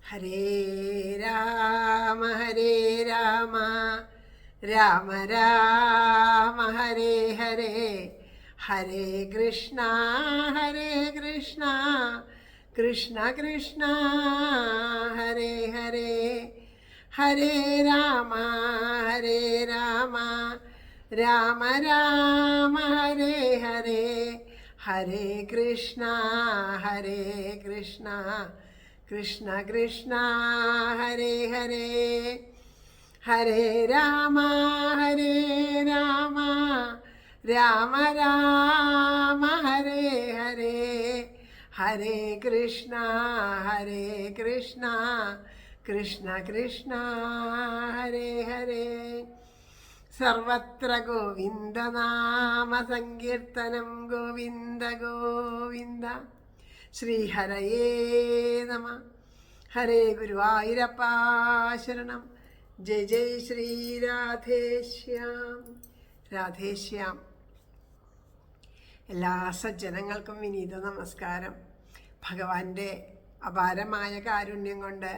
ഹരേ രാമ രാമ രാമ ഹരേ ഹരേ, ഹരേ കൃഷ്ണ കൃഷ്ണ കൃഷ്ണ ഹരേ ഹരേ, ഹരേ രാമ രാമ രാമ ഹരേ ഹരേ, ഹരേ കൃഷ്ണ കൃഷ്ണ കൃഷ്ണ ഹരേ ഹരേ, ഹരേ രാമ രാമ രാമ ഹരേ ഹരേ, ഹരേ കൃഷ്ണ കൃഷ്ണ കൃഷ്ണ ഹരേ ഹരേ. സർവത്ര ഗോവിന്ദനാമ സങ്കീർത്തനം, ഗോവിന്ദ ഗോവിന്ദ. ശ്രീഹരയേ നമ. ഹരേ ഗുരുവായൂരപ്പ ശരണം. ജയ ജയ ശ്രീ രാധേശ്യാം. രാധേശ്യാം. എല്ലാ സജ്ജനങ്ങൾക്കും വിനീത നമസ്കാരം. ഭഗവാന്റെ അപാരമായ കാരുണ്യം കൊണ്ട്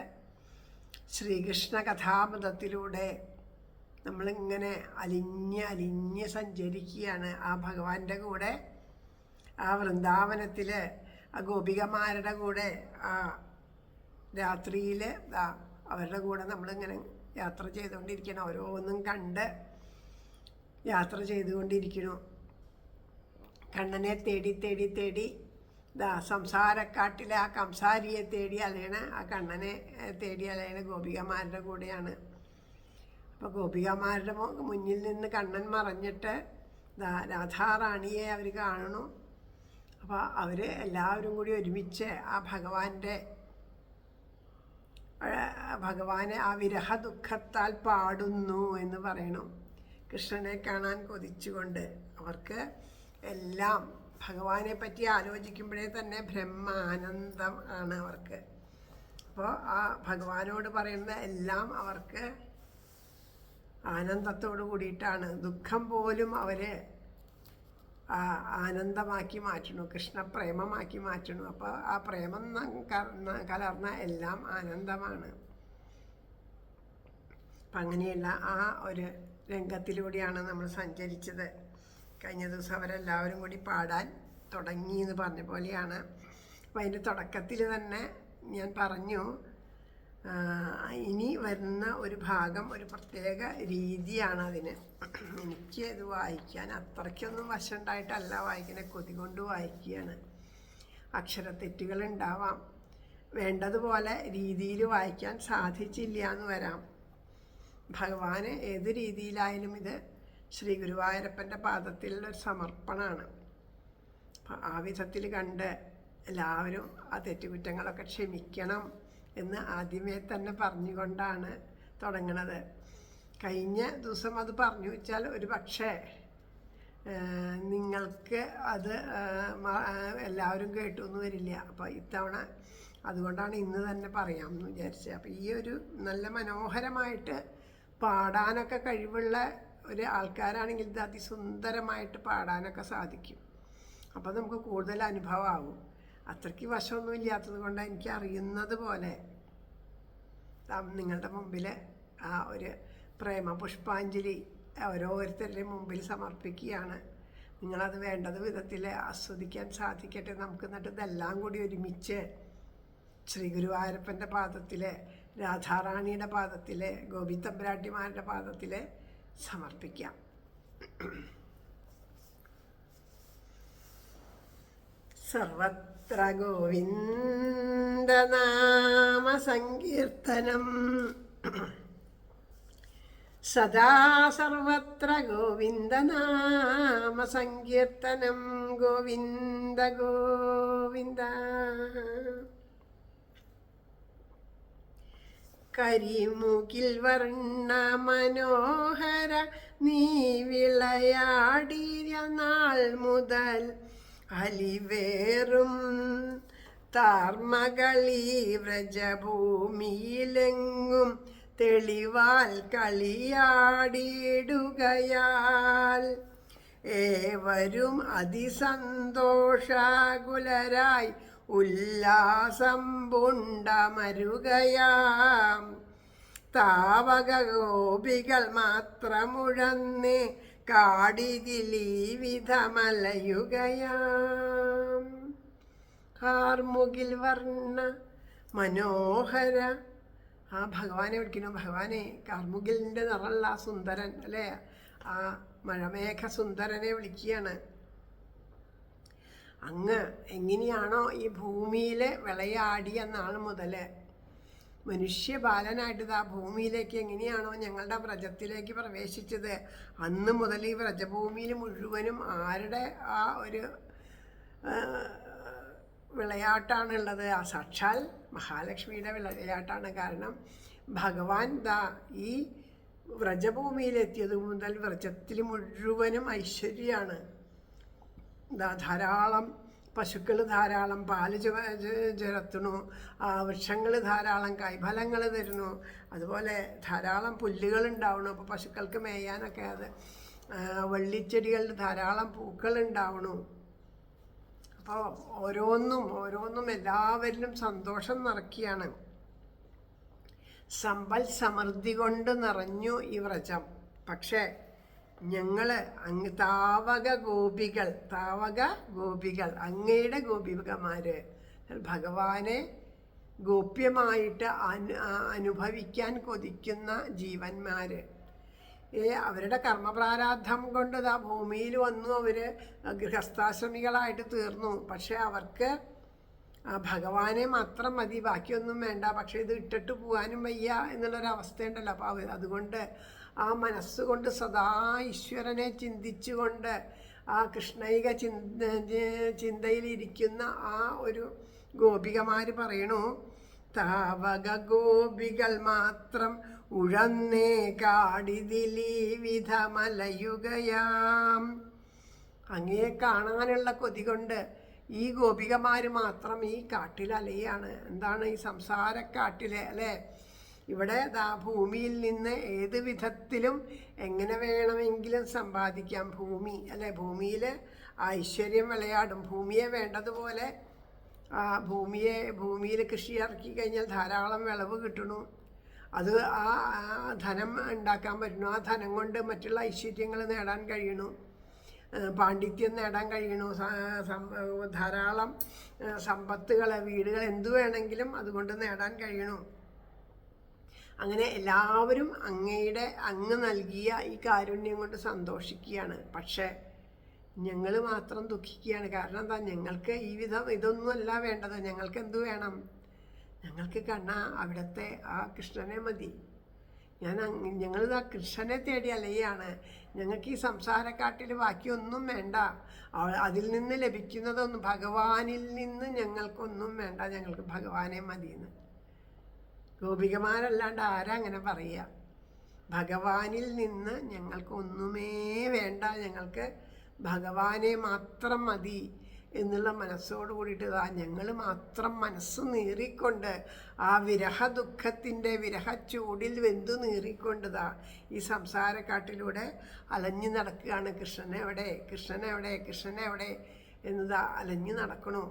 ശ്രീകൃഷ്ണ കഥാമൃതത്തിലൂടെ നമ്മളിങ്ങനെ അലിഞ്ഞ് സഞ്ചരിക്കുകയാണ്. ആ ഭഗവാന്റെ കൂടെ ആ വൃന്ദാവനത്തിൽ ആ ഗോപികമാരുടെ കൂടെ ആ രാത്രിയിൽ അവരുടെ കൂടെ നമ്മളിങ്ങനെ യാത്ര ചെയ്തുകൊണ്ടിരിക്കണം. ഓരോന്നും കണ്ട് യാത്ര ചെയ്തുകൊണ്ടിരിക്കണു. കണ്ണനെ തേടി സംസാരക്കാട്ടിലെ ആ കംസാരിയെ തേടി അലയണ, ആ കണ്ണനെ തേടി അലയണ ഗോപികമാരുടെ കൂടെയാണ്. അപ്പോൾ ഗോപികമാരുടെ മുന്നിൽ നിന്ന് കണ്ണൻ മറഞ്ഞിട്ട് രാധാറാണിയെ അവർ കാണണു. അപ്പോൾ അവർ എല്ലാവരും കൂടി ഒരുമിച്ച് ആ ഭഗവാനെ ആ വിരഹ ദുഃഖത്താൽ പാടുന്നു എന്ന് പറയണു. കൃഷ്ണനെ കാണാൻ കൊതിച്ചുകൊണ്ട് അവർക്ക് എല്ലാം ഭഗവാനെ പറ്റി ആലോചിക്കുമ്പോഴേ തന്നെ ബ്രഹ്മാനന്ദം ആണ് അവർക്ക്. അപ്പോൾ ആ ഭഗവാനോട് പറയുന്ന എല്ലാം അവർക്ക് ആനന്ദത്തോട് കൂടിയിട്ടാണ്. ദുഃഖം പോലും അവർ ആനന്ദമാക്കി മാറ്റണു, കൃഷ്ണപ്രേമമാക്കി മാറ്റണു. അപ്പോൾ ആ പ്രേമം കലർന്ന എല്ലാം ആനന്ദമാണ്. അപ്പം അങ്ങനെയുള്ള ആ ഒരു രംഗത്തിലൂടെയാണ് നമ്മൾ സഞ്ചരിച്ചത്. കഴിഞ്ഞ ദിവസം അവരെല്ലാവരും കൂടി പാടാൻ തുടങ്ങി എന്ന് പറഞ്ഞ പോലെയാണ്. അപ്പം അതിൻ്റെ തുടക്കത്തിൽ തന്നെ ഞാൻ പറഞ്ഞു, ഇനി വരുന്ന ഒരു ഭാഗം ഒരു പ്രത്യേക രീതിയാണ് അതിന്. എനിക്ക് ഇത് വായിക്കാൻ അത്രയ്ക്കൊന്നും വശമുണ്ടായിട്ടല്ല വായിക്കുന്നത്, കൊതി കൊണ്ട് വായിക്കുകയാണ്. അക്ഷരത്തെറ്റുകൾ ഉണ്ടാവാം, വേണ്ടതുപോലെ രീതിയിൽ വായിക്കാൻ സാധിച്ചില്ല എന്ന് വരാം. ഭഗവാന് ഏത് രീതിയിലായാലും ഇത് ശ്രീ ഗുരുവായൂരപ്പൻ്റെ പാദത്തിലുള്ളൊരു സമർപ്പണമാണ്. അപ്പം ആ വിധത്തിൽ കണ്ട് എല്ലാവരും ആ തെറ്റുകുറ്റങ്ങളൊക്കെ ക്ഷമിക്കണം എന്ന് ആദ്യമേ തന്നെ പറഞ്ഞുകൊണ്ടാണ് തുടങ്ങണത്. കഴിഞ്ഞ ദിവസം അത് പറഞ്ഞു വെച്ചാൽ ഒരു പക്ഷേ നിങ്ങൾക്ക് അത് എല്ലാവരും കേട്ടു എന്ന് വരില്ല. അപ്പോൾ ഇത്തവണ അതുകൊണ്ടാണ് ഇന്ന് തന്നെ പറയാമെന്ന് വിചാരിച്ചത്. അപ്പോൾ ഈ ഒരു നല്ല മനോഹരമായിട്ട് പാടാനൊക്കെ കഴിവുള്ള ഒരു ആൾക്കാരാണെങ്കിൽ ഇത് അതിസുന്ദരമായിട്ട് പാടാനൊക്കെ സാധിക്കും. അപ്പോൾ നമുക്ക് കൂടുതൽ അനുഭവമാകും. അത്രയ്ക്ക് വശമൊന്നും ഇല്ലാത്തത് കൊണ്ട് എനിക്ക് അറിയുന്നത് പോലെ നിങ്ങളുടെ മുമ്പിൽ ആ ഒരു പ്രേമ പുഷ്പാഞ്ജലി ഓരോരുത്തരുടെയും മുമ്പിൽ സമർപ്പിക്കുകയാണ്. നിങ്ങളത് വേണ്ടത് വിധത്തിൽ ആസ്വദിക്കാൻ സാധിക്കട്ടെ. നമുക്ക് എന്നിട്ട് ഇതെല്ലാം കൂടി ഒരുമിച്ച് ശ്രീ ഗുരുവായൂരപ്പൻ്റെ പാദത്തിൽ, രാധാറാണിയുടെ പാദത്തിൽ, ഗോപിതമ്പരാട്ടിമാരുടെ പാദത്തിൽ സമർപ്പിക്കാം. സർവത്ര ഗോവിന്ദനാമ സങ്കീർത്തനം, സദാ സർവത്ര ഗോവിന്ദനാമ സങ്കീർത്തനം, ഗോവിന്ദ ഗോവിന്ദ. കരിമുകിൽ വർണ്ണ മനോഹര നീ വിളയാടിയ നാൾ മുതൽ അലിവേറും താർമകളി വ്രജഭൂമിയിലെങ്ങും തെളിവാൽ കളിയാടിയിടുകയാൽ ഏവരും അതിസന്തോഷാകുലരായി ഉല്ലാസം പൂണ്ടമരുകയാം. താവക ഗോപികൾ മാത്രമുഴന്ന് കാടിതിലീ വിധമലയുകയാം. കാർമുകിൽ വർണ്ണ മനോഹര, ആ ഭഗവാനെ വിളിക്കുന്നു. ഭഗവാനെ കാർമുകിലിൻ്റെ നിറമുള്ള ആ സുന്ദരൻ അല്ലേ, ആ മഴമേഘ സുന്ദരനെ വിളിക്കുകയാണ്. അങ്ങ് എങ്ങനെയാണോ ഈ ഭൂമിയിൽ വിളയാടിയ നാൾ മുതൽ മനുഷ്യബാലനായിട്ട് ആ ഭൂമിയിലേക്ക് എങ്ങനെയാണോ ഞങ്ങളുടെ വ്രജത്തിലേക്ക് പ്രവേശിച്ചത്, അന്ന് മുതൽ ഈ വ്രജഭൂമിയിൽ മുഴുവനും ആരുടെ ആ ഒരു വിളയാട്ടാണുള്ളത്? ആ സാക്ഷാൽ മഹാലക്ഷ്മിയുടെ വിളയാട്ടാണ്. കാരണം ഭഗവാൻ ഈ വ്രജഭൂമിയിലെത്തിയത് മുതൽ വ്രജത്തിൽ മുഴുവനും ഐശ്വര്യമാണ്. ധാരാളം പശുക്കൾ ധാരാളം പാല് ചുരത്തുന്നു, വൃക്ഷങ്ങൾ ധാരാളം കൈഫലങ്ങൾ തരുന്നു, അതുപോലെ ധാരാളം പുല്ലുകൾ ഉണ്ടാവണം. അപ്പോൾ പശുക്കൾക്ക് മേയാനൊക്കെ അത് വള്ളിച്ചെടികളിൽ ധാരാളം പൂക്കൾ ഉണ്ടാവണു. അപ്പോൾ ഓരോന്നും എല്ലാവരിലും സന്തോഷം നിറയ്ക്കുകയാണ്. സമ്പൽ സമൃദ്ധി കൊണ്ട് നിറഞ്ഞു ഈ വ്രജം. പക്ഷേ ഞങ്ങൾ താവക ഗോപികൾ അങ്ങയുടെ ഗോപികമാര് ഭഗവാനെ ഗോപ്യമായിട്ട് അനുഭവിക്കാൻ കൊതിക്കുന്ന ജീവന്മാര് അവരുടെ കർമ്മപ്രാരാബ്ധം കൊണ്ട് ആ ഭൂമിയിൽ വന്നു. അവർ ഗൃഹസ്ഥാശ്രമികളായിട്ട് തീർന്നു. പക്ഷെ അവർക്ക് ഭഗവാനെ മാത്രം മതി, ബാക്കിയൊന്നും വേണ്ട. പക്ഷെ ഇത് ഇട്ടിട്ട് പോകാനും വയ്യ എന്നുള്ളൊരവസ്ഥയുണ്ടല്ലോ. അപ്പോൾ അതുകൊണ്ട് ആ മനസ്സുകൊണ്ട് സദാ ഈശ്വരനെ ചിന്തിച്ചുകൊണ്ട് ആ കൃഷ്ണൈക ചിന്തയിലിരിക്കുന്ന ആ ഒരു ഗോപികമാർ പറയണു, താവക ഗോപികൾ മാത്രം ഉഴന്നേ കാടിതിലീ വിധമലയുകയാം. അങ്ങയെ കാണാനുള്ള കൊതി കൊണ്ട് ഈ ഗോപികമാർ മാത്രം ഈ കാട്ടിൽ അലയാണ്. എന്താണ് ഈ സംസാരക്കാട്ടിലെ അല്ലേ? ഇവിടെ ഭൂമിയിൽ നിന്ന് ഏത് വിധത്തിലും എങ്ങനെ വേണമെങ്കിലും സമ്പാദിക്കാം. ഭൂമി അല്ലേ, ഭൂമിയിൽ ഐശ്വര്യം വിളയാടും. ഭൂമിയെ വേണ്ടതുപോലെ ഭൂമിയിൽ കൃഷി ഇറക്കി കഴിഞ്ഞാൽ ധാരാളം വിളവ് കിട്ടണു. അത് ആ ധനം ഉണ്ടാക്കാൻ പറ്റുന്നു. ആ ധനം കൊണ്ട് മറ്റുള്ള ഐശ്വര്യങ്ങൾ നേടാൻ കഴിയണു, പാണ്ഡിത്യം നേടാൻ കഴിയണു, ധാരാളം സമ്പത്തുകൾ, വീടുകൾ, എന്തു വേണമെങ്കിലും അതുകൊണ്ട് നേടാൻ കഴിയണു. അങ്ങനെ എല്ലാവരും അങ്ങ് നൽകിയ ഈ കാരുണ്യം കൊണ്ട് സന്തോഷിക്കുകയാണ്. പക്ഷേ ഞങ്ങൾ മാത്രം ദുഃഖിക്കുകയാണ്. കാരണം എന്താ? ഞങ്ങൾക്ക് ഈ വിധം ഇതൊന്നുമല്ല വേണ്ടത്. ഞങ്ങൾക്ക് എന്തു വേണം? ഞങ്ങൾക്ക് അവിടുത്തെ ആ കൃഷ്ണനെ മതി. ഞങ്ങളിത് ആ കൃഷ്ണനെ തേടി അലയാണ്. ഞങ്ങൾക്ക് ഈ സംസാരക്കാട്ടിൽ ബാക്കിയൊന്നും വേണ്ട. അതിൽ നിന്ന് ലഭിക്കുന്നതൊന്നും, ഭഗവാനിൽ നിന്ന് ഞങ്ങൾക്കൊന്നും വേണ്ട. ഞങ്ങൾക്ക് ഭഗവാനെ മതിയെന്ന് ഗോപികമാരല്ലാണ്ട് ആരാ അങ്ങനെ പറയുക? ഭഗവാനിൽ നിന്ന് ഞങ്ങൾക്ക് ഒന്നുമേ വേണ്ട, ഞങ്ങൾക്ക് ഭഗവാനെ മാത്രം മതി എന്നുള്ള മനസ്സോട് കൂടിയിട്ട് ഞങ്ങൾ മാത്രം മനസ്സ് നീറിക്കൊണ്ട് ആ വിരഹദുഃഖത്തിൻ്റെ വിരഹച്ചൂടിൽ വെന്തു നീറിക്കൊണ്ടതാ ഈ സംസാരക്കാട്ടിലൂടെ അലഞ്ഞു നടക്കുകയാണ്. കൃഷ്ണനെവിടെ, കൃഷ്ണനെവിടെ, കൃഷ്ണനെവിടെ എന്നതാ അലഞ്ഞു നടക്കണു.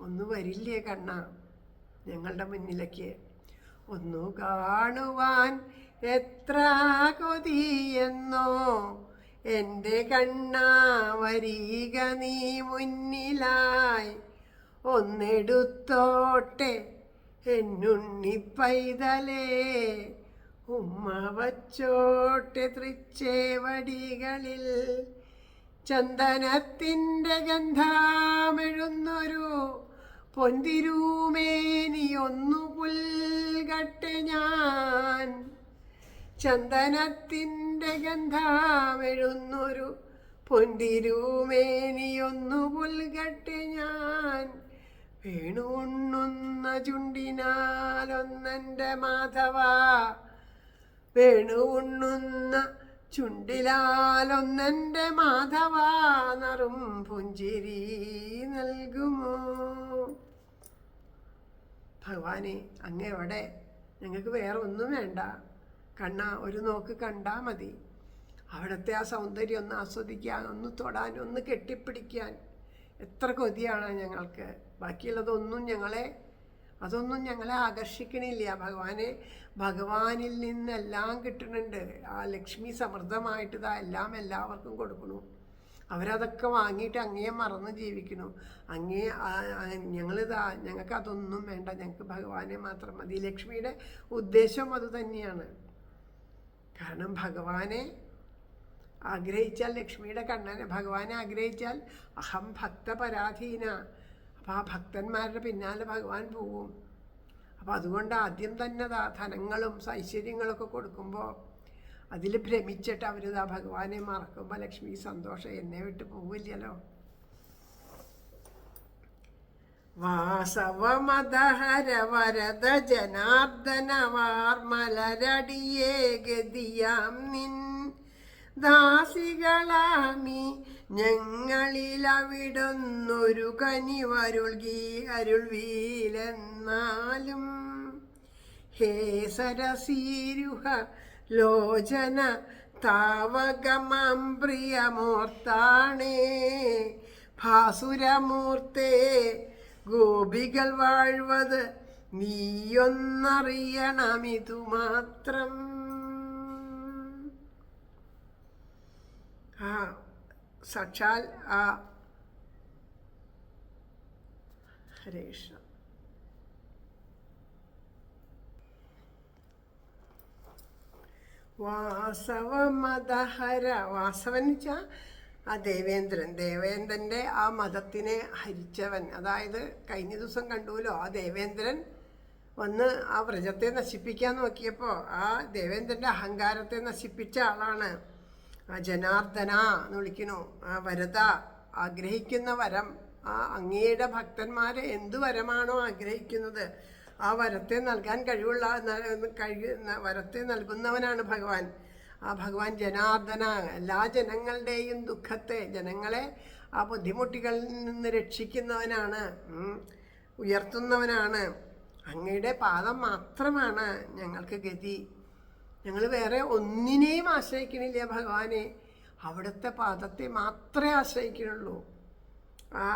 ഒന്ന് വരില്ലേ കണ്ണ ഞങ്ങളുടെ മുന്നിലേക്ക്? ഒന്നു കാണുവാൻ എത്ര കൊതിയെന്നോ എൻ്റെ കണ്ണാ, വരിക നീ മുന്നിലായി. ഒന്നെടുത്തോട്ടെ എന്നുണ്ണി പൈതലേ, ഉമ്മ വച്ചോട്ടെ തൃച്ചേവടികളിൽ. ചന്ദനത്തിൻ്റെ ഗന്ധാമെഴുന്നൊരു പൊന്തിരൂമേനി ഒന്നു പുൽകട്ടെ ഞാൻ. ചന്ദനത്തിൻ്റെ ഗന്ധാമെഴുന്നൊരു പൊന്തിരൂമേനിയൊന്നു പുൽകട്ടെ ഞാൻ. വേണുണ്ണുന്ന ചുണ്ടിനാലൊന്നെൻ്റെ മാധവ, വേണുണ്ണുന്ന ചുണ്ടിലാലൊന്നെൻ്റെ മാധവ, നറും പുഞ്ചിരി നൽകുമോ? ഭഗവാനെ അങ്ങ് എവിടെ? ഞങ്ങൾക്ക് വേറെ ഒന്നും വേണ്ട. കണ്ണ ഒരു നോക്ക് കണ്ടാൽ മതി. അവിടുത്തെ ആ സൗന്ദര്യം ഒന്ന് ആസ്വദിക്കാൻ, ഒന്ന് തൊടാൻ, ഒന്ന് കെട്ടിപ്പിടിക്കാൻ എത്ര കൊതിയാണ് ഞങ്ങൾക്ക്. ബാക്കിയുള്ളതൊന്നും അതൊന്നും ഞങ്ങളെ ആകർഷിക്കണില്ല. ഭഗവാനിൽ നിന്നെല്ലാം കിട്ടുന്നുണ്ട്. ആ ലക്ഷ്മി സമൃദ്ധമായിട്ട് എല്ലാം എല്ലാവർക്കും കൊടുക്കണു. അവരതൊക്കെ വാങ്ങിയിട്ട് അങ്ങയെ മറന്ന് ജീവിക്കണു. ഞങ്ങൾക്ക് അതൊന്നും വേണ്ട, ഞങ്ങൾക്ക് ഭഗവാനെ മാത്രം മതി. ലക്ഷ്മിയുടെ ഉദ്ദേശം അത് തന്നെയാണ്. കാരണം ഭഗവാനെ ആഗ്രഹിച്ചാൽ, ലക്ഷ്മിയുടെ കണ്ണനെ ഭഗവാനെ ആഗ്രഹിച്ചാൽ അഹം ഭക്തപരാധീന. അപ്പം ആ ഭക്തന്മാരുടെ പിന്നാലെ ഭഗവാൻ പോവും. അപ്പം അതുകൊണ്ട് ആദ്യം തന്നെ ധനങ്ങളും ഐശ്വര്യങ്ങളൊക്കെ കൊടുക്കുമ്പോൾ അതിൽ ഭ്രമിച്ചിട്ട് അവരിതാ ഭഗവാനെ മറക്കുമ്പോൾ ലക്ഷ്മി സന്തോഷം എന്നെ വിട്ട് പോവില്ലല്ലോ. വാസവമദഹര വരദ ജനാർദ്ദന വാർമലരടിയേ ഗതിയാം നിൻ ദാസികളാമി ഞങ്ങളിലവിടുന്നൊരു അരുൾവീലെന്നാലും ഹേ സരസീരുഹ ലോചന താവകമാം പ്രിയമോർത്താണേ ഭാസുരമൂർത്തേ ഗോപികൾ വാഴ്വത് നീയൊന്നറിയണമിതു മാത്രം. സാക്ഷാൽ ഹരേ കൃഷ്ണ. വാസവമദഹര, വാസവൻ വെച്ചാൽ ആ ദേവേന്ദ്രൻ്റെ ആ മതത്തിനെ ഹരിച്ചവൻ. അതായത് കഴിഞ്ഞ ദിവസം കണ്ടുല്ലോ, ആ ദേവേന്ദ്രൻ വന്ന് ആ വ്രജത്തെ നശിപ്പിക്കാൻ നോക്കിയപ്പോൾ ആ ദേവേന്ദ്രൻ്റെ അഹങ്കാരത്തെ നശിപ്പിച്ച ആളാണ്. ആ ജനാർദ്ദന എന്ന് വിളിക്കുന്നു. ആ വരദ, ആഗ്രഹിക്കുന്ന വരം, ആ അങ്ങയുടെ ഭക്തന്മാരെ എന്തു വരമാണോ ആഗ്രഹിക്കുന്നത് ആ വരത്തെ നൽകാൻ വരത്തെ നൽകുന്നവനാണ് ഭഗവാൻ. ആ ഭഗവാൻ ജനാർദ്ദന, എല്ലാ ജനങ്ങളുടെയും ദുഃഖത്തെ, ജനങ്ങളെ ആ ബുദ്ധിമുട്ടികളിൽ നിന്ന് രക്ഷിക്കുന്നവനാണ്, ഉയർത്തുന്നവനാണ്. അങ്ങയുടെ പാദം മാത്രമാണ് ഞങ്ങൾക്ക് ഗതി. ഞങ്ങൾ വേറെ ഒന്നിനെയും ആശ്രയിക്കണില്ല ഭഗവാനെ. അവിടുത്തെ പാദത്തെ മാത്രമേ ആശ്രയിക്കുന്നുള്ളൂ.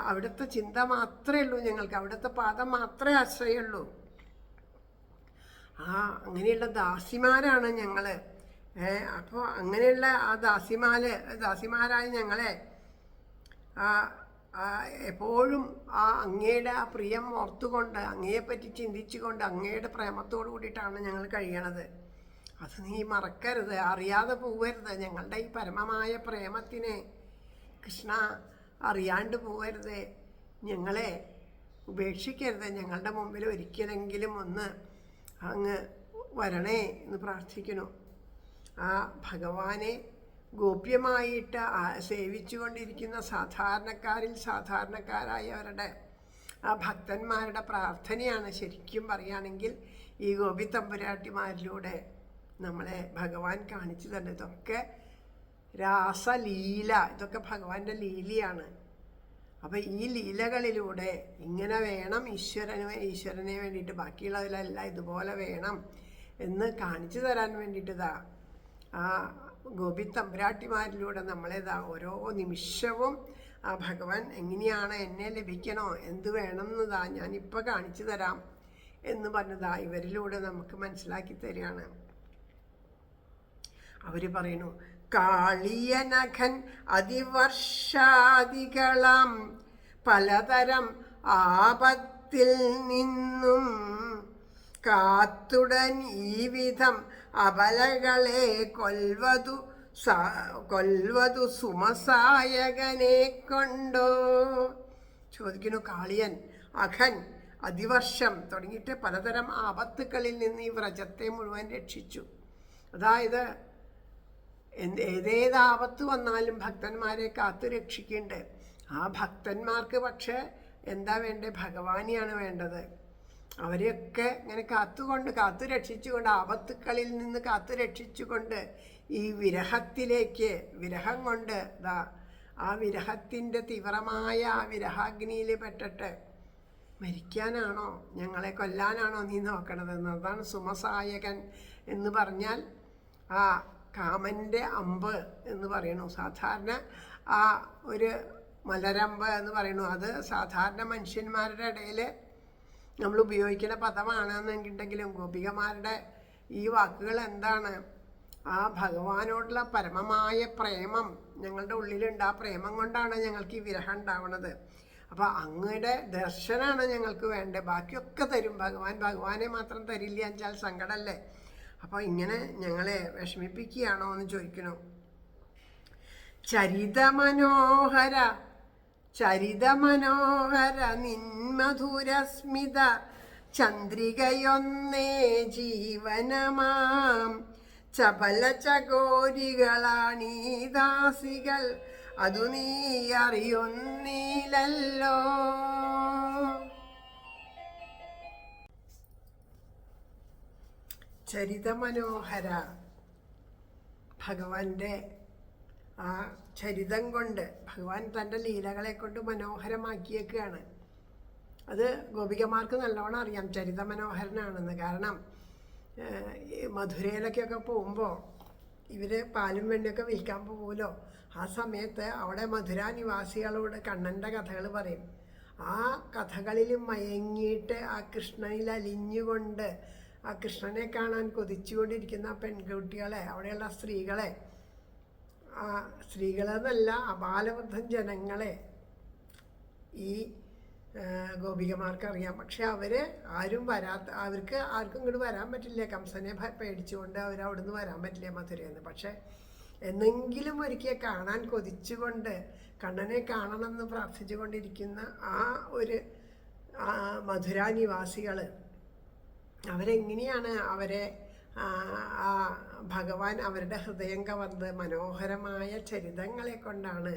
അവിടുത്തെ ചിന്ത മാത്രമേ ഉള്ളൂ ഞങ്ങൾക്ക്. അവിടുത്തെ പാദം മാത്രമേ ആശ്രയമുള്ളൂ. അങ്ങനെയുള്ള ദാസിമാരാണ് ഞങ്ങൾ. അപ്പോൾ അങ്ങനെയുള്ള ആ ദാസിമാരായ ഞങ്ങളെ എപ്പോഴും അങ്ങയുടെ ആ പ്രിയം ഓർത്തുകൊണ്ട്, അങ്ങയെപ്പറ്റി ചിന്തിച്ചുകൊണ്ട്, അങ്ങയുടെ പ്രേമത്തോടു കൂടിയിട്ടാണ് ഞങ്ങൾ കഴിയണത്. അത് നീ മറക്കരുത്, അറിയാതെ പോവരുത്. ഞങ്ങളുടെ ഈ പരമമായ പ്രേമത്തിനെ കൃഷ്ണ അറിയാണ്ട് പോവരുത്. ഞങ്ങളെ ഉപേക്ഷിക്കരുത്. ഞങ്ങളുടെ മുമ്പിൽ ഒരിക്കലെങ്കിലും ഒന്ന് അങ്ങ് വരണേ എന്ന് പ്രാർത്ഥിക്കുന്നു. ആ ഭഗവാനെ ഗോപ്യമായിട്ട് സേവിച്ചുകൊണ്ടിരിക്കുന്ന സാധാരണക്കാരായവരുടെ ആ ഭക്തന്മാരുടെ പ്രാർത്ഥനയാണ് ശരിക്കും പറയുകയാണെങ്കിൽ ഈ ഗോപി തമ്പുരാട്ടിമാരിലൂടെ നമ്മളെ ഭഗവാൻ കാണിച്ചു തന്നെ. ഇതൊക്കെ രാസലീല, ഇതൊക്കെ ഭഗവാന്റെ ലീലയാണ്. അപ്പം ഈ ലീലകളിലൂടെ ഇങ്ങനെ വേണം ഈശ്വരനെ വേണ്ടിയിട്ട്, ബാക്കിയുള്ളതിലല്ല ഇതുപോലെ വേണം എന്ന് കാണിച്ചു തരാൻ വേണ്ടിയിട്ടതാ ആ ഗോപി തമ്പുരാട്ടിമാരിലൂടെ നമ്മളേതാ ഓരോ നിമിഷവും ആ ഭഗവാൻ എങ്ങനെയാണ് എന്നെ ലഭിക്കണോ, എന്ത് വേണം എന്നതാ ഞാനിപ്പോൾ കാണിച്ചു തരാം എന്ന് പറഞ്ഞതാ ഇവരിലൂടെ നമുക്ക് മനസ്സിലാക്കി തരികയാണ്. അവർ പറയുന്നു, കാളിയനഖൻ അതിവർഷാദികളാം പലതരം ആപത്തിൽ നിന്നും കാത്തുടൻ ഈ വിധം അബലകളെ കൊൽവതു സുമസായകനെ കൊണ്ടോ. ചോദിക്കുന്നു, കാളിയൻ അഖൻ അതിവർഷം തുടങ്ങിയിട്ട് പലതരം ആപത്തുകളിൽ നിന്ന് ഈ വ്രജത്തെ മുഴുവൻ രക്ഷിച്ചു. അതായത് ഏതേത് ആപത്ത് വന്നാലും ഭക്തന്മാരെ കാത്തു രക്ഷിക്കുന്നുണ്ട്. ആ ഭക്തന്മാർക്ക് പക്ഷേ എന്താ വേണ്ടത്? ഭഗവാനെയാണ് വേണ്ടത്. അവരെയൊക്കെ ഇങ്ങനെ കാത്തു രക്ഷിച്ചുകൊണ്ട്, ആപത്തുക്കളിൽ നിന്ന് കാത്തു രക്ഷിച്ചുകൊണ്ട് ഈ വിരഹം കൊണ്ട് ആ വിരഹത്തിൻ്റെ തീവ്രമായ ആ വിരഹാഗ്നിയിൽ പെട്ടിട്ട് മരിക്കാനാണോ, ഞങ്ങളെ കൊല്ലാനാണോ നീ നോക്കണതെന്ന്. അതാണ് സുമസായകൻ എന്ന് പറഞ്ഞാൽ ആ കാമൻ്റെ അമ്പ് എന്ന് പറയണു. സാധാരണ ആ ഒരു മലരമ്പ് എന്ന് പറയുന്നു. അത് സാധാരണ മനുഷ്യന്മാരുടെ ഇടയിൽ നമ്മൾ ഉപയോഗിക്കുന്ന പദമാണെന്നുണ്ടെങ്കിലും ഗോപികമാരുടെ ഈ വാക്കുകൾ എന്താണ്? ആ ഭഗവാനോടുള്ള പരമമായ പ്രേമം ഞങ്ങളുടെ ഉള്ളിലുണ്ട്. ആ പ്രേമം കൊണ്ടാണ് ഞങ്ങൾക്ക് ഈ വിരഹം ഉണ്ടാവുന്നത്. അപ്പോൾ അങ്ങയുടെ ദർശനമാണ് ഞങ്ങൾക്ക് വേണ്ടത്. ബാക്കിയൊക്കെ തരും ഭഗവാൻ. ഭഗവാനെ മാത്രം തരില്ല എന്നുവെച്ചാൽ സങ്കടമല്ലേ? അപ്പോൾ ഇങ്ങനെ ഞങ്ങളെ വിഷമിപ്പിക്കുകയാണോ എന്ന് ചോദിക്കണു. ചരിതമനോഹര നിന്മധുരസ്മിത ചന്ദ്രികയൊന്നേ ജീവനമാം ചപല ചകോരികളാണീദാസികൾ അതു നീ അറിയൊന്നീലല്ലോ. ചരിതമനോഹര, ഭഗവാന്റെ ആ ചരിതം കൊണ്ട് ഭഗവാൻ തൻ്റെ ലീലകളെ കൊണ്ട് മനോഹരമാക്കിയേക്കുകയാണ്. അത് ഗോപികമാർക്ക് നല്ലോണം അറിയാം ചരിത മനോഹരനാണെന്ന്. കാരണം മധുരയിലൊക്കെ പോകുമ്പോൾ ഇവർ പാലും വെണ്ണയൊക്കെ വിൽക്കാൻ പോകുമല്ലോ. ആ സമയത്ത് അവിടെ മധുര നിവാസികളോട് കണ്ണൻ്റെ കഥകൾ പറയും. ആ കഥകളിൽ മയങ്ങിയിട്ട് ആ കൃഷ്ണനിൽ അലിഞ്ഞുകൊണ്ട് ആ കൃഷ്ണനെ കാണാൻ കൊതിച്ചുകൊണ്ടിരിക്കുന്ന പെൺകുട്ടികളെ, അവിടെയുള്ള സ്ത്രീകളെ, ആ സ്ത്രീകളെന്നല്ല അബാലവൃദ്ധൻ ജനങ്ങളെ ഈ ഗോപികമാർക്കറിയാം. പക്ഷെ അവർക്ക് ആർക്കും ഇങ്ങോട്ട് വരാൻ പറ്റില്ല. കംസനെ പേടിച്ചുകൊണ്ട് അവിടുന്ന് വരാൻ പറ്റില്ല മധുരയെന്ന്. പക്ഷെ എന്നെങ്കിലും ഒരിക്കൽ കാണാൻ കൊതിച്ചുകൊണ്ട് കണ്ണനെ കാണണമെന്ന് പ്രാർത്ഥിച്ചുകൊണ്ടിരിക്കുന്ന ആ ഒരു മധുര നിവാസികൾ അവരെങ്ങനെയാണ് ആ ഭഗവാൻ അവരുടെ ഹൃദയം കവർന്നത്? മനോഹരമായ ചരിതങ്ങളെ കൊണ്ടാണ്,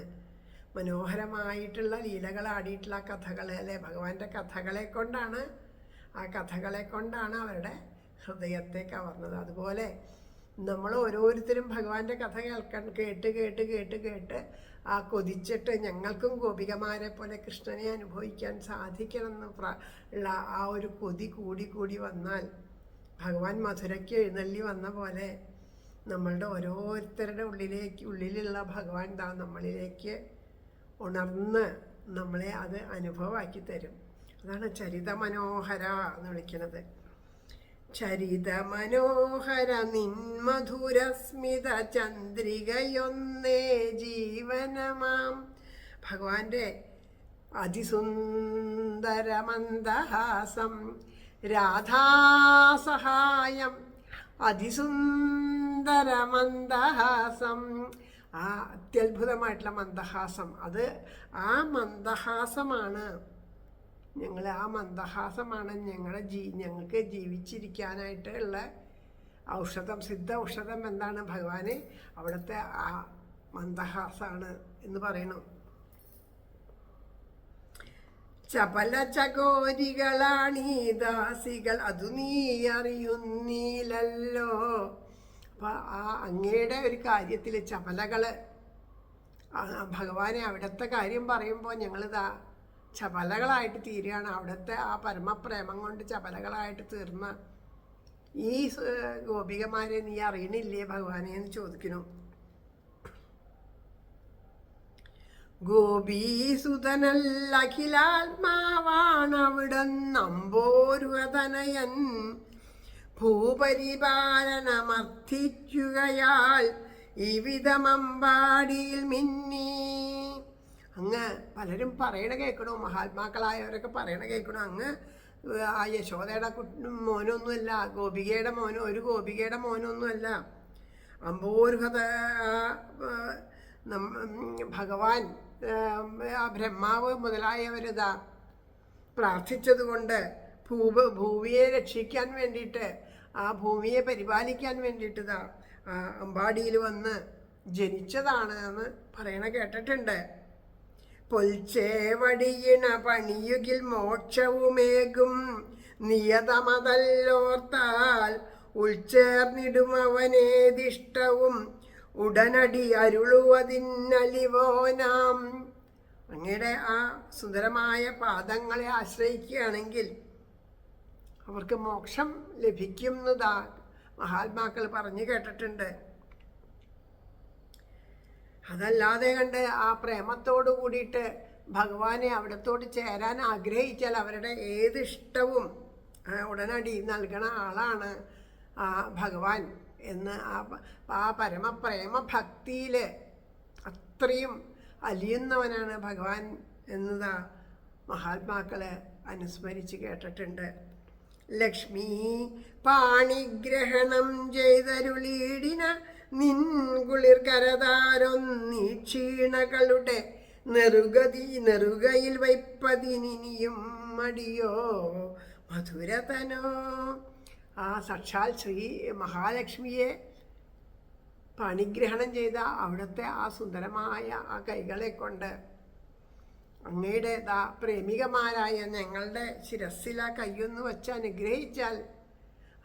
മനോഹരമായിട്ടുള്ള ലീലകളാടിയിട്ടുള്ള കഥകൾ അല്ലെ, ഭഗവാന്റെ കഥകളെ കൊണ്ടാണ് അവരുടെ ഹൃദയത്തെ കവർന്നത്. അതുപോലെ നമ്മൾ ഓരോരുത്തരും ഭഗവാന്റെ കഥ കേട്ട് ആ കൊതിച്ചിട്ട് ഞങ്ങൾക്കും ഗോപികമാരെ പോലെ കൃഷ്ണനെ അനുഭവിക്കാൻ സാധിക്കണമെന്ന് ഉള്ള ആ ഒരു കൊതി കൂടി വന്നാൽ ഭഗവാൻ മധുരയ്ക്ക് എഴുന്നള്ളി വന്ന പോലെ നമ്മളുടെ ഓരോരുത്തരുടെ ഉള്ളിലുള്ള ഭഗവാൻ നമ്മളിലേക്ക് ഉണർന്ന് നമ്മളെ അത് അനുഭവമാക്കി തരും. അതാണ് ചരിത മനോഹര എന്ന് വിളിക്കുന്നത്. ചരിത മനോഹര നിന്മധുരസ്മിത ചന്ദ്രികയൊന്നേ ജീവനമാം. ഭഗവാന്റെ അതിസുന്ദരമന്ദഹാസം രാധാസഹായം അതിസുന്ദരമന്ദഹാസം. ആ അത്യത്ഭുതമായിട്ടുള്ള മന്ദഹാസം, ആ മന്ദഹാസമാണ് ഞങ്ങൾക്ക് ജീവിച്ചിരിക്കാനായിട്ടുള്ള ഔഷധം. സിദ്ധ ഔഷധം എന്താണ്? ഭഗവാന് അവിടുത്തെ ആ മന്ദഹാസാണ് എന്ന് പറയണം. ചപല ചകോരികളാണീ ദാസികൾ അതു നീ അറിയുന്നീലല്ലോ. അപ്പം ആ അങ്ങയുടെ ഒരു കാര്യത്തിൽ ചപലകള് ഭഗവാനെ അവിടുത്തെ കാര്യം പറയുമ്പോൾ ഞങ്ങളിതാ ചപലകളായിട്ട് തീരുകയാണ്. അവിടുത്തെ ആ പരമപ്രേമം കൊണ്ട് ചപലകളായിട്ട് തീർന്ന ഈ ഗോപികമാരെ നീ അറിയണില്ലേ ഭഗവാനെ എന്ന് ചോദിക്കുന്നു. ഗോപീസുതനല്ലഖിലാത്മാവാണവിടന്നമ്പോരുവതനയൻ ഭൂപരിപാലനമർത്ഥിക്കുകയാൽ ഈ വിധമമ്പാടിയിൽ മിന്നി. അങ്ങ് പലരും പറയണ കേൾക്കണു, മഹാത്മാക്കളായവരൊക്കെ പറയണ കേൾക്കണു, അങ്ങ് ആ യശോദയുടെ മോനൊന്നുമല്ല, ഗോപികയുടെ മോനോ ഒരു ഗോപികയുടെ മോനൊന്നുമല്ല. അമ്പോരുഹത ഭഗവാൻ ആ ബ്രഹ്മാവ് മുതലായവരിതാ പ്രാർത്ഥിച്ചതുകൊണ്ട് ഭൂമിയെ രക്ഷിക്കാൻ വേണ്ടിയിട്ട്, ആ ഭൂമിയെ പരിപാലിക്കാൻ വേണ്ടിയിട്ടിതാ അമ്പാടിയിൽ വന്ന് ജനിച്ചതാണ് എന്ന് പറയണ കേട്ടിട്ടുണ്ട്. പൊൽച്ചേവടിയിണ പണിയുകിൽ മോക്ഷവുമേകും നിയതമതല്ലോർത്താൽ ഉൾച്ചേർന്നിടും അവനേദിഷ്ടവും ഉടനടി അരുളുവതിന്നലിവോനാം. അങ്ങയുടെ ആ സുന്ദരമായ പാദങ്ങളെ ആശ്രയിക്കുകയാണെങ്കിൽ അവർക്ക് മോക്ഷം ലഭിക്കുന്നതാ മഹാത്മാക്കൾ പറഞ്ഞു കേട്ടിട്ടുണ്ട്. അതല്ലാതെ കണ്ട് ആ പ്രേമത്തോട് കൂടിയിട്ട് ഭഗവാനെ അവിടത്തോട് ചേരാൻ ആഗ്രഹിച്ചാൽ അവരുടെ ഏത് ഇഷ്ടവും ഉടനടി നൽകണ ആളാണ് ആ ഭഗവാൻ എന്ന് ആ പരമപ്രേമ ഭക്തിയിൽ അത്രയും അലിയുന്നവനാണ് ഭഗവാൻ എന്നതാ മഹാത്മാക്കള് അനുസ്മരിച്ച് കേട്ടിട്ടുണ്ട്. ലക്ഷ്മി പാണിഗ്രഹണം ചെയ്തരുളീടിന നിൻകുളിർ കരതാരൊന്നീ ക്ഷീണകളുടെ നെറുകയിൽ വയ്പ്പതിനിയും മടിയോ മധുരതനോ. ആ സാക്ഷാൽ ശ്രീ മഹാലക്ഷ്മിയെ പാണിഗ്രഹണം ചെയ്ത അവിടുത്തെ ആ സുന്ദരമായ ആ കൈകളെ കൊണ്ട് അങ്ങയുടെ പ്രേമികമാരായ ഞങ്ങളുടെ ശിരസ്സിൽ ആ കൈയൊന്ന് വെച്ച് അനുഗ്രഹിച്ചാൽ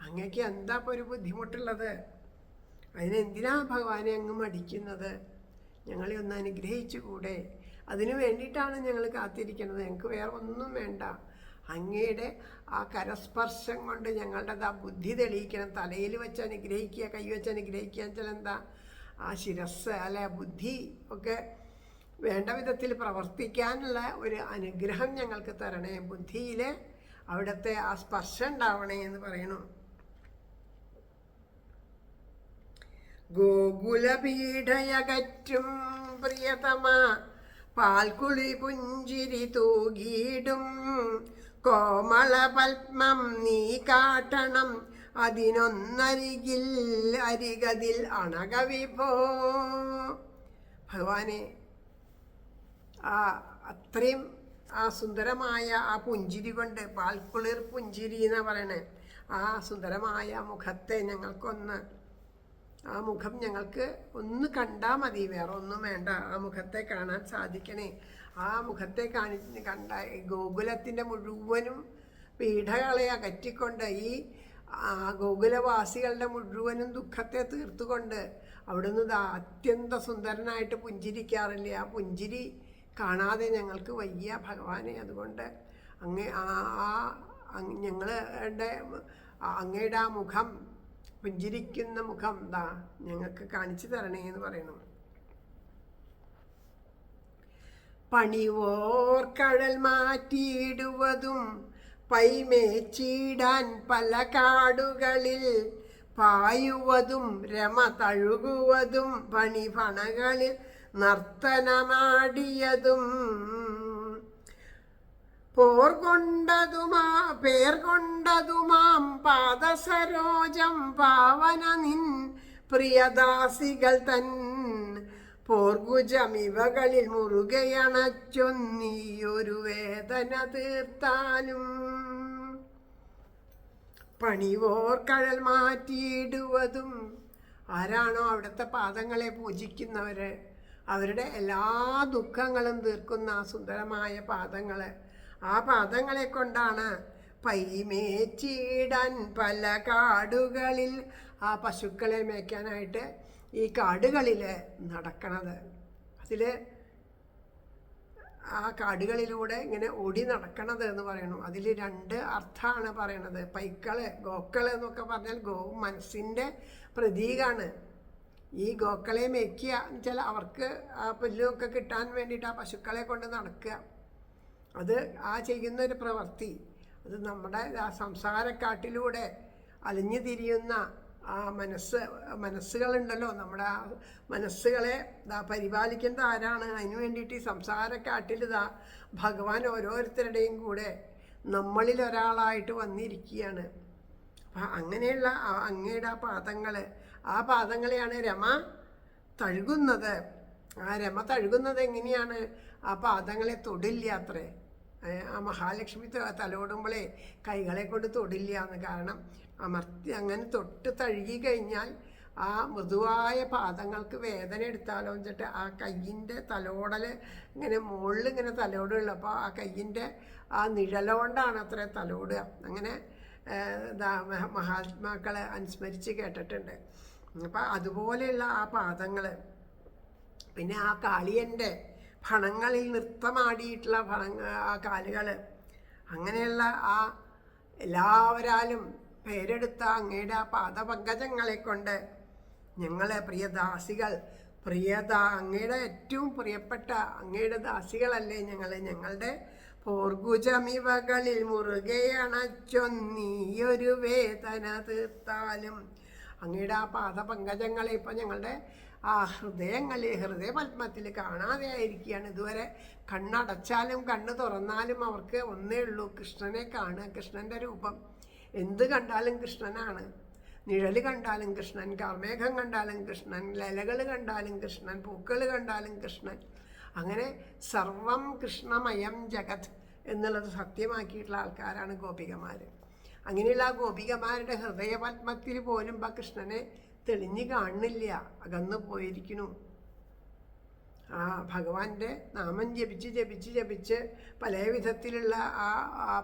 അങ്ങക്ക് എന്താ ഇപ്പോൾ ഒരു ബുദ്ധിമുട്ടുള്ളത്? അതിനെന്തിനാ ഭഗവാനെ അങ്ങ് മടിക്കുന്നത്? ഞങ്ങളെ ഒന്ന് അനുഗ്രഹിച്ചുകൂടെ? അതിനു വേണ്ടിയിട്ടാണ് ഞങ്ങൾ കാത്തിരിക്കുന്നത്. ഞങ്ങൾക്ക് വേറെ ഒന്നും വേണ്ട. അങ്ങയുടെ ആ കരസ്പർശം കൊണ്ട് ഞങ്ങളുടെ ബുദ്ധി തെളിയിക്കണം. തലയിൽ വെച്ച് അനുഗ്രഹിക്കുക, കൈ വെച്ച് അനുഗ്രഹിക്കുക വെച്ചാൽ എന്താ? ആ ശിരസ് അല്ലെ ബുദ്ധി ഒക്കെ വേണ്ട വിധത്തിൽ പ്രവർത്തിക്കാനുള്ള ഒരു അനുഗ്രഹം ഞങ്ങൾക്ക് തരണേ. ബുദ്ധിയിൽ അവിടുത്തെ ആ സ്പർശം ഉണ്ടാവണേ എന്ന് പറയണു. ഗോകുലപീഠയകറ്റും പ്രിയതമ പാൽക്കുളി പുഞ്ചിരി തൂകിയിടും കോമള പത്മം നീ കാട്ടണം അരികതിൽ അണകവിഭോ. ഭഗവാനെ അത്രയും ആ സുന്ദരമായ ആ പുഞ്ചിരി കൊണ്ട്, പാൽക്കുളിർ പുഞ്ചിരി എന്ന് പറയണേ, ആ സുന്ദരമായ മുഖത്തെ ഞങ്ങൾക്കൊന്ന്, ആ മുഖം ഞങ്ങൾക്ക് ഒന്ന് കണ്ടാൽ മതി, വേറെ ഒന്നും വേണ്ട. ആ മുഖത്തെ കാണാൻ സാധിക്കണേ. ആ മുഖത്തെ കണ്ട ഗോകുലത്തിൻ്റെ മുഴുവനും പീഠകളെ അകറ്റിക്കൊണ്ട്, ഈ ഗോകുലവാസികളുടെ മുഴുവനും ദുഃഖത്തെ തീർത്തുകൊണ്ട് അവിടുന്ന് അത്യന്ത സുന്ദരനായിട്ട് പുഞ്ചിരിക്കാറില്ലേ? ആ പുഞ്ചിരി കാണാതെ ഞങ്ങൾക്ക് വയ്യ ഭഗവാനെ. അതുകൊണ്ട് ഞങ്ങളുടെ അങ്ങയുടെ ആ മുഖം, പുഞ്ചിരിക്കുന്ന മുഖം ഞങ്ങൾക്ക് കാണിച്ചു തരണേ എന്ന് പറയണം. പണിവോർ കഴൽ മാറ്റിയിടുവതും പൈമേച്ചിടാൻ പല കാടുകളിൽ പായുവതും രമ തഴുകുവതും പണിപണകളിൽ നർത്തനമാടിയതും പേർ കൊണ്ടതുമാം പാദസരോജം പാവന നിൻ പ്രിയദാസികൾ തൻ പോർഗുജമിവകളിൽ മുറുകയണച്ചൊന്നീയൊരു വേദന തീർത്താലും. പണിവോർ കഴൽ മാറ്റിയിടുവതും, ആരാണോ അവിടുത്തെ പാദങ്ങളെ പൂജിക്കുന്നവര്, അവരുടെ എല്ലാ ദുഃഖങ്ങളും തീർക്കുന്ന ആ സുന്ദരമായ പാദങ്ങൾ, ആ പാദങ്ങളെ കൊണ്ടാണ് പൈമേച്ചിടാൻ പല കാടുകളിൽ, ആ പശുക്കളെ മേയ്ക്കാനായിട്ട് ഈ കാടുകളിൽ നടക്കണത്. അതിൽ ആ കാടുകളിലൂടെ ഇങ്ങനെ ഓടി നടക്കണത് എന്ന് പറയണു. അതിൽ രണ്ട് അർത്ഥമാണ് പറയണത്. പൈക്കള്, ഗോക്കള് എന്നൊക്കെ പറഞ്ഞാൽ മനസ്സിൻ്റെ പ്രതീകമാണ്. ഈ ഗോക്കളെ മേയ്ക്കുക എന്ന് വെച്ചാൽ അവർക്ക് ആ പുല്ലൊക്കെ കിട്ടാൻ വേണ്ടിയിട്ട് ആ പശുക്കളെ കൊണ്ട് നടക്കുക. അത് ആ ചെയ്യുന്നൊരു പ്രവൃത്തി. അത് നമ്മുടെ ആ സംസാരക്കാട്ടിലൂടെ അലിഞ്ഞു തിരിയുന്ന ആ മനസ്സുകളുണ്ടല്ലോ, നമ്മുടെ ആ മനസ്സുകളെ പരിപാലിക്കുന്നത് ആരാണ്? അതിനു വേണ്ടിയിട്ട് ഈ സംസാരക്കാട്ടിൽ ഭഗവാൻ ഓരോരുത്തരുടെയും കൂടെ നമ്മളിൽ ഒരാളായിട്ട് വന്നിരിക്കുകയാണ്. അപ്പം അങ്ങനെയുള്ള അങ്ങയുടെ ആ പാദങ്ങളെയാണ് രമ തഴുകുന്നത്. ആ രമ തഴുകുന്നത് എങ്ങനെയാണ്? ആ പാദങ്ങളെ തൊടില്ല അത്രേ. ആ മഹാലക്ഷ്മി തലോടുമ്പോഴേ കൈകളെ കൊണ്ട് തൊടില്ല എന്ന്. കാരണം അമർത്തി അങ്ങനെ തൊട്ട് തഴുകി കഴിഞ്ഞാൽ ആ മൃദുവായ പാദങ്ങൾക്ക് വേദന എടുത്താലോ വെച്ചിട്ട് ആ കയ്യിൻ്റെ തലോടൽ ഇങ്ങനെ മുകളിൽ ഇങ്ങനെ തലോടുള്ളൂ. അപ്പോൾ ആ കയ്യിൻ്റെ ആ നിഴലുകൊണ്ടാണ് അത്ര തലോടുക. അങ്ങനെ മഹാത്മാക്കളെ അനുസ്മരിച്ച് കേട്ടിട്ടുണ്ട്. അപ്പം അതുപോലെയുള്ള ആ പാദങ്ങൾ, പിന്നെ ആ കാളിയൻ്റെ ഫണങ്ങളിൽ നൃത്തമാടിയിട്ടുള്ള ആ കാലുകൾ, അങ്ങനെയുള്ള ആ എല്ലാവരാലും പേരെടുത്ത അങ്ങയുടെ ആ പാദപങ്കജങ്ങളെ കൊണ്ട് ഞങ്ങളെ പ്രിയദാസികൾ അങ്ങയുടെ ഏറ്റവും പ്രിയപ്പെട്ട അങ്ങയുടെ ദാസികളല്ലേ ഞങ്ങളുടെ പോർഗുജമിവകളിൽ മുറുകെ അണച്ചൊന്നീയൊരു വേദന തീർത്താലും അങ്ങയുടെ ആ പാദപങ്കജങ്ങളെ ഇപ്പം ഞങ്ങളുടെ ആ ഹൃദയപത്മത്തിൽ കാണാതെ ആയിരിക്കുകയാണ്. ഇതുവരെ കണ്ണടച്ചാലും കണ്ണ് തുറന്നാലും അവർക്ക് ഒന്നേ ഉള്ളൂ, കൃഷ്ണനെ കാണുക, കൃഷ്ണൻ്റെ രൂപം. എന്ത് കണ്ടാലും കൃഷ്ണനാണ്. നിഴൽ കണ്ടാലും കൃഷ്ണൻ, കാർമേഘം കണ്ടാലും കൃഷ്ണൻ, ലലകൾ കണ്ടാലും കൃഷ്ണൻ, പൂക്കൾ കണ്ടാലും കൃഷ്ണൻ. അങ്ങനെ സർവം കൃഷ്ണമയം ജഗത് എന്നുള്ളത് സത്യമാക്കിയിട്ടുള്ള ആൾക്കാരാണ് ഗോപികമാർ. അങ്ങനെയുള്ള ആ ഗോപികമാരുടെ ഹൃദയപത്മത്തിൽ പോലും ഇപ്പം കൃഷ്ണനെ തെളിഞ്ഞു കാണുന്നില്ല, അകന്നു പോയിരിക്കുന്നു. ആ ഭഗവാന്റെ നാമം ജപിച്ച് പല വിധത്തിലുള്ള ആ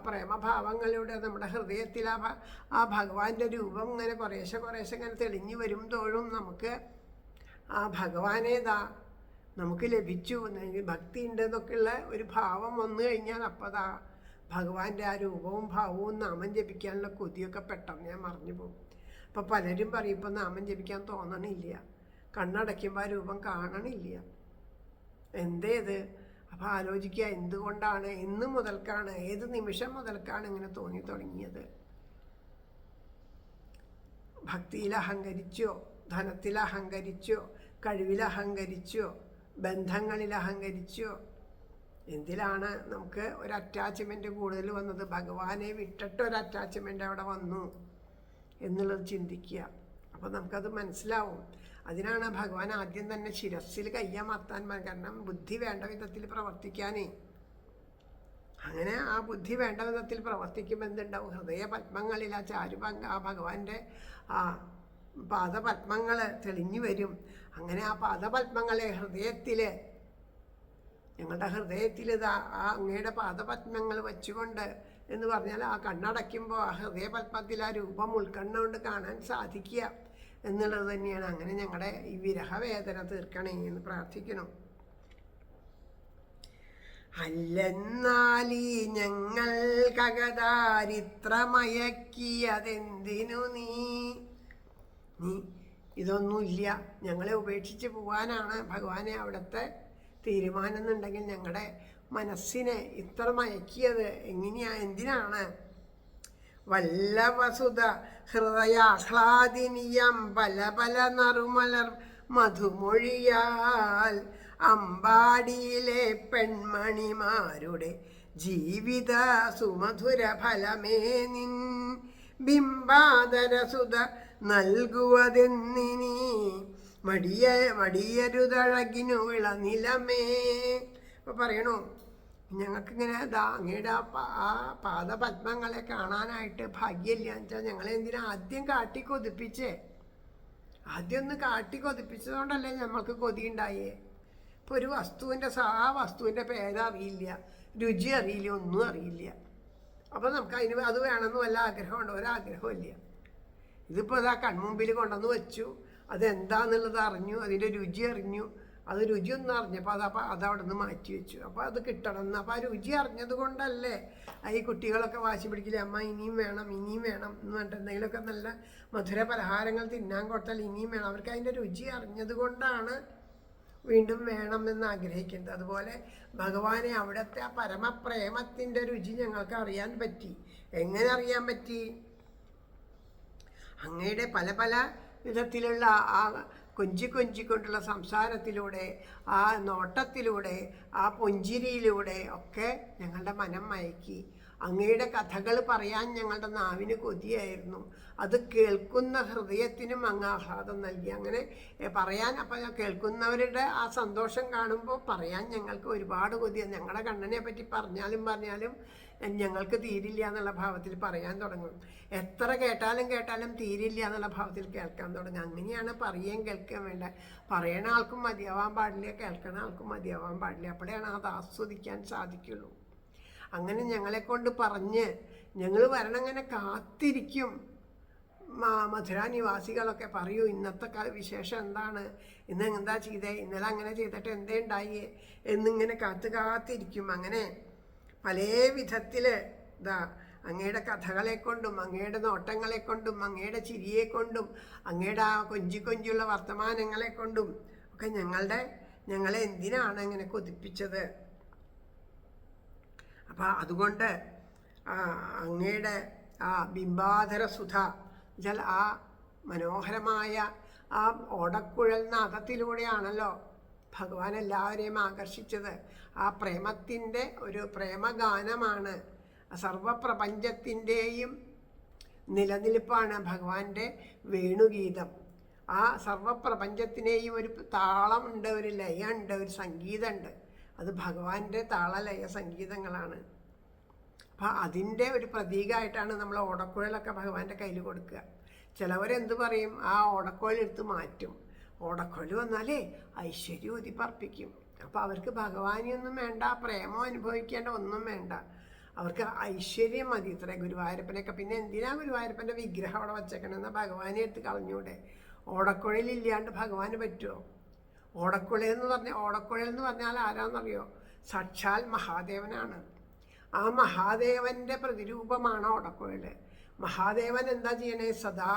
പ്രേമഭാവങ്ങളിലൂടെ നമ്മുടെ ഹൃദയത്തിൽ ആ ഭഗവാന്റെ രൂപം ഇങ്ങനെ കുറേശ്ശെ ഇങ്ങനെ തെളിഞ്ഞു വരും തോറും നമുക്ക് ആ ഭഗവാനേതാ നമുക്ക് ലഭിച്ചു, ഭക്തി ഉണ്ടെന്നൊക്കെയുള്ള ഒരു ഭാവം വന്നു കഴിഞ്ഞാൽ അപ്പതാ ഭഗവാന്റെ ആ രൂപവും ഭാവവും നാമം ജപിക്കാനുള്ള കൊതിയൊക്കെ പെട്ടെന്ന് ഞാൻ മറിഞ്ഞു പോകും. അപ്പം പലരും പറയും ഇപ്പം നാമം ജപിക്കാൻ തോന്നണില്ല, കണ്ണടയ്ക്കുമ്പോൾ ആ രൂപം കാണണില്ല, എന്തേത്? അപ്പം ആലോചിക്കുക, എന്തുകൊണ്ടാണ്, ഇന്ന് മുതൽക്കാണ്, ഏത് നിമിഷം മുതൽക്കാണ് ഇങ്ങനെ തോന്നി തുടങ്ങിയത്? ഭക്തിയിൽ അഹങ്കരിച്ചോ, ധനത്തിൽ അഹങ്കരിച്ചോ, കഴിവിൽ അഹങ്കരിച്ചോ, ബന്ധങ്ങളിൽ അഹങ്കരിച്ചോ, എന്തിലാണ് നമുക്ക് ഒരു അറ്റാച്ച്മെൻ്റ് കൂടുതൽ വന്നത്? ഭഗവാനെ വിട്ടിട്ട് ഒരു അറ്റാച്ച്മെൻ്റ് അവിടെ വന്നു എന്നുള്ളത് ചിന്തിക്കുക. അപ്പം നമുക്കത് മനസ്സിലാവും. അതിനാണ് ഭഗവാൻ ആദ്യം തന്നെ ശിരസ്സിൽ കയ്യമർത്താൻ, കാരണം ബുദ്ധി വേണ്ട വിധത്തിൽ പ്രവർത്തിക്കാനേ. അങ്ങനെ ആ ബുദ്ധി വേണ്ട വിധത്തിൽ പ്രവർത്തിക്കുമ്പോൾ എന്തുണ്ടാവും? ഹൃദയപത്മങ്ങളിൽ ആ ഭഗവാന്റെ ആ പാദപത്മങ്ങൾ തെളിഞ്ഞു വരും. അങ്ങനെ ആ പാദപത്മങ്ങളെ ഞങ്ങളുടെ ഹൃദയത്തിൽ ആ അങ്ങയുടെ പാദപത്മങ്ങൾ വെച്ചുകൊണ്ട് എന്ന് പറഞ്ഞാൽ ആ കണ്ണടയ്ക്കുമ്പോൾ ആ ഹൃദയപത്മത്തിൽ ആ രൂപം ഉൾക്കണ്ണുകൊണ്ട് കാണാൻ സാധിക്കുക എന്നുള്ളത് തന്നെയാണ്. അങ്ങനെ ഞങ്ങളുടെ ഈ വിരഹവേദന തീർക്കണേ എന്ന് പ്രാർത്ഥിക്കണം. അല്ലെന്നാലീ ഞങ്ങൾ കകതാരിത്രമയക്കിയതെന്തിനു നീ ഇതൊന്നുമില്ല, ഞങ്ങളെ ഉപേക്ഷിച്ച് പോകാനാണ് ഭഗവാനെ അവിടുത്തെ തീരുമാനം എന്നുണ്ടെങ്കിൽ ഞങ്ങളുടെ മനസ്സിനെ ഇത്ര മയക്കിയത് എന്തിനാണ്? വല്ലവസുത ഹൃദയാഹ്ലാദിനിയം പല നറുമലർ മധുമൊഴിയാൽ അമ്പാടിയിലെ പെൺമണിമാരുടെ ജീവിത സുമധുര ഫലമേ നിൻ ബിംബാദരസുത നൽകുവതെന്നിനി മടിയരുതഴകിനു വിളനിലമേ. അപ്പോൾ പറയണു, ഞങ്ങൾക്കിങ്ങനെ അങ്ങയുടെ ആ പാദപത്മങ്ങളെ കാണാനായിട്ട് ഭാഗ്യമില്ല എന്ന് വെച്ചാൽ ഞങ്ങളെ എന്തിനാ ആദ്യം കാട്ടിക്കൊതിപ്പിച്ചേ? ആദ്യം ഒന്ന് കാട്ടിക്കൊതിപ്പിച്ചതുകൊണ്ടല്ലേ നമ്മൾക്ക് കൊതിയുണ്ടായേ. ഇപ്പോൾ ഒരു ആ വസ്തുവിൻ്റെ പേരറിയില്ല, രുചി അറിയില്ല, ഒന്നും അറിയില്ല. അപ്പോൾ നമുക്ക് അത് വേണമെന്ന് വല്ല ആഗ്രഹമുണ്ടോ? ഒരാഗ്രഹമില്ല. ഇതിപ്പോൾ അതാ കൺമുമ്പിൽ കൊണ്ടുവന്ന് വെച്ചു, അതെന്താന്നുള്ളത് അറിഞ്ഞു, അതിൻ്റെ രുചി അറിഞ്ഞു, അത് രുചിയൊന്നും അറിഞ്ഞപ്പോൾ അതവിടെ നിന്ന് മാറ്റി വെച്ചു. അപ്പോൾ അത് കിട്ടണം എന്ന്. അപ്പോൾ ആ രുചി അറിഞ്ഞത് കൊണ്ടല്ലേ ഈ കുട്ടികളൊക്കെ വാശി പിടിക്കില്ലേ, അമ്മ ഇനിയും വേണം എന്ന് പറഞ്ഞിട്ട് എന്തെങ്കിലുമൊക്കെ നല്ല മധുര പലഹാരങ്ങൾ തിന്നാൻ കൊടുത്താൽ ഇനിയും വേണം. അവർക്ക് അതിൻ്റെ രുചി അറിഞ്ഞത് കൊണ്ടാണ് വീണ്ടും വേണമെന്ന് ആഗ്രഹിക്കുന്നത്. അതുപോലെ ഭഗവാനെ അവിടുത്തെ ആ പരമപ്രേമത്തിൻ്റെ രുചി ഞങ്ങൾക്ക് അറിയാൻ പറ്റി. എങ്ങനെ അറിയാൻ പറ്റി? അങ്ങയുടെ പല വിധത്തിലുള്ള ആ കൊഞ്ചിക്കൊണ്ടുള്ള സംസാരത്തിലൂടെ, ആ നോട്ടത്തിലൂടെ, ആ പുഞ്ചിരിയിലൂടെ ഒക്കെ ഞങ്ങളുടെ മനം മയക്കി. അങ്ങയുടെ കഥകൾ പറയാൻ ഞങ്ങളുടെ നാവിന് കൊതിയായിരുന്നു. അത് കേൾക്കുന്ന ഹൃദയത്തിനും അങ്ങ് ആഹ്ലാദം നൽകി. അങ്ങനെ പറയാൻ, അപ്പം കേൾക്കുന്നവരുടെ ആ സന്തോഷം കാണുമ്പോൾ പറയാൻ ഞങ്ങൾക്ക് ഒരുപാട് കൊതിയാണ്. ഞങ്ങളുടെ കണ്ണനെ പറ്റി പറഞ്ഞാലും ഞങ്ങൾക്ക് തീരില്ല എന്നുള്ള ഭാവത്തിൽ പറയാൻ തുടങ്ങും. എത്ര കേട്ടാലും തീരില്ല എന്നുള്ള ഭാവത്തിൽ കേൾക്കാൻ തുടങ്ങും. അങ്ങനെയാണ് പറയുകയും കേൾക്കുകയും വേണ്ട. പറയണ ആൾക്കും മതിയാവാൻ പാടില്ല, കേൾക്കണ ആൾക്കും മതിയാവാൻ പാടില്ല. അപ്പോഴാണ് അത് ആസ്വദിക്കാൻ സാധിക്കുള്ളൂ. അങ്ങനെ ഞങ്ങളെക്കൊണ്ട് പറഞ്ഞ് ഞങ്ങൾ വരണങ്ങനെ കാത്തിരിക്കും. മധുര നിവാസികളൊക്കെ പറയൂ, ഇന്നത്തെ വിശേഷം എന്താണ്, ഇന്ന് എന്താ ചെയ്തേ, ഇന്നലെ അങ്ങനെ ചെയ്തിട്ട് എന്തേ ഉണ്ടായേ എന്നിങ്ങനെ കാത്തിരിക്കും. അങ്ങനെ പല വിധത്തിൽ അങ്ങയുടെ കഥകളെ കൊണ്ടും അങ്ങയുടെ നോട്ടങ്ങളെ കൊണ്ടും അങ്ങയുടെ ചിരിയെ കൊണ്ടും അങ്ങയുടെ ആ കൊഞ്ചിയുള്ള വർത്തമാനങ്ങളെ കൊണ്ടും ഒക്കെ ഞങ്ങളെ എന്തിനാണ് ഇങ്ങനെ കൊതിപ്പിച്ചത്? അപ്പം അതുകൊണ്ട് അങ്ങയുടെ ആ ബിംബാധര സുധ എന്നുവെച്ചാൽ ആ മനോഹരമായ ആ ഓടക്കുഴൽ നാദത്തിലൂടെയാണല്ലോ ഭഗവാൻ എല്ലാവരെയും ആകർഷിച്ചത്. ആ പ്രേമത്തിൻ്റെ ഒരു പ്രേമഗാനമാണ്. സർവപ്രപഞ്ചത്തിൻ്റെയും നിലനിൽപ്പാണ് ഭഗവാന്റെ വേണുഗീതം. ആ സർവപ്രപഞ്ചത്തിനെയും ഒരു താളമുണ്ട്, ഒരു ലയമുണ്ട്, ഒരു സംഗീതമുണ്ട്. അത് ഭഗവാന്റെ താളലയ സംഗീതങ്ങളാണ്. അപ്പം അതിൻ്റെ ഒരു പ്രതീകമായിട്ടാണ് നമ്മൾ ഓടക്കുഴലൊക്കെ ഭഗവാന്റെ കയ്യിൽ കൊടുക്കുക. ചിലവരെന്ത് പറയും? ആ ഓടക്കുഴലെടുത്ത് മാറ്റും. ഓടക്കുഴൽ വന്നാലേ ഐശ്വര്യം ഉതിപ്പർപ്പിക്കും. അപ്പോൾ അവർക്ക് ഭഗവാനെയൊന്നും വേണ്ട, പ്രേമം അനുഭവിക്കേണ്ട ഒന്നും വേണ്ട, അവർക്ക് ഐശ്വര്യം മതി. ഇത്ര ഗുരുവായൂരപ്പനൊക്കെ പിന്നെ എന്തിനാ ഗുരുവായൂരപ്പൻ്റെ വിഗ്രഹം അവിടെ വച്ചേക്കണമെന്ന് ഭഗവാനെ എടുത്ത് കളഞ്ഞൂടെ? ഓടക്കുഴലില്ലാണ്ട് ഭഗവാന് പറ്റുമോ? ഓടക്കുഴൽ എന്ന് പറഞ്ഞാൽ ആരാന്നറിയോ? സാക്ഷാൽ മഹാദേവനാണ്. ആ മഹാദേവൻ്റെ പ്രതിരൂപമാണ് ഓടക്കുഴൽ. മഹാദേവൻ എന്താ ചെയ്യണേ? സദാ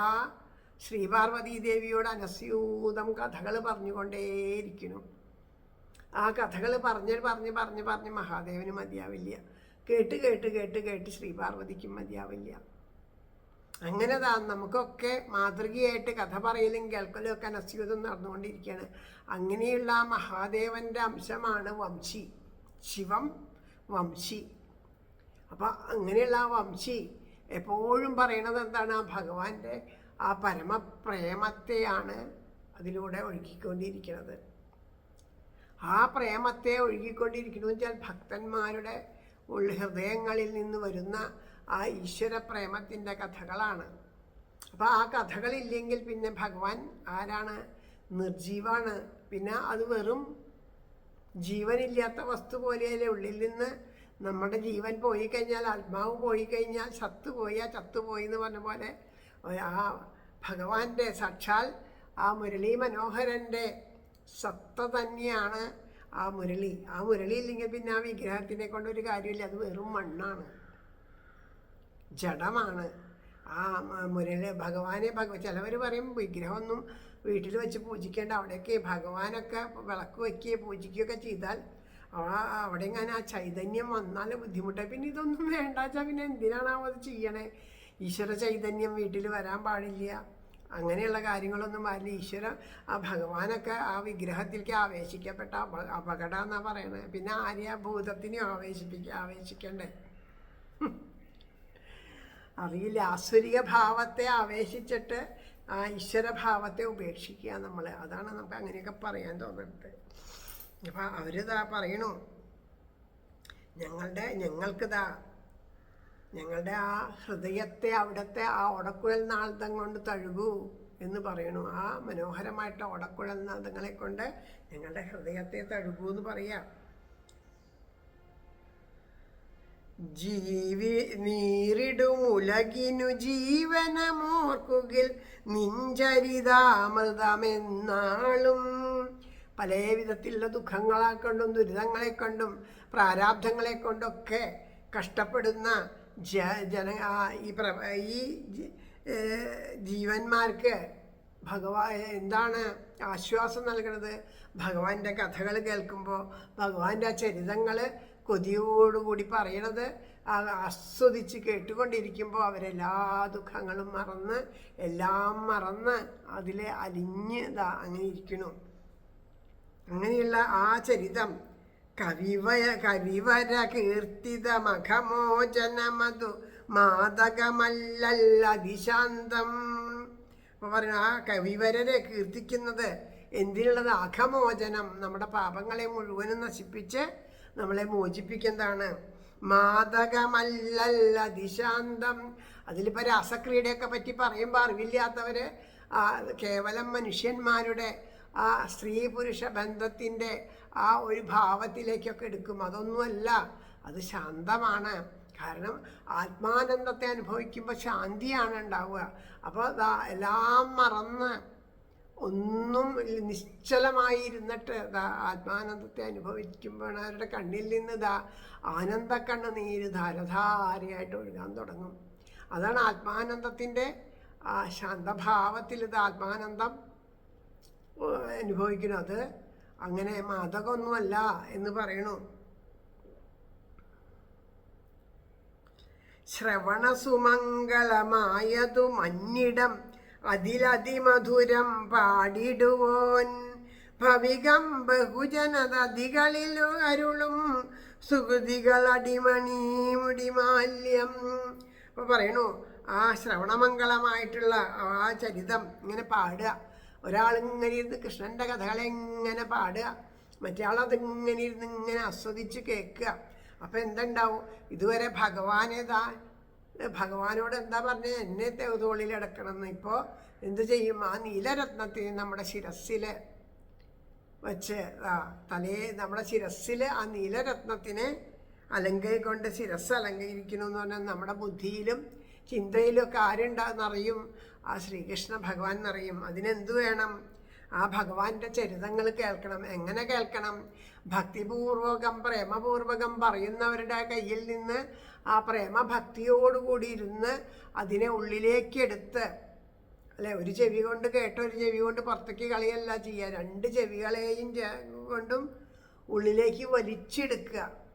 ശ്രീപാർവതീ ദേവിയോട് അനസ്യൂതം കഥകൾ പറഞ്ഞുകൊണ്ടേയിരിക്കണം. ആ കഥകൾ പറഞ്ഞ് മഹാദേവന് മതിയാവില്ല. കേട്ട് ശ്രീപാർവതിക്കും മതിയാവില്ല. അങ്ങനെ നമുക്കൊക്കെ മാതൃകയായിട്ട് കഥ പറയലും കേൾക്കലും ഒക്കെ അനസ്യൂതം നടന്നുകൊണ്ടിരിക്കുകയാണ്. അങ്ങനെയുള്ള ആ മഹാദേവൻ്റെ അംശമാണ് വംശി, ശിവം വംശി. അപ്പം അങ്ങനെയുള്ള ആ വംശി എപ്പോഴും പറയണത് എന്താണ്? ആ ഭഗവാന്റെ ആ പരമപ്രേമത്തെയാണ് അതിലൂടെ ഒഴുകിക്കൊണ്ടിരിക്കുന്നത്. ആ പ്രേമത്തെ ഒഴുകിക്കൊണ്ടിരിക്കണമെന്ന് വെച്ചാൽ ഭക്തന്മാരുടെ ഹൃദയങ്ങളിൽ നിന്ന് വരുന്ന ആ ഈശ്വര പ്രേമത്തിൻ്റെ കഥകളാണ്. അപ്പോൾ ആ കഥകളില്ലെങ്കിൽ പിന്നെ ഭഗവാൻ ആരാണ്? നിർജീവാണ്. പിന്നെ അത് വെറും ജീവനില്ലാത്ത വസ്തു പോലെയല്ലേ. ഉള്ളിൽ നിന്ന് നമ്മുടെ ജീവൻ പോയി കഴിഞ്ഞാൽ, ആത്മാവ് പോയി കഴിഞ്ഞാൽ ചത്തുപോയി എന്ന് പറഞ്ഞ പോലെ ആ ഭഗവാന്റെ സാക്ഷാൽ ആ മുരളീ മനോഹരൻ്റെ സത്ത തന്നെയാണ് ആ മുരളി. ആ മുരളി ഇല്ലെങ്കിൽ പിന്നെ ആ വിഗ്രഹത്തിനെ കൊണ്ടൊരു കാര്യമില്ല. അത് വെറും മണ്ണാണ്, ജഡമാണ്. ആ മുരളി ഭഗവാനെ ചിലവർ പറയും വിഗ്രഹമൊന്നും വീട്ടിൽ വെച്ച് പൂജിക്കേണ്ട, അവിടെയൊക്കെ ഭഗവാനൊക്കെ വിളക്ക് വയ്ക്കുകയോ പൂജിക്കുകയൊക്കെ ചെയ്താൽ അവിടെ ഇങ്ങനെ ആ ചൈതന്യം വന്നാൽ ബുദ്ധിമുട്ടായി. പിന്നെ ഇതൊന്നും വേണ്ടാച്ചാൽ പിന്നെ എന്തിനാണാവോ അത് ചെയ്യണേ? ഈശ്വര ചൈതന്യം വീട്ടിൽ വരാൻ പാടില്ല, അങ്ങനെയുള്ള കാര്യങ്ങളൊന്നും പാടില്ല. ഈശ്വര ആ ഭഗവാനൊക്കെ ആ വിഗ്രഹത്തിലേക്ക് ആവേശിക്കപ്പെട്ട അപകടം എന്നാണ് പറയണത്. പിന്നെ ആരെയാ ഭൂതത്തിനെയും ആവേശിക്കണ്ടേ? അറിയില്ല. ആസുരിക ഭാവത്തെ ആവേശിച്ചിട്ട് ആ ഈശ്വരഭാവത്തെ ഉപേക്ഷിക്കുക നമ്മൾ. അതാണ് നമുക്ക് അങ്ങനെയൊക്കെ പറയാൻ തോന്നുന്നത്. അപ്പം അവരിതാ പറയണു, ഞങ്ങളുടെ ആ ഹൃദയത്തെ അവിടുത്തെ ആ ഓടക്കുഴൽ നാദം കൊണ്ട് തഴുകൂ എന്ന് പറയണു. ആ മനോഹരമായിട്ട് ഓടക്കുഴൽ നാദങ്ങളെ കൊണ്ട് ഞങ്ങളുടെ ഹൃദയത്തെ തഴുകൂ എന്ന് പറയാം. നീറിടുമുലകിനു ജീവനമോർക്കുകിൽ നിഞ്ചരിതാമൃതമെന്നാളും. പല വിധത്തിലുള്ള ദുഃഖങ്ങളെ കൊണ്ടും ദുരിതങ്ങളെ കൊണ്ടും പ്രാരാബ്ധങ്ങളെ കൊണ്ടൊക്കെ കഷ്ടപ്പെടുന്ന ഈ ജീവന്മാർക്ക് എന്താണ് ആശ്വാസം നൽകുന്നത്? ഭഗവാന്റെ കഥകൾ കേൾക്കുമ്പോൾ, ഭഗവാന്റെ ആ ചരിതങ്ങൾ കൊതിയോടുകൂടി പറയണത് ആസ്വദിച്ച് കേട്ടുകൊണ്ടിരിക്കുമ്പോൾ അവരെല്ലാ ദുഃഖങ്ങളും എല്ലാം മറന്ന് അതിലെ അലിഞ്ഞ് അങ്ങനെ ഇരിക്കണു. അങ്ങനെയുള്ള ആ ചരിതം കവിവര കീർത്തിത മഖമോചനമതു മാതകമല്ലതിശാന്തം. അപ്പോൾ പറയുന്നത് ആ കവിവരരെ കീർത്തിക്കുന്നത് എന്തിനുള്ളത്? അഖമോചനം, നമ്മുടെ പാപങ്ങളെ മുഴുവനും നശിപ്പിച്ച് നമ്മളെ മോചിപ്പിക്കുന്നതാണ്. മാതകമല്ലതിശാന്തം. അതിലിപ്പോൾ രാസക്രീഡയൊക്കെ പറ്റി പറയുമ്പോൾ അറിവില്ലാത്തവർ കേവലം മനുഷ്യന്മാരുടെ ആ സ്ത്രീ പുരുഷ ബന്ധത്തിൻ്റെ ആ ഒരു ഭാവത്തിലേക്കൊക്കെ എടുക്കും. അതൊന്നുമല്ല, അത് ശാന്തമാണ്. കാരണം ആത്മാനന്ദത്തെ അനുഭവിക്കുമ്പോൾ ശാന്തിയാണ് ഉണ്ടാവുക. അപ്പോൾ എല്ലാം മറന്ന് ഒന്നും നിശ്ചലമായിരുന്നിട്ട് ആത്മാനന്ദത്തെ അനുഭവിക്കുമ്പോൾ അവരുടെ കണ്ണിൽ നിന്ന് ആനന്ദക്കണ്ണ് നീര് ധാരധാരയായിട്ട് ഒഴുകാൻ തുടങ്ങും. അതാണ് ആത്മാനന്ദത്തിൻ്റെ ശാന്തഭാവത്തിൽ. ആത്മാനന്ദം അനുഭവിക്കുന്നു. അത് അങ്ങനെ മാദകമൊന്നുമല്ല എന്ന് പറയണു. ശ്രവണസുമംഗളമായതു മഞ്ഞിടം അതിലതിമധുരം പാടിടുവോൻ ഭവികം ബഹുജനതതികളിൽ അരുളും സുഹൃതികൾ അടിമണി മുടിമാല്യം. അപ്പോൾ പറയണു ആ ശ്രവണമംഗളമായിട്ടുള്ള ആ ചരിതം ഇങ്ങനെ പാടുക. ഒരാളിങ്ങനെ ഇരുന്ന് കൃഷ്ണൻ്റെ കഥകളെ ഇങ്ങനെ പാടുക, മറ്റേ ആളതിങ്ങനെ ഇരുന്ന് ഇങ്ങനെ ആസ്വദിച്ച് കേൾക്കുക. അപ്പം എന്തുണ്ടാവും? ഇതുവരെ ഭഗവാനോട് എന്താ പറഞ്ഞത്? എന്നെ തോളിലടക്കണമെന്ന്. ഇപ്പോൾ എന്ത് ചെയ്യും? ആ നീലരത്നത്തിന് നമ്മുടെ ശിരസ്സിൽ വച്ച് നമ്മുടെ ശിരസ്സിൽ ആ നീലരത്നത്തിനെ കൊണ്ട് ശിരസ് അലങ്കരിക്കണമെന്ന് പറഞ്ഞാൽ നമ്മുടെ ബുദ്ധിയിലും ചിന്തയിലും ഒക്കെ ആരുണ്ടാകുന്നറിയും? ആ ശ്രീകൃഷ്ണ ഭഗവാൻ എന്നറിയും. അതിനെന്തു വേണം? ആ ഭഗവാന്റെ ചരിതങ്ങൾ കേൾക്കണം. എങ്ങനെ കേൾക്കണം? ഭക്തിപൂർവകം പ്രേമപൂർവകം പറയുന്നവരുടെ കയ്യിൽ നിന്ന് ആ പ്രേമഭക്തിയോടുകൂടി ഇരുന്ന് അതിനെ ഉള്ളിലേക്ക് എടുത്ത്, അല്ലെ, ഒരു ചെവി കൊണ്ട് കേട്ട് ഒരു ചെവി കൊണ്ട് പുറത്തേക്ക് കളിയല്ല ചെയ്യുക. രണ്ട് ചെവികളെയും കൊണ്ടും ഉള്ളിലേക്ക്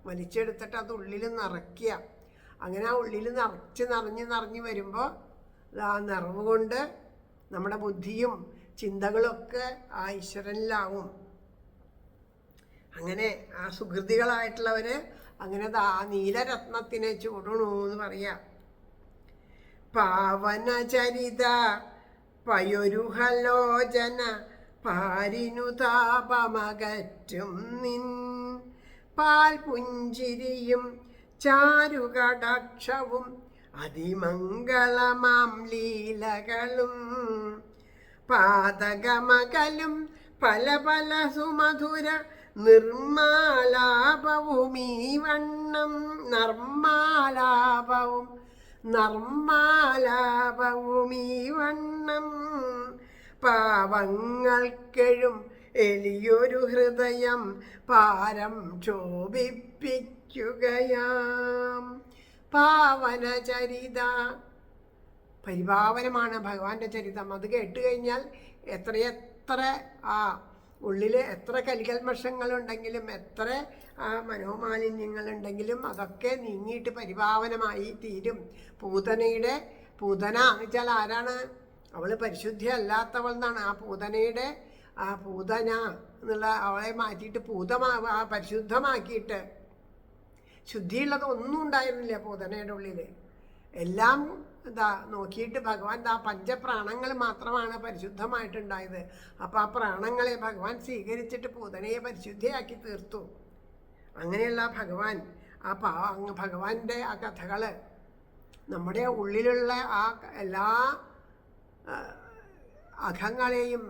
വലിച്ചെടുത്തിട്ട് അത് ഉള്ളിൽ നിറയ്ക്കുക. അങ്ങനെ ആ ഉള്ളിൽ നിറഞ്ഞ് വരുമ്പോൾ ആ നിറവ് കൊണ്ട് നമ്മുടെ ബുദ്ധിയും ചിന്തകളൊക്കെ ആ ഈശ്വരനിലാവും. അങ്ങനെ ആ സുഹൃതികളായിട്ടുള്ളവർ അങ്ങനെ ആ നീലരത്നത്തിനെ ചൂടണു എന്ന് പറയാം. പാവന ചരിത പയൊരുഹലോചന പാരിനു താപമകറ്റും നിൻ പാൽ പുഞ്ചിരിയും ചാരുകടാക്ഷവും അതിമംഗളമാം ലീലകളും പാതകമകലും പല പല സുമധുര നിർമാലാപവും ഈ വണ്ണം നർമാലാപവും ഈ വണ്ണം പാവങ്ങൾക്കെഴും എളിയൊരു ഹൃദയം പാരം ക്ഷോഭിപ്പിക്കുകയാം. പാവന ചരിത, പരിപാവനമാണ് ഭഗവാന്റെ ചരിതം. അത് കേട്ട് കഴിഞ്ഞാൽ എത്രയെത്ര ഉള്ളിൽ എത്ര കലികൽമഷങ്ങളുണ്ടെങ്കിലും എത്ര മനോമാലിന്യങ്ങളുണ്ടെങ്കിലും അതൊക്കെ നീങ്ങിയിട്ട് പരിപാവനമായി തീരും. പൂതന എന്ന് വെച്ചാൽ ആരാണ്? അവൾ പരിശുദ്ധി അല്ലാത്തവൾ എന്നാണ്. ആ പൂതന എന്നുള്ള അവളെ മാറ്റിയിട്ട് പരിശുദ്ധമാക്കിയിട്ട്, ശുദ്ധിയുള്ളത് ഒന്നും ഉണ്ടായിരുന്നില്ല പൂതനയുടെ ഉള്ളിൽ. എല്ലാം നോക്കിയിട്ട് ഭഗവാൻ പഞ്ചപ്രാണങ്ങൾ മാത്രമാണ് പരിശുദ്ധമായിട്ടുണ്ടായത്. അപ്പോൾ ആ പ്രാണങ്ങളെ ഭഗവാൻ സ്വീകരിച്ചിട്ട് പൂതനയെ പരിശുദ്ധിയാക്കി തീർത്തു. അങ്ങനെയുള്ള ഭഗവാന്റെ ആ കഥകൾ നമ്മുടെ ഉള്ളിലുള്ള ആ എല്ലാ അഖങ്ങളെയും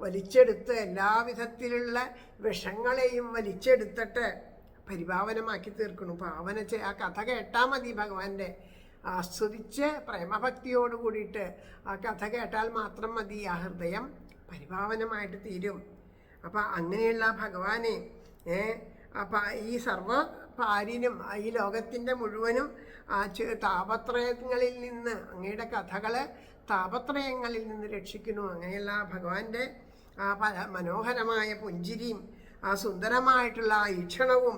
വലിച്ചെടുത്ത് എല്ലാവിധത്തിലുള്ള വിഷങ്ങളെയും വലിച്ചെടുത്തിട്ട് പരിപാവനമാക്കി തീർക്കുന്നു. ആ കഥ കേട്ടാൽ മതി. ഭഗവാന്റെ ആസ്വദിച്ച് പ്രേമഭക്തിയോട് കൂടിയിട്ട് ആ കഥ കേട്ടാൽ മാത്രം മതി. ആ ഹൃദയം പരിപാവനമായിട്ട് തീരും. അപ്പം അങ്ങനെയുള്ള ഭഗവാനെ ഈ സർവപാരിനും ഈ ലോകത്തിൻ്റെ മുഴുവനും ആ താപത്രയങ്ങളിൽ നിന്ന്, അങ്ങയുടെ കഥകൾ താപത്രയങ്ങളിൽ നിന്ന് രക്ഷിക്കുന്നു. അങ്ങനെയുള്ള ഭഗവാന്റെ ആ മനോഹരമായ പുഞ്ചിരിയും ആ സുന്ദരമായിട്ടുള്ള ആ ഈക്ഷണവും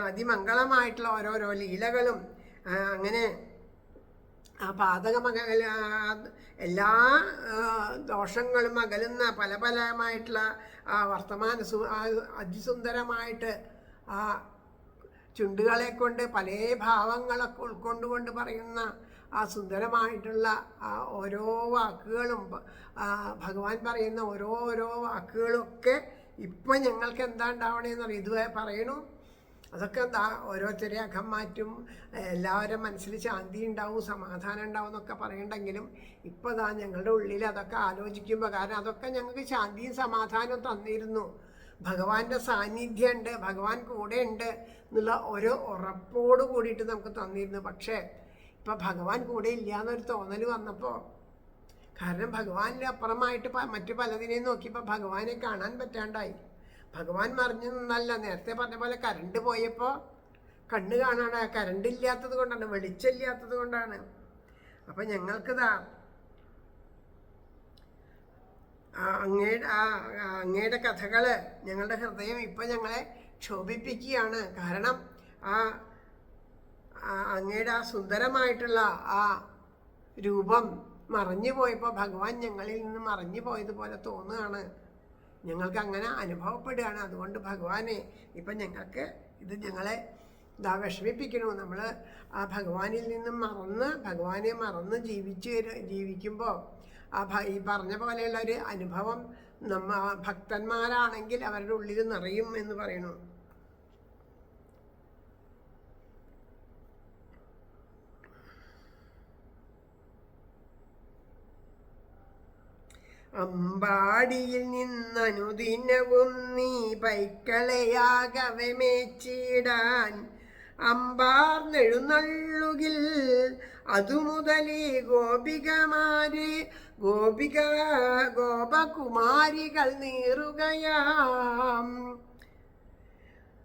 അതിമംഗളമായിട്ടുള്ള ഓരോരോ ലീലകളും അങ്ങനെ ആ എല്ലാ ദോഷങ്ങളും അകലുന്ന പലമായിട്ടുള്ള ആ അതിസുന്ദരമായിട്ട് ആ ചുണ്ടുകളെ കൊണ്ട് പല ഭാവങ്ങളൊക്കെ ഉൾക്കൊണ്ടുകൊണ്ട് പറയുന്ന ആ സുന്ദരമായിട്ടുള്ള ആ ഓരോ വാക്കുകളും ഭഗവാൻ പറയുന്ന ഓരോ വാക്കുകളൊക്കെ ഇപ്പം ഞങ്ങൾക്ക് എന്താ ഉണ്ടാവണേന്ന് പറയും. ഇതുവരെ പറയണു. അതൊക്കെ ഓരോരുത്തരെ അകം മാറ്റും, എല്ലാവരും മനസ്സിൽ ശാന്തി ഉണ്ടാവും, സമാധാനം ഉണ്ടാവും എന്നൊക്കെ പറയണ്ടെങ്കിലും ഇപ്പോൾ ഞങ്ങളുടെ ഉള്ളിൽ അതൊക്കെ ആലോചിക്കുമ്പോൾ, കാരണം അതൊക്കെ ഞങ്ങൾക്ക് ശാന്തിയും സമാധാനവും തന്നിരുന്നു. ഭഗവാന്റെ സാന്നിധ്യം ഉണ്ട്, ഭഗവാൻ കൂടെ ഉണ്ട് എന്നുള്ള ഒരു ഉറപ്പോട് കൂടിയിട്ട് നമുക്ക് തന്നിരുന്നു. പക്ഷേ ഇപ്പം ഭഗവാൻ കൂടെ ഇല്ല എന്നൊരു തോന്നൽ വന്നപ്പോൾ, കാരണം ഭഗവാനിൽ അപ്പുറമായിട്ട് മറ്റു പലതിനെയും നോക്കിയപ്പോൾ ഭഗവാനെ കാണാൻ പറ്റാണ്ടായി. ഭഗവാൻ മറിഞ്ഞു നിന്നല്ല, നേരത്തെ പറഞ്ഞ പോലെ കറണ്ട് പോയപ്പോൾ കണ്ണ് കാണാണ്. കറണ്ട് ഇല്ലാത്തത് കൊണ്ടാണ്, വെളിച്ചമില്ലാത്തത് കൊണ്ടാണ്. അപ്പം ഞങ്ങൾക്കിതാ അങ്ങയുടെ കഥകൾ ഞങ്ങളുടെ ഹൃദയം ഇപ്പം ഞങ്ങളെ ക്ഷോഭിപ്പിക്കുകയാണ്. കാരണം അങ്ങയുടെ ആ സുന്ദരമായിട്ടുള്ള ആ രൂപം മറഞ്ഞു പോയപ്പോൾ ഭഗവാൻ ഞങ്ങളിൽ നിന്ന് മറഞ്ഞു പോയതുപോലെ തോന്നുകയാണ്. ഞങ്ങൾക്ക് അങ്ങനെ അനുഭവപ്പെടുകയാണ്. അതുകൊണ്ട് ഭഗവാനെ ഇപ്പം ഞങ്ങൾക്ക് ഇത് ഞങ്ങളെ വിഷമിപ്പിക്കണു. നമ്മൾ ആ ഭഗവാനിൽ നിന്നും ഭഗവാനെ മറന്ന് ജീവിക്കുമ്പോൾ ഈ പറഞ്ഞ പോലെയുള്ള ഒരു അനുഭവം ഭക്തന്മാരാണെങ്കിൽ അവരുടെ ഉള്ളിൽ നിറയും എന്ന് പറയുന്നു. അമ്പാടിയിൽ നിന്നനുദിനവും നീ പൈക്കളെയാകവെ മേച്ചിടാൻ അമ്പാർന്നെഴുന്നള്ളുകിൽ അതുമുതലേ ഗോപകുമാരികൾ നീറുകയാം.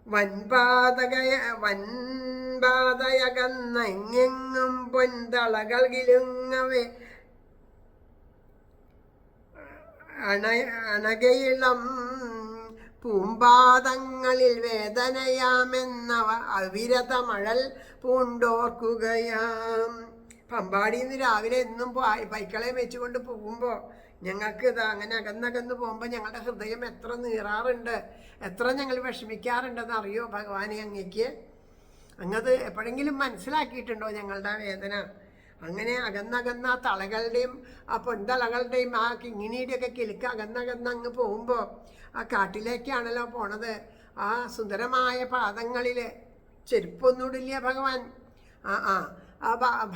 വൻപാതയകന്നെങ്ങും പൊൻതളകൾ കിലുങ്ങവേ അണകയിളം പൂമ്പാദങ്ങളിൽ വേദനയാമെന്നവ അവിരത മഴൽ പൂണ്ടോർക്കുകയാം. പമ്പാടിയിൽ നിന്ന് രാവിലെ എന്നും പൈക്കളെ വെച്ചുകൊണ്ട് പോകുമ്പോൾ ഞങ്ങൾക്ക് അങ്ങനെ അകന്നകന്ന് പോകുമ്പോൾ ഞങ്ങളുടെ ഹൃദയം എത്ര നീറാറുണ്ട്, എത്ര ഞങ്ങൾ വിഷമിക്കാറുണ്ടെന്ന് അറിയോ ഭഗവാനെ അങ്ങേക്ക്? അങ്ങത് എപ്പോഴെങ്കിലും മനസ്സിലാക്കിയിട്ടുണ്ടോ ഞങ്ങളുടെ വേദന? അങ്ങനെ അകന്നകന്ന ആ തളകളുടെയും ആ പൊൻതളകളുടെയും ആ കിങ്ങിണിയുടെയൊക്കെ കിലുക്ക് അകന്നകന്ന് അങ്ങ് പോകുമ്പോൾ ആ കാട്ടിലേക്കാണല്ലോ പോണത്. ആ സുന്ദരമായ പാദങ്ങളിൽ ചെരുപ്പൊന്നുമില്ല ഭഗവാൻ.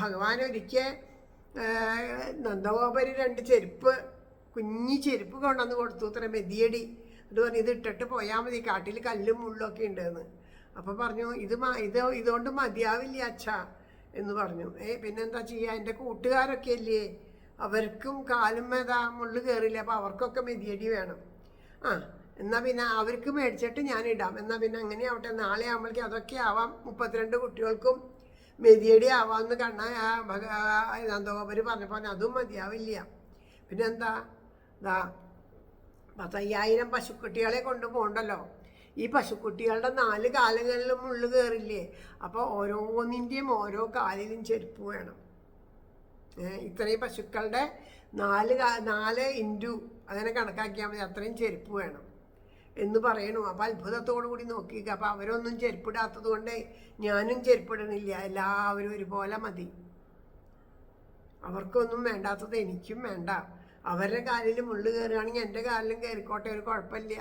ഭഗവാൻ ഒരിക്കൽ നന്ദഗോപര് 2 ചെരുപ്പ്, കുഞ്ഞി ചെരുപ്പ് കൊണ്ടുവന്ന് കൊടുത്തു. ഇത്ര മെതിയടി. അത് പറഞ്ഞു ഇത് ഇട്ടിട്ട് പോയാൽ മതി, കാട്ടിൽ കല്ലും മുള്ളൊക്കെ ഉണ്ടെന്ന്. അപ്പോൾ പറഞ്ഞു ഇതുകൊണ്ട് മതിയാവില്ല അച്ഛാ എന്ന് പറഞ്ഞു. പിന്നെന്താ ചെയ്യുക, എൻ്റെ കൂട്ടുകാരൊക്കെ അല്ലേ, അവർക്കും കാലും മുള്ളു കയറില്ല, അപ്പോൾ അവർക്കൊക്കെ മെതിയടി വേണം. എന്നാൽ പിന്നെ അവർക്ക് മേടിച്ചിട്ട് ഞാൻ ഇടാം. എന്നാൽ പിന്നെ അങ്ങനെ ആവട്ടെ, നാളെ ആകുമ്പോഴേക്കും അതൊക്കെ ആവാം, 32 കുട്ടികൾക്കും മെതിയടി ആവാമെന്ന് നന്ദഗോപര് പറഞ്ഞപ്പോൾ അതും മതിയാവില്ല. പിന്നെന്താ 10,000 പശുക്കുട്ടികളെ കൊണ്ടുപോകണ്ടല്ലോ. ഈ പശുക്കുട്ടികളുടെ 4 കാലുകളിലും മുള്ളു കയറില്ലേ, അപ്പോൾ ഓരോന്നിൻ്റെയും ഓരോ കാലിലും ചെരുപ്പ് വേണം. ഇത്രയും പശുക്കളുടെ 4 ഇൻറ്റു അങ്ങനെ കണക്കാക്കിയാൽ മതി, അത്രയും ചെരുപ്പ് വേണം എന്ന് പറയണു. അപ്പോൾ അത്ഭുതത്തോടു കൂടി നോക്കിക്കുക. അപ്പോൾ അവരൊന്നും ചെരുപ്പിടാത്തത് കൊണ്ട് ഞാനും ചെരുപ്പിടണില്ല. എല്ലാവരും ഒരുപോലെ മതി. അവർക്കൊന്നും വേണ്ടാത്തത് എനിക്കും വേണ്ട. അവരുടെ കാലിൽ മുള്ളു കയറുകയാണെങ്കിൽ എൻ്റെ കാലിലും കയറിക്കോട്ടെ, ഒരു കുഴപ്പമില്ല.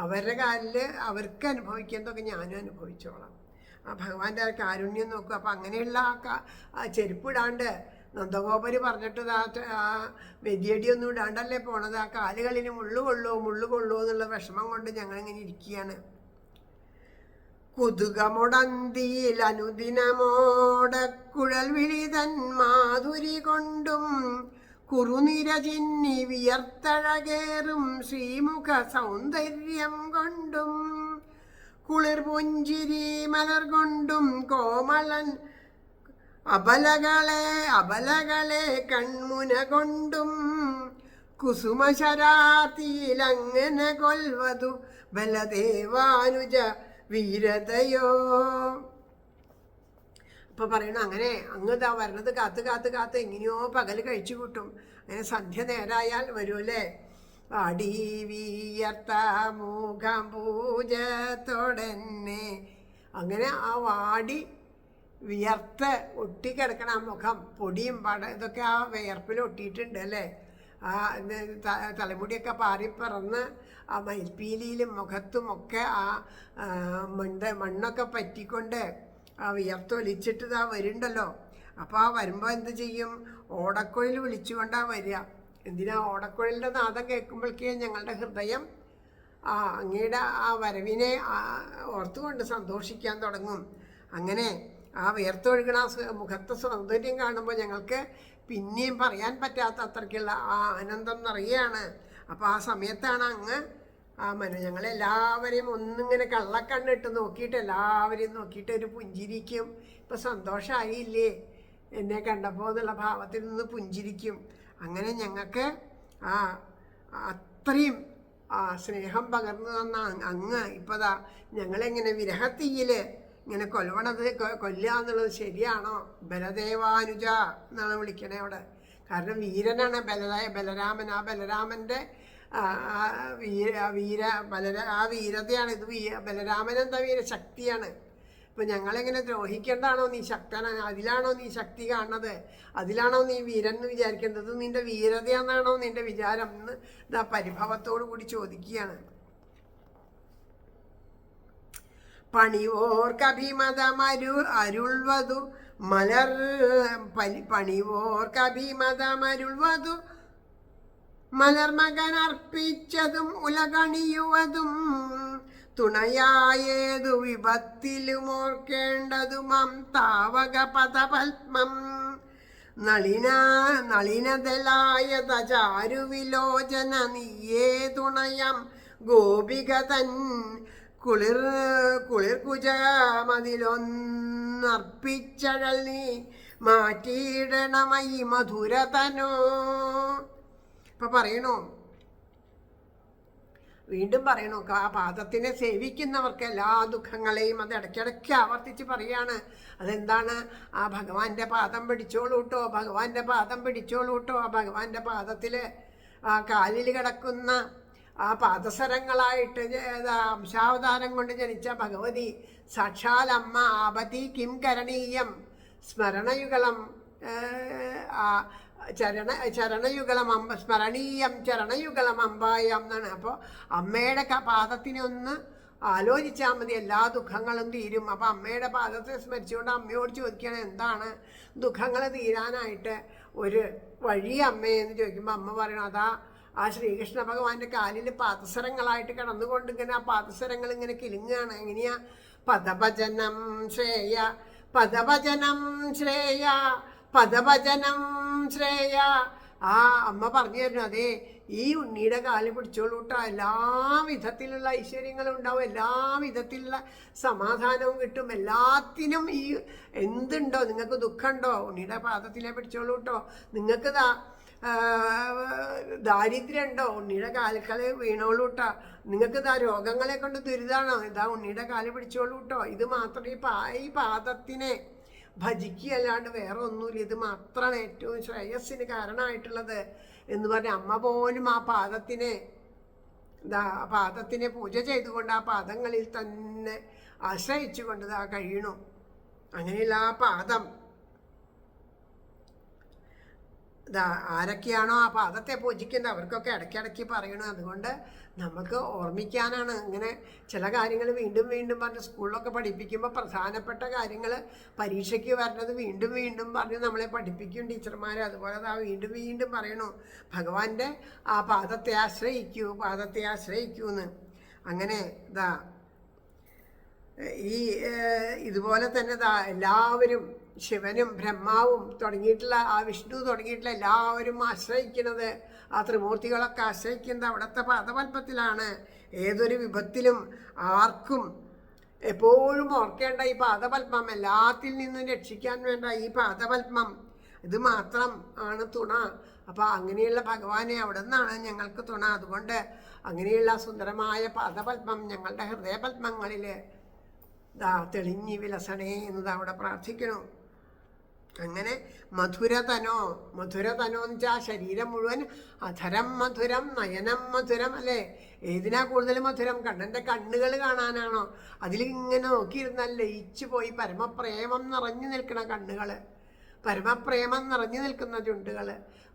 അവരുടെ കാലിൽ അവർക്ക് അനുഭവിക്കുന്നതൊക്കെ ഞാനും അനുഭവിച്ചോളാം. ആ ഭഗവാന്റെ കാരുണ്യം നോക്കുക. അപ്പം അങ്ങനെയുള്ള ആ ചെരുപ്പിടാണ്ട് നന്ദഗോപര് പറഞ്ഞിട്ട് ആ മെതിയടിയൊന്നും ഇടാണ്ടല്ലേ പോണത്. ആ കാലുകളിൽ മുള്ളു കൊള്ളുമോ എന്നുള്ള വിഷമം കൊണ്ട് ഞങ്ങളിങ്ങനെ ഇരിക്കുകയാണ്. കുതുകമുടന്തിയിൽ അനുദിനമോടക്കുഴൽ വിളിതൻ മാധുരി കൊണ്ടും കുറുനിര ചിന്നി വിയർത്തഴകേറും ശ്രീമുഖ സൗന്ദര്യം കൊണ്ടും കുളിർ പുഞ്ചിരി മലർ കൊണ്ടും കോമളൻ അബലകളെ കൺമുന കൊണ്ടും കുസുമശരാത്തിയിലങ്ങനെ കൊൽവതു ബലദേവാനുജ വീരതയോ. അപ്പോൾ പറയണു അങ്ങനെ അങ്ങതാ വരണത് കാത്ത് എങ്ങനെയോ പകൽ കഴിച്ചു കൂട്ടും. അങ്ങനെ സന്ധ്യ നേരായാൽ വരുമല്ലേ, അടി വീയർത്ത മുഖം പൂജത്തോടെന്നെ. അങ്ങനെ ആ വാടി വിയർത്ത് ഒട്ടിക്കിടക്കണ ആ മുഖം, പൊടിയും ഇതൊക്കെ ആ വിയർപ്പിൽ ഒട്ടിയിട്ടുണ്ട് അല്ലേ. ആ തലമുടിയൊക്കെ പാറിപ്പറന്ന് ആ മയിൽപ്പീലിയിലും മുഖത്തുമൊക്കെ ആ മണ്ണൊക്കെ പറ്റിക്കൊണ്ട് ആ വിയർത്തൊലിച്ചിട്ട് വരുന്നുണ്ടല്ലോ. അപ്പോൾ ആ വരുമ്പോൾ എന്ത് ചെയ്യും, ഓടക്കുഴൽ വിളിച്ചുകൊണ്ടാണ് വരിക. എന്തിനാ, ഓടക്കുഴലിൻ്റെ നാദം കേൾക്കുമ്പോഴേക്കേ ഞങ്ങളുടെ ഹൃദയം അങ്ങയുടെ ആ വരവിനെ ഓർത്തുകൊണ്ട് സന്തോഷിക്കാൻ തുടങ്ങും. അങ്ങനെ ആ വിയർത്തൊഴുകണ മുഖത്തെ സൗന്ദര്യം കാണുമ്പോൾ ഞങ്ങൾക്ക് പിന്നെയും പറയാൻ പറ്റാത്ത അത്രയ്ക്കുള്ള ആ ആനന്ദം നിറയുകയാണ്. അപ്പോൾ ആ സമയത്താണ് അങ്ങ് ഞങ്ങളെല്ലാവരെയും ഒന്നിങ്ങനെ കള്ളക്കണ്ണിട്ട് നോക്കിയിട്ട് എല്ലാവരെയും നോക്കിയിട്ട് ഒരു പുഞ്ചിരിക്കും. ഇപ്പം സന്തോഷമായില്ലേ എന്നെ കണ്ടപ്പോൾ എന്നുള്ള ഭാവത്തിൽ നിന്ന് പുഞ്ചിരിക്കും. അങ്ങനെ ഞങ്ങൾക്ക് ആ ആ അത്രയും സ്നേഹം പകർന്നു തന്ന അങ്ങ് ഇപ്പതാ ഞങ്ങളെങ്ങനെ വിരഹത്തീയിൽ ഇങ്ങനെ കൊല്ലണത് കൊല്ലുക എന്നുള്ളത് ശരിയാണോ? ബലദേവാനുജ എന്നാണ് വിളിക്കണേ അവിടെ. കാരണം വീരനാണ് ബലരാമൻ. ആ ബലരാമൻ്റെ വീരതയാണ് ഇത്. ബലരാമൻ എന്താ വീരശക്തിയാണ്. ഇപ്പം ഞങ്ങളെങ്ങനെ ദ്രോഹിക്കേണ്ടാണോ നീ ശക്തനാണ്? അതിലാണോ നീ ശക്തി കാണുന്നത്? അതിലാണോ നീ വീരൻ എന്ന് വിചാരിക്കേണ്ടത്? നിന്റെ വീരതയെന്നാണോ നിന്റെ വിചാരം എന്ന് ഇതാ പരിഭവത്തോടു കൂടി ചോദിക്കുകയാണ്. അരുൾവതു മലർ പണിവോർക്കഭിമതമരുൾവതു മലർമകൻ അർപ്പിച്ചതും ഉലകണിയുവതും തുണയായേതു വിപത്തിലും ഓർക്കേണ്ടതുമാം താവക പദപത്മം നളിനദലായത ചാരുവിലോചന നീയേ തുണയം ഗോപിക തൻ കുളിർകുജമതിലൊന്നർപ്പിച്ചഴൽ നീ മാറ്റിയിടണമയി മധുരതനോ. ഇപ്പൊ പറയണോ, വീണ്ടും പറയണു, ആ പാദത്തിനെ സേവിക്കുന്നവർക്ക് എല്ലാ ദുഃഖങ്ങളെയും അത് ഇടയ്ക്കിടയ്ക്ക് ആവർത്തിച്ച് പറയാണ്. അതെന്താണ്? ആ ഭഗവാന്റെ പാദം പിടിച്ചോളൂ കേട്ടോ, ഭഗവാന്റെ പാദം പിടിച്ചോളൂ കേട്ടോ. ആ ഭഗവാന്റെ പാദത്തിൽ ആ കാലിൽ കിടക്കുന്ന ആ പാദസരങ്ങളായിട്ട് അംശാവതാരം കൊണ്ട് ജനിച്ച ഭഗവതി സാക്ഷാൽ അമ്മ. ആപതി കിം കരണീയം സ്മരണയുഗളം ചരണയുഗളം സ്മരണീയം ചരണയുഗളം അമ്പായം എന്നാണ്. അപ്പോൾ അമ്മയുടെ പാദത്തിനെ ഒന്ന് ആലോചിച്ചാൽ മതി, എല്ലാ ദുഃഖങ്ങളും തീരും. അപ്പം അമ്മയുടെ പാദത്തെ സ്മരിച്ചുകൊണ്ട് അമ്മയോട് ചോദിക്കുകയാണ്, എന്താണ് ദുഃഖങ്ങൾ തീരാനായിട്ട് ഒരു വഴി അമ്മയെന്ന് ചോദിക്കുമ്പോൾ അമ്മ പറയണം, അതാ ആ ശ്രീകൃഷ്ണ ഭഗവാന്റെ കാലിൽ പാദസരങ്ങളായിട്ട് കിടന്നുകൊണ്ട് ഇങ്ങനെ ആ പാദസരങ്ങൾ ഇങ്ങനെ കിലുങ്ങുകയാണ്. എങ്ങനെയാ? പദഭജനം ശ്രേയ പദഭജനം ശ്രേയ പദഭജനം ശ്രേയ. ആ അമ്മ പറഞ്ഞു തരുന്നു, അതെ ഈ ഉണ്ണിയുടെ കാല് പിടിച്ചോളൂ കേട്ടോ, എല്ലാ വിധത്തിലുള്ള ഐശ്വര്യങ്ങളും ഉണ്ടാവും, എല്ലാ വിധത്തിലുള്ള സമാധാനവും കിട്ടും. എല്ലാത്തിനും ഈ എന്തുണ്ടോ, നിങ്ങൾക്ക് ദുഃഖമുണ്ടോ, ഉണ്ണിയുടെ പാദത്തിലെ പിടിച്ചോളൂ കേട്ടോ. നിങ്ങൾക്ക് ദാരിദ്ര്യം ഉണ്ടോ, ഉണ്ണിയുടെ കാലുക്കളെ വീണോളൂ കേട്ടോ. നിങ്ങൾക്ക് രോഗങ്ങളെ കൊണ്ട് ദുരിതാണോ, ഇതാ ഉണ്ണിയുടെ കാല് പിടിച്ചോളൂ കേട്ടോ. ഇത് മാത്രം ഈ പാദത്തിനെ ഭജിക്കുകയല്ലാണ്ട് വേറെ ഒന്നുമില്ല. ഇത് മാത്രമാണ് ഏറ്റവും ശ്രേയസ്സിന് കാരണമായിട്ടുള്ളത് എന്ന് പറഞ്ഞ അമ്മ പോലും ആ പാദത്തിനെ പൂജ ചെയ്തുകൊണ്ട് ആ പാദങ്ങളിൽ തന്നെ ആശ്രയിച്ചുകൊണ്ട് കഴിയണു. അങ്ങനെയുള്ള ആ പാദം ആരൊക്കെയാണോ ആ പാദത്തെ പൂജിക്കുന്നത് അവർക്കൊക്കെ ഇടയ്ക്കിടയ്ക്ക് പറയണം. അതുകൊണ്ട് നമുക്ക് ഓർമ്മിക്കാനാണ്. ഇങ്ങനെ ചില കാര്യങ്ങൾ വീണ്ടും വീണ്ടും പറഞ്ഞ് സ്കൂളിലൊക്കെ പഠിപ്പിക്കുമ്പോൾ പ്രധാനപ്പെട്ട കാര്യങ്ങൾ പരീക്ഷയ്ക്ക് വരുന്നത് വീണ്ടും വീണ്ടും പറഞ്ഞ് നമ്മളെ പഠിപ്പിക്കും ടീച്ചർമാർ. അതുപോലെ വീണ്ടും വീണ്ടും പറയണു, ഭഗവാന്റെ ആ പാദത്തെ ആശ്രയിക്കൂ, പാദത്തെ ആശ്രയിക്കൂ എന്ന്. അങ്ങനെ ഇതുപോലെ തന്നെ എല്ലാവരും ശിവനും ബ്രഹ്മാവും തുടങ്ങിയിട്ടുള്ള ആ വിഷ്ണു തുടങ്ങിയിട്ടുള്ള എല്ലാവരും ആശ്രയിക്കുന്നത്, ആ ത്രിമൂർത്തികളൊക്കെ ആശ്രയിക്കുന്നത് അവിടുത്തെ പാദപത്മത്തിലാണ്. ഏതൊരു വിപത്തിലും ആർക്കും എപ്പോഴും ഓർക്കേണ്ട ഈ പാദപത്മം, എല്ലാത്തിൽ നിന്നും രക്ഷിക്കാൻ വേണ്ട ഈ പാദപത്മം, ഇത് മാത്രം ആണ് തുണ. അപ്പോൾ അങ്ങനെയുള്ള ഭഗവാനെ അവിടെ നിന്നാണ് ഞങ്ങൾക്ക് തുണ. അതുകൊണ്ട് അങ്ങനെയുള്ള സുന്ദരമായ പാദപത്മം ഞങ്ങളുടെ ഹൃദയപത്മങ്ങളിൽ തെളിഞ്ഞി വിലസണേ എന്നത് അവിടെ പ്രാർത്ഥിക്കണു. അങ്ങനെ മധുരതനോ എന്ന് വെച്ചാൽ ശരീരം മുഴുവൻ അധരം മധുരം നയനം മധുരം അല്ലേ? ഏതിനാ കൂടുതൽ മധുരം? കണ്ണൻ്റെ കണ്ണുകൾ കാണാനാണോ? അതിലിങ്ങനെ നോക്കിയിരുന്നാൽ ലയിച്ചു പോയി പരമപ്രേമം നിറഞ്ഞു നിൽക്കുന്ന കണ്ണുകൾ, പരമപ്രേമം നിറഞ്ഞു നിൽക്കുന്ന ചുണ്ടുകൾ,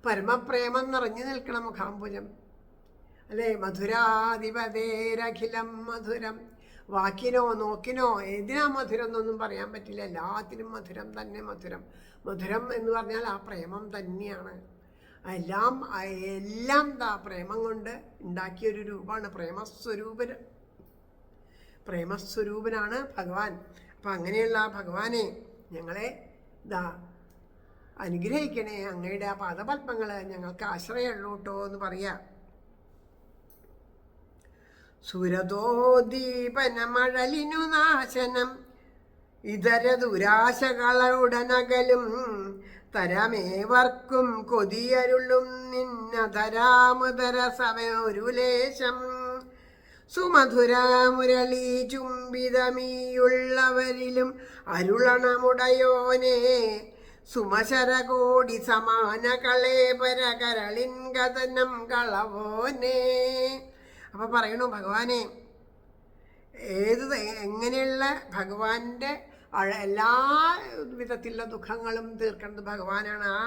പരമപ്രേമം നിറഞ്ഞു നിൽക്കുന്ന മുഖാംബുജം അല്ലേ? മധുരാധിപതേരഖിലം മധുരം. വാക്കിനോ നോക്കിനോ ഏതിനാ മധുരം എന്നൊന്നും പറയാൻ പറ്റില്ല. എല്ലാത്തിനും മധുരം തന്നെ മധുരം. മധുരം എന്ന് പറഞ്ഞാൽ ആ പ്രേമം തന്നെയാണ്. എല്ലാം പ്രേമം കൊണ്ട് ഉണ്ടാക്കിയൊരു രൂപമാണ്. പ്രേമസ്വരൂപനാണ് ഭഗവാൻ. അപ്പം അങ്ങനെയുള്ള ആ ഭഗവാനെ ഞങ്ങളെ അനുഗ്രഹിക്കണേ. അങ്ങയുടെ ആ പാദപത്മങ്ങൾ ഞങ്ങൾക്ക് ആശ്രയമുള്ളൂ കേട്ടോ എന്ന് പറയാ. സുരതോദ്ദീപനമഴലിനു നാശനം ഇതര ദുരാശകളുടനകലും തരമേവർക്കും കൊതിയരുളും നിന്നധരാമുദര സമയൊരു ലേശം സുമധുര മുരളി ചുംബിതമീയുള്ളവരിലും അരുളണമുടയോനെ സുമശരകോടി സമാന കളേപര കരളിൻ കഥനം കളവോനെ. അപ്പൊ പറയണു ഭഗവാനെ, എങ്ങനെയുള്ള ഭഗവാന്റെ എല്ലാ വിധത്തിലുള്ള ദുഃഖങ്ങളും തീർക്കുന്നത് ഭഗവാനാണ്. ആ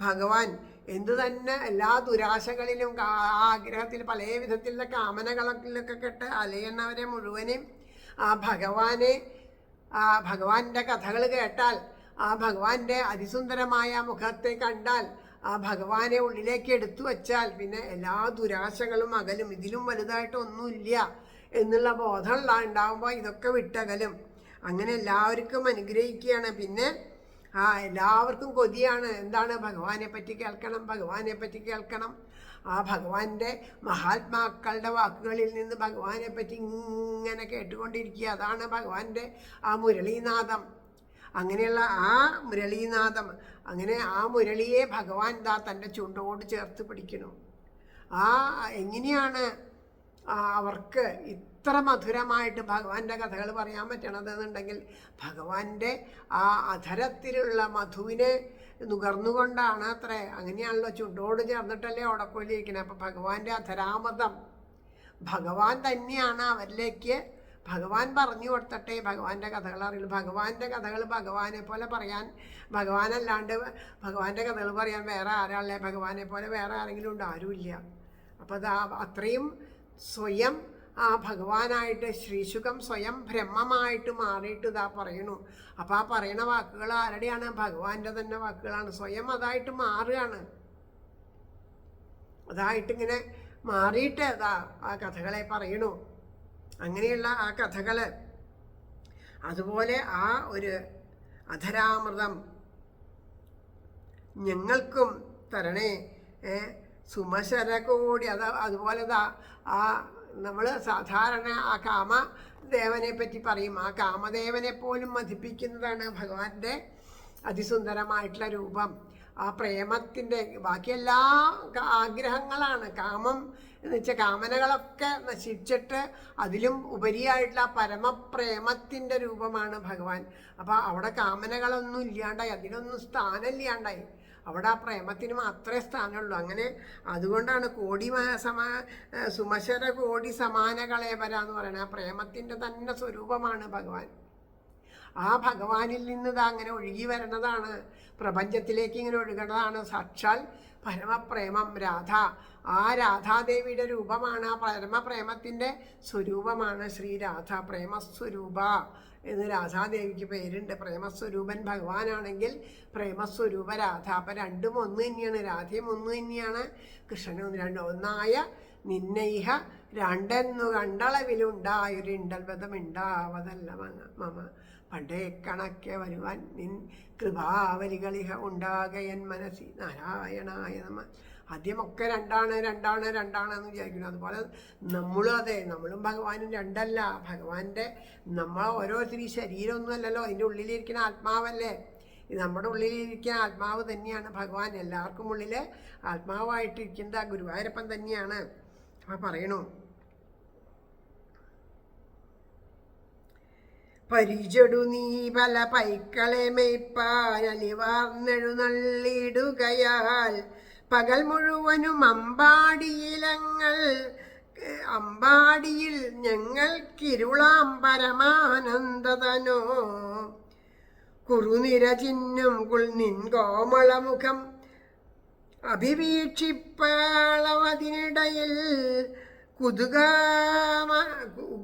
ഭഗവാൻ എന്തു തന്നെ എല്ലാ ദുരാശകളിലും ആഗ്രഹത്തിൽ പല വിധത്തിലുള്ള കാമനകളൊക്കെ കെട്ട് അലയണവരെ മുഴുവനും ആ ഭഗവാന്റെ കഥകൾ കേട്ടാൽ, ആ ഭഗവാന്റെ അതിസുന്ദരമായ മുഖത്തെ കണ്ടാൽ, ആ ഭഗവാനെ ഉള്ളിലേക്ക് എടുത്തു വച്ചാൽ പിന്നെ എല്ലാ ദുരാശകളും അകലും. ഇതിലും വലുതായിട്ടൊന്നുമില്ല എന്നുള്ള ബോധം ഉണ്ടാകുമ്പോൾ ഇതൊക്കെ വിട്ടകലും. അങ്ങനെ എല്ലാവർക്കും അനുഗ്രഹിക്കുകയാണ്. പിന്നെ എല്ലാവർക്കും കൊതിയാണ്. എന്താണ്? ഭഗവാനെ പറ്റി കേൾക്കണം, ഭഗവാനെ പറ്റി കേൾക്കണം. ആ ഭഗവാന്റെ മഹാത്മാക്കളുടെ വാക്കുകളിൽ നിന്ന് ഭഗവാനെ പറ്റി ഇങ്ങനെ കേട്ടുകൊണ്ടിരിക്കുക. അതാണ് ഭഗവാന്റെ ആ മുരളീനാദം. അങ്ങനെയുള്ള ആ മുരളീനാദം, അങ്ങനെ ആ മുരളിയെ ഭഗവാൻ തൻ്റെ ചുണ്ടോട് ചേർത്ത് പിടിക്കണം. എങ്ങനെയാണ് അവർക്ക് ഇത്ര മധുരമായിട്ട് ഭഗവാന്റെ കഥകൾ പറയാൻ പറ്റണതെന്നുണ്ടെങ്കിൽ ഭഗവാന്റെ ആ അധരത്തിലുള്ള മധുവിനെ നുകർന്നുകൊണ്ടാണ് അത്രേ. അങ്ങനെയാണല്ലോ, ചുണ്ടോട് ചേർന്നിട്ടല്ലേ ഓടക്കോലിരിക്കുന്നത്. അപ്പം ഭഗവാന്റെ അധരാമൃതം ഭഗവാൻ തന്നെയാണ് അവരിലേക്ക്. ഭഗവാൻ പറഞ്ഞു കൊടുത്തട്ടെ ഭഗവാന്റെ കഥകൾ അറിയുള്ളൂ. ഭഗവാന്റെ കഥകൾ ഭഗവാനെ പോലെ പറയാൻ, ഭഗവാനല്ലാണ്ട് ഭഗവാന്റെ കഥകൾ പറയാൻ വേറെ ആരാളെ? ഭഗവാനെ പോലെ വേറെ ആരെങ്കിലും ഉണ്ട്? ആരുമില്ല. അപ്പം അത്രയും സ്വയം ആ ഭഗവാനായിട്ട് ശ്രീശുഖം സ്വയം ബ്രഹ്മമായിട്ട് മാറിയിട്ട് പറയണു. അപ്പം ആ പറയണ വാക്കുകൾ ആരുടെയാണ്? ഭഗവാന്റെ തന്നെ വാക്കുകളാണ്. സ്വയം അതായിട്ട് മാറുകയാണ്. അതായിട്ടിങ്ങനെ മാറിയിട്ട് ആ കഥകളെ പറയണു. അങ്ങനെയുള്ള ആ കഥകൾ, അതുപോലെ ആ ഒരു അധരാമൃതം ഞങ്ങൾക്കും തരണേ. സുമശരകോടി അതുപോലെ ആ നമ്മൾ സാധാരണ ആ കാമദേവനെ പറ്റി പറയും. ആ കാമദേവനെ പോലും മതിപ്പിക്കുന്നതാണ് ഭഗവാന്റെ അതിസുന്ദരമായിട്ടുള്ള രൂപം. ആ പ്രേമത്തിൻ്റെ ബാക്കിയെല്ലാ ആഗ്രഹങ്ങളാണ്. കാമം എന്ന് വെച്ചാൽ കാമനകളൊക്കെ നശിച്ചിട്ട് അതിലും ഉപരിയായിട്ടുള്ള പരമപ്രേമത്തിൻ്റെ രൂപമാണ് ഭഗവാൻ. അപ്പോൾ അവിടെ കാമനകളൊന്നും ഇല്ലാണ്ടായി, അതിനൊന്നും സ്ഥാനമില്ലാണ്ടായി. അവിടെ ആ പ്രേമത്തിന് മാത്രമേ സ്ഥാനമുള്ളൂ. അങ്ങനെ അതുകൊണ്ടാണ് സുമശര കോടി സമാന കളേപര എന്ന് പറയുന്നത്. ആ പ്രേമത്തിൻ്റെ തന്നെ സ്വരൂപമാണ് ഭഗവാൻ. ആ ഭഗവാനിൽ നിന്ന് അങ്ങനെ ഒഴുകി വരണതാണ്, പ്രപഞ്ചത്തിലേക്ക് ഇങ്ങനെ ഒഴുകണതാണ് സാക്ഷാൽ പരമപ്രേമം. രാധ, ആ രാധാദേവിയുടെ രൂപമാണ്. ആ പരമപ്രേമത്തിൻ്റെ സ്വരൂപമാണ് ശ്രീരാധ. പ്രേമസ്വരൂപ എന്ന് രാധാദേവിക്ക് പേരുണ്ട്. പ്രേമസ്വരൂപൻ ഭഗവാനാണെങ്കിൽ പ്രേമസ്വരൂപ രാധ. അപ്പം രണ്ടും ഒന്ന് തന്നെയാണ്. രാധയും ഒന്ന് തന്നെയാണ്, കൃഷ്ണനും ഒന്നായ നിന്നൈഹ രണ്ടെന്നു കണ്ടളവിലുണ്ടായൊരു ഇണ്ടൽബദ്ധമുണ്ടാവതല്ല മമ പണ്ടേ കണക്കെ വരുവാൻ നിൻ കൃപാവലികളിഹ ഉണ്ടാകയൻ മനസ്സി നാരായണായ നമ. ആദ്യമൊക്കെ രണ്ടാണെന്ന് വിചാരിക്കുന്നു. അതുപോലെ നമ്മളും അതെ, നമ്മളും ഭഗവാനും രണ്ടല്ല. ഭഗവാന്റെ ഓരോരുത്തരും ശരീരമൊന്നുമല്ലല്ലോ, അതിൻ്റെ ഉള്ളിലിരിക്കുന്ന ആത്മാവല്ലേ. നമ്മുടെ ഉള്ളിലിരിക്കുന്ന ആത്മാവ് തന്നെയാണ് ഭഗവാൻ. എല്ലാവർക്കും ഉള്ളിൽ ആത്മാവായിട്ടിരിക്കുന്നത് ആ ഗുരുവായൂരപ്പൻ തന്നെയാണ്. അപ്പം പറയണു, പരിചടു നീ പല പൈക്കളെ മെയ്പ്പാനലിവാർന്നെഴുന്നള്ളിടുകയാൽ പകൽ മുഴുവനും അമ്പാടിയിൽ ഞങ്ങൾക്കിരുളാം കുറുനിര ചിഹ്നം നിൻ കോമളമുഖം അഭിവീക്ഷിപ്പാളവതിനിടയിൽ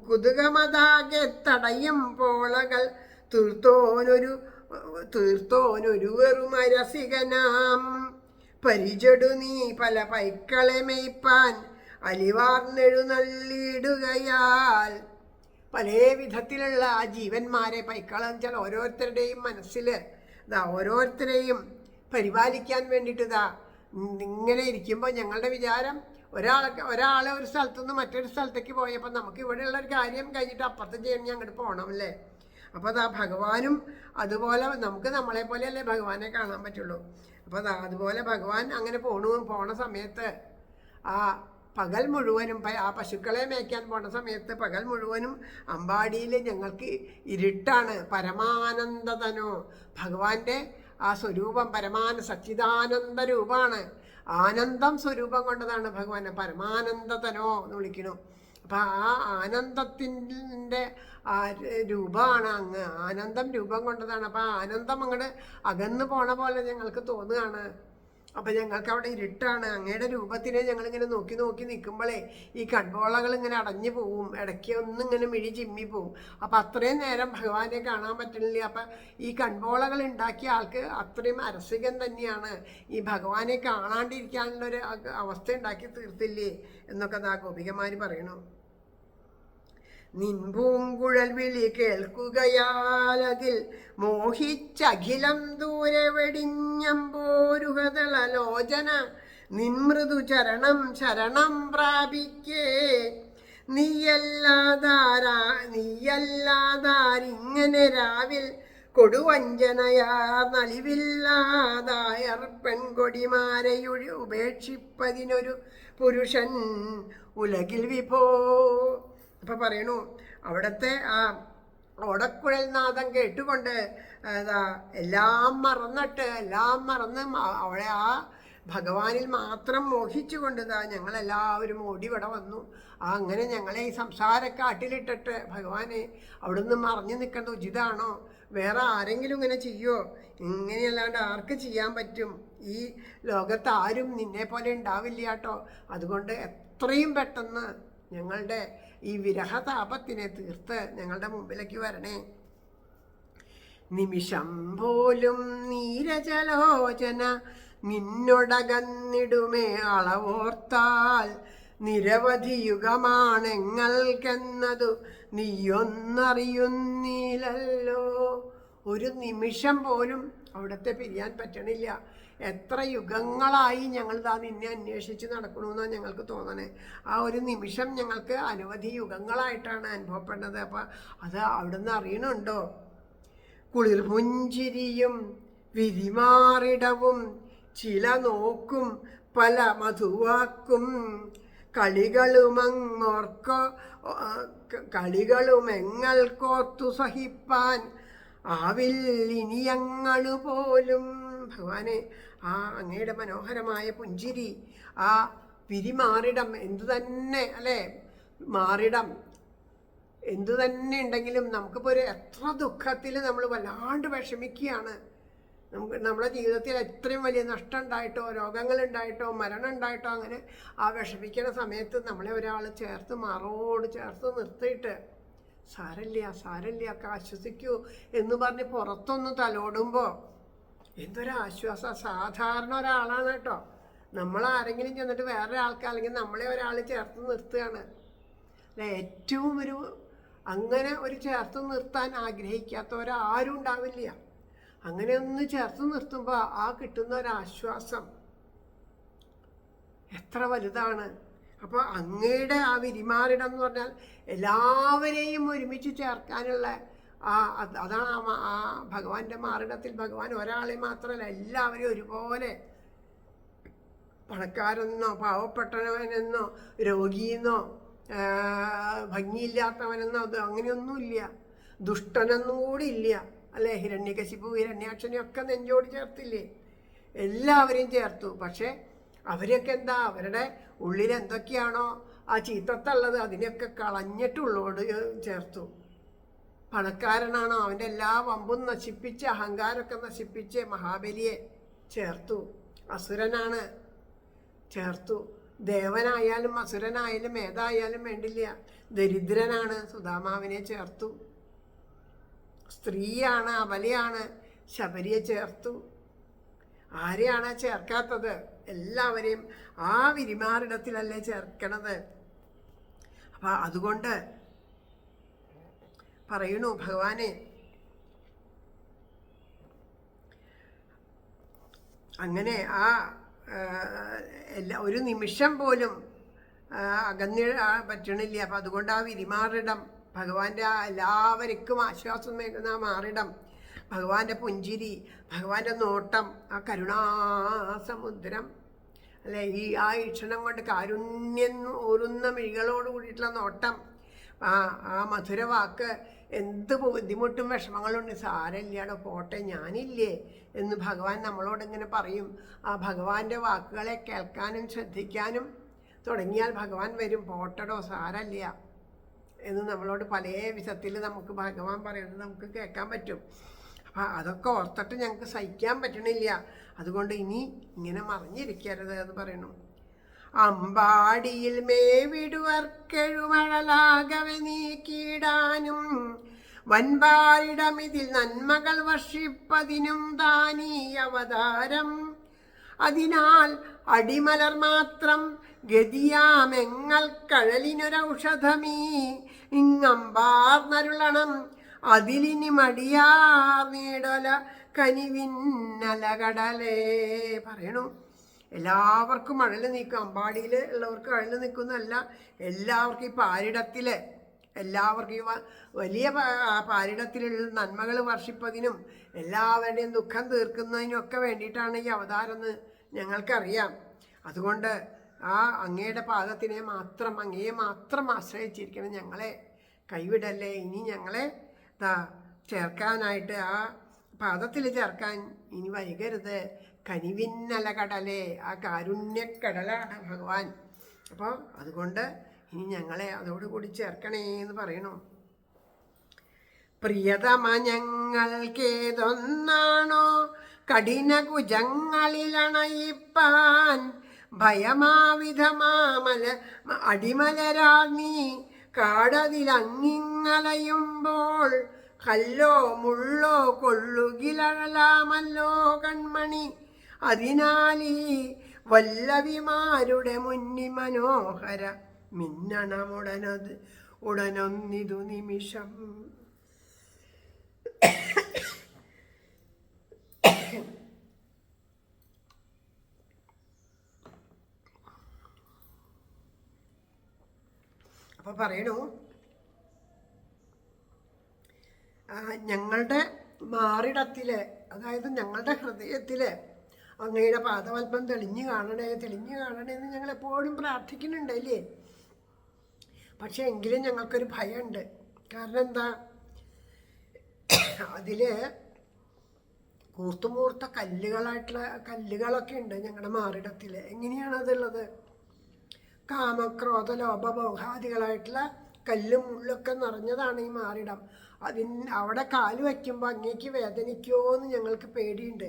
കുതുകമതാകെ തടയും പോളകൾ തീർത്തോനൊരു വെറുമരസികനാം. പരിചടു നീ പല പൈക്കളെ മെയ്പ്പാൻ അലിവാർന്നെഴുന്നള്ളിടുകയാൽ. പല വിധത്തിലുള്ള ആ ജീവന്മാരെ, പൈക്കളെന്ന് വെച്ചാൽ ഓരോരുത്തരുടെയും മനസ്സിൽ ഓരോരുത്തരെയും പരിപാലിക്കാൻ വേണ്ടിയിട്ട് ഇങ്ങനെ ഇരിക്കുമ്പോൾ ഞങ്ങളുടെ വിചാരം ഒരാളെ ഒരു സ്ഥലത്തുനിന്ന് മറ്റൊരു സ്ഥലത്തേക്ക് പോയപ്പോൾ നമുക്ക് ഇവിടെയുള്ള ഒരു കാര്യം കഴിഞ്ഞിട്ട് അപ്പുറത്ത് ചെയ്യണമെങ്കിൽ അങ്ങോട്ട് പോകണം അല്ലേ. അപ്പോൾ അതാ ഭഗവാനും അതുപോലെ നമുക്ക് നമ്മളെ പോലെയല്ലേ ഭഗവാനെ കാണാൻ പറ്റുള്ളൂ. അപ്പോൾ അതാ അതുപോലെ ഭഗവാൻ അങ്ങനെ പോണ സമയത്ത് ആ പകൽ മുഴുവനും ആ പശുക്കളെ മേയ്ക്കാൻ പോണ സമയത്ത് പകൽ മുഴുവനും അമ്പാടിയിൽ ഞങ്ങൾക്ക് ഇരുട്ടാണ്. പരമാനന്ദതനോ, ഭഗവാന്റെ ആ സ്വരൂപം സച്ചിദാനന്ദ രൂപമാണ്. ആനന്ദം സ്വരൂപം കൊണ്ടതാണ് ഭഗവാനെ പരമാനന്ദതനോ എന്ന് വിളിക്കണു. അപ്പം ആ ആനന്ദത്തിൻ്റെ ആ രൂപമാണ് അങ്ങ്. ആനന്ദം രൂപം കൊണ്ടതാണ്. അപ്പം ആ ആനന്ദം അങ്ങോട്ട് അകന്നു പോണ പോലെ ഞങ്ങൾക്ക് തോന്നുകയാണ്. അപ്പം ഞങ്ങൾക്ക് അവിടെ ഇരുട്ടാണ്. അങ്ങയുടെ രൂപത്തിനെ ഞങ്ങളിങ്ങനെ നോക്കി നോക്കി നിൽക്കുമ്പോഴേ ഈ കൺപോളകൾ ഇങ്ങനെ അടഞ്ഞു പോവും, ഇടയ്ക്ക് ഒന്നിങ്ങനെ മിഴി ചിമ്മി പോവും. അപ്പം അത്രയും നേരം ഭഗവാനെ കാണാൻ പറ്റുന്നില്ല. അപ്പം ഈ കൺപോളകൾ ഉണ്ടാക്കിയ ആൾക്ക് അത്രയും അരസികം തന്നെയാണ്. ഈ ഭഗവാനെ കാണാണ്ടിരിക്കാനുള്ളൊരു അവസ്ഥ ഉണ്ടാക്കി തീർത്തില്ലേ എന്നൊക്കെ ആ ഗോപികമാർ പറയണു. നിൻപൂങ്കുഴൽ വിളി കേൾക്കുകയാലതിൽ മോഹിച്ചഖിലം ദൂരെ വെടിഞ്ഞമ്പോരുഹതളലോചന നിൻമൃദു ചരണം ശരണം പ്രാപിക്കേ. നീയല്ലാതാരിങ്ങനെ രാവിൽ കൊടുവഞ്ചനയാർ നലിവില്ലാതായർ പെൺകൊടിമാരെയൊഴി ഉപേക്ഷിപ്പതിനൊരു പുരുഷൻ ഉലകിൽ വിഭോ. അപ്പം പറയണു അവിടുത്തെ ആ ഓടക്കുഴൽ നാദം കേട്ടുകൊണ്ട് എല്ലാം മറന്ന് അവിടെ ആ ഭഗവാനിൽ മാത്രം മോഹിച്ചുകൊണ്ട് ഞങ്ങളെല്ലാവരും ഓടിവിടെ വന്നു. അങ്ങനെ ഞങ്ങളെ ഈ സംസാരക്കാട്ടിലിട്ടിട്ട് ഭഗവാനെ അവിടുന്ന് മറഞ്ഞു നിൽക്കേണ്ട ഉചിതാണോ? വേറെ ആരെങ്കിലും ഇങ്ങനെ ചെയ്യുമോ? ഇങ്ങനെയല്ലാണ്ട് ആർക്ക് ചെയ്യാൻ പറ്റും? ഈ ലോകത്ത് ആരും നിന്നെ പോലെ ഉണ്ടാവില്ല കേട്ടോ. അതുകൊണ്ട് എത്രയും പെട്ടെന്ന് ഞങ്ങളുടെ ഈ വിരഹതാപത്തിനെ തീർത്ത് ഞങ്ങളുടെ മുമ്പിലേക്ക് വരണേ. നിമിഷം പോലും നീരജലോചന നിന്നൊടകന്നിടുമേ അളവോർത്താൽ നിരവധി യുഗമാണെങ്ങൾക്കെന്നതു നീയൊന്നറിയുന്നില്ലല്ലോ. ഒരു നിമിഷം പോലും അവിടുത്തെ പിരിയാൻ പറ്റണില്ല. എത്ര യുഗങ്ങളായി ഞങ്ങൾ നിന്നെ അന്വേഷിച്ച് നടക്കണമെന്നാണ് ഞങ്ങൾക്ക് തോന്നണേ. ആ ഒരു നിമിഷം ഞങ്ങൾക്ക് അനവധി യുഗങ്ങളായിട്ടാണ് അനുഭവപ്പെടുന്നത്. അപ്പം അത് അവിടുന്ന് അറിയണുണ്ടോ? കുളിർ പുഞ്ചിരിയും വിരിമാറിടവും ചില നോക്കും പല മധുവാക്കും കളികളുമെങ്ങൾക്കോർത്തു സഹിപ്പാൻ ആവില്ലിനിയങ്ങളു പോലും. ഭഗവാനെ ആ അങ്ങയുടെ മനോഹരമായ പുഞ്ചിരി, ആ വിരിമാറിടം എന്തു തന്നെ അല്ലേ, മാറിടം എന്തു തന്നെ ഉണ്ടെങ്കിലും നമുക്കിപ്പോൾ ഒരു എത്ര ദുഃഖത്തിൽ നമ്മൾ വല്ലാണ്ട് വിഷമിക്കുകയാണ്. നമ്മുടെ ജീവിതത്തിൽ എത്രയും വലിയ നഷ്ടം ഉണ്ടായിട്ടോ രോഗങ്ങളുണ്ടായിട്ടോ മരണം ഉണ്ടായിട്ടോ അങ്ങനെ ആ വിഷമിക്കുന്ന സമയത്ത് നമ്മളെ ഒരാൾ മാറോട് ചേർത്ത് നിർത്തിയിട്ട് സാരല്ല ഒക്കെ ആശ്വസിക്കൂ എന്ന് പറഞ്ഞ് പുറത്തൊന്ന് തലോടുമ്പോൾ എന്തൊരാശ്വാസം. സാധാരണ ഒരാളാണ് കേട്ടോ. നമ്മളാരെങ്കിലും ചെന്നിട്ട് വേറെ ആൾക്ക് അല്ലെങ്കിൽ നമ്മളെ ഒരാൾ ചേർത്ത് നിർത്തുകയാണ് അല്ലെ. ഏറ്റവും അങ്ങനെ ഒരു ചേർത്ത് നിർത്താൻ ആഗ്രഹിക്കാത്തവരാരും ഉണ്ടാവില്ല. അങ്ങനെ ഒന്ന് ചേർത്ത് നിർത്തുമ്പോൾ ആ കിട്ടുന്ന ഒരാശ്വാസം എത്ര വലുതാണ്. അപ്പോൾ അങ്ങയുടെ ആ വിരിമാറിടം എന്ന് പറഞ്ഞാൽ എല്ലാവരെയും ഒരുമിച്ച് ചേർക്കാനുള്ള അതാണ് ആ ഭഗവാന്റെ മാറിടത്തിൽ. ഭഗവാൻ ഒരാളെ മാത്രമല്ല എല്ലാവരെയും ഒരുപോലെ, പണക്കാരെന്നോ പാവപ്പെട്ടവനെന്നോ രോഗിയെന്നോ ഭംഗിയില്ലാത്തവനെന്നോ അത് അങ്ങനെയൊന്നുമില്ല. ദുഷ്ടനെന്നും കൂടി ഇല്ല അല്ലേ. ഹിരണ്യകശിപു ഹിരണ്യാക്ഷനെയൊക്കെ നെഞ്ചോട് ചേർത്തില്ലേ, എല്ലാവരെയും ചേർത്തു. പക്ഷേ അവരൊക്കെ എന്താ, അവരുടെ ഉള്ളിൽ എന്തൊക്കെയാണോ ആ ചീത്തത്തുള്ളത് അതിനെയൊക്കെ കളഞ്ഞിട്ടുള്ളോട് ചേർത്തു. പണക്കാരനാണോ അവൻ്റെ എല്ലാ വമ്പും നശിപ്പിച്ച് അഹങ്കാരമൊക്കെ നശിപ്പിച്ച് മഹാബലിയെ ചേർത്തു. അസുരനാണ് ചേർത്തു. ദേവനായാലും അസുരനായാലും ഏതായാലും വേണ്ടില്ല, ദരിദ്രനാണ് സുധാമാവിനെ ചേർത്തു. സ്ത്രീയാണ് അബലയാണ് ശബരിയെ ചേർത്തു. ആരെയാണ് ചേർക്കാത്തത്? എല്ലാവരെയും ആ വിരിമാറിടത്തിലല്ലേ ചേർക്കണത്. അപ്പം അതുകൊണ്ട് പറയണു ഭഗവാനെ, അങ്ങനെ ആ ഒരു നിമിഷം പോലും അകന്ന് പറ്റണില്ല. അപ്പം അതുകൊണ്ട് ആ വിരിമാറിടം ഭഗവാന്റെ എല്ലാവർക്കും ആശ്വാസം നൽകുന്ന ആ മാറിടം, ഭഗവാന്റെ പുഞ്ചിരി, ഭഗവാന്റെ നോട്ടം, ആ കരുണാസമുദ്രം അല്ലെ, ആ ഈക്ഷണം കൊണ്ട് കാരുണ്യം ഊറുന്ന മിഴികളോട് കൂടിയിട്ടുള്ള നോട്ടം, ആ മധുരവാക്ക്, എന്ത് ബുദ്ധിമുട്ടും വിഷമങ്ങളുണ്ട് സാരമില്ലാടോ പോട്ടെ ഞാനില്ലേ എന്ന് ഭഗവാൻ നമ്മളോട് ഇങ്ങനെ പറയും. ആ ഭഗവാന്റെ വാക്കുകളെ കേൾക്കാനും ശ്രദ്ധിക്കാനും തുടങ്ങിയാൽ ഭഗവാൻ വരും. പോട്ടടോ സാരമില്ല എന്ന് നമ്മളോട് പല വിധത്തിൽ നമുക്ക് ഭഗവാൻ പറയുന്നത് നമുക്ക് കേൾക്കാൻ പറ്റും. അപ്പം അതൊക്കെ ഓർത്തിട്ട് ഞങ്ങൾക്ക് സഹിക്കാൻ പറ്റണില്ല. അതുകൊണ്ട് ഇനി ഇങ്ങനെ മറിഞ്ഞിരിക്കരുത് എന്ന് പറയണു. അമ്പാടിയിൽ മേവിടുവർക്കെഴുമഴലാകവെ നീക്കിയിടാനും വൻപാരിടമിതിൽ നന്മകൾ വർഷിപ്പതിനും താനീ അവതാരം. അതിനാൽ അടിമലർ മാത്രം ഗതിയാമെങ്ങൾ കഴലിനൊരൗഷധമീ ഇങ്ങമ്പാർന്നരുളണം അതിലിനി മടിയാർ നീടൊല കനിവിന്നലകടലേ പറയണു. എല്ലാവർക്കും അഴൽ നിൽക്കും. അമ്പാടിയിൽ ഉള്ളവർക്ക് അഴൽ നിൽക്കുന്നതല്ല, എല്ലാവർക്കും ഈ പാരിടത്തിൽ, എല്ലാവർക്കും ഈ വലിയ പാരിടത്തിലുള്ള നന്മകൾ വർഷിപ്പതിനും എല്ലാവരുടെയും ദുഃഖം തീർക്കുന്നതിനൊക്കെ വേണ്ടിയിട്ടാണ് ഈ അവതാരം എന്ന് ഞങ്ങൾക്കറിയാം. അതുകൊണ്ട് ആ അങ്ങയുടെ പാദത്തിനെ മാത്രം, അങ്ങയെ മാത്രം ആശ്രയിച്ചിരിക്കണം. ഞങ്ങളെ കൈവിടല്ലേ. ഇനി ഞങ്ങളെ ചേർക്കാനായിട്ട്, ആ പാദത്തിൽ ചേർക്കാൻ ഇനി വൈകരുത്. കനിവിന്നല കടലേ, ആ കാരുണ്യക്കടലാണ് ഭഗവാൻ. അപ്പോൾ അതുകൊണ്ട് ഇനി ഞങ്ങളെ അതോടുകൂടി ചേർക്കണേ എന്ന് പറയണു. പ്രിയതമ ഞങ്ങൾക്കേതൊന്നാണോ കഠിന കുജങ്ങളിലണയിപ്പാൻ ഭയമാവിധമാമല അടിമലരാർന്നീ കാടതിലങ്ങിങ്ങലയുമ്പോൾ കല്ലോ മുള്ളോ കൊള്ളുകിലഴലാമല്ലോ കൺമണി. അതിനാലീ വല്ലവിമാരുടെ മുന്നി മനോഹര ഉടനൊന്നിതു നിമിഷം. അപ്പൊ പറയണു, ഞങ്ങളുടെ മാറിടത്തില്, അതായത് ഞങ്ങളുടെ ഹൃദയത്തില് അങ്ങയുടെ പാദവൽപ്പം തെളിഞ്ഞു കാണണേ എന്ന് ഞങ്ങൾ എപ്പോഴും പ്രാർത്ഥിക്കുന്നുണ്ട് അല്ലേ. പക്ഷെ എങ്കിലും ഞങ്ങൾക്കൊരു ഭയമുണ്ട്. കാരണം എന്താ, അതില് കൂർത്തുമൂർത്ത കല്ലുകളൊക്കെ ഉണ്ട് ഞങ്ങളുടെ മാറിടത്തിൽ. എങ്ങനെയാണ് അതുള്ളത്? കാമക്രോധ ലോഭമോഹാദികളായിട്ടുള്ള കല്ലും മുള്ളൊക്കെ നിറഞ്ഞതാണ് ഈ മാറിടം. അവിടെ കാല് വയ്ക്കുമ്പോൾ അങ്ങേക്ക് വേദനിക്കുമോ എന്ന് ഞങ്ങൾക്ക് പേടിയുണ്ട്.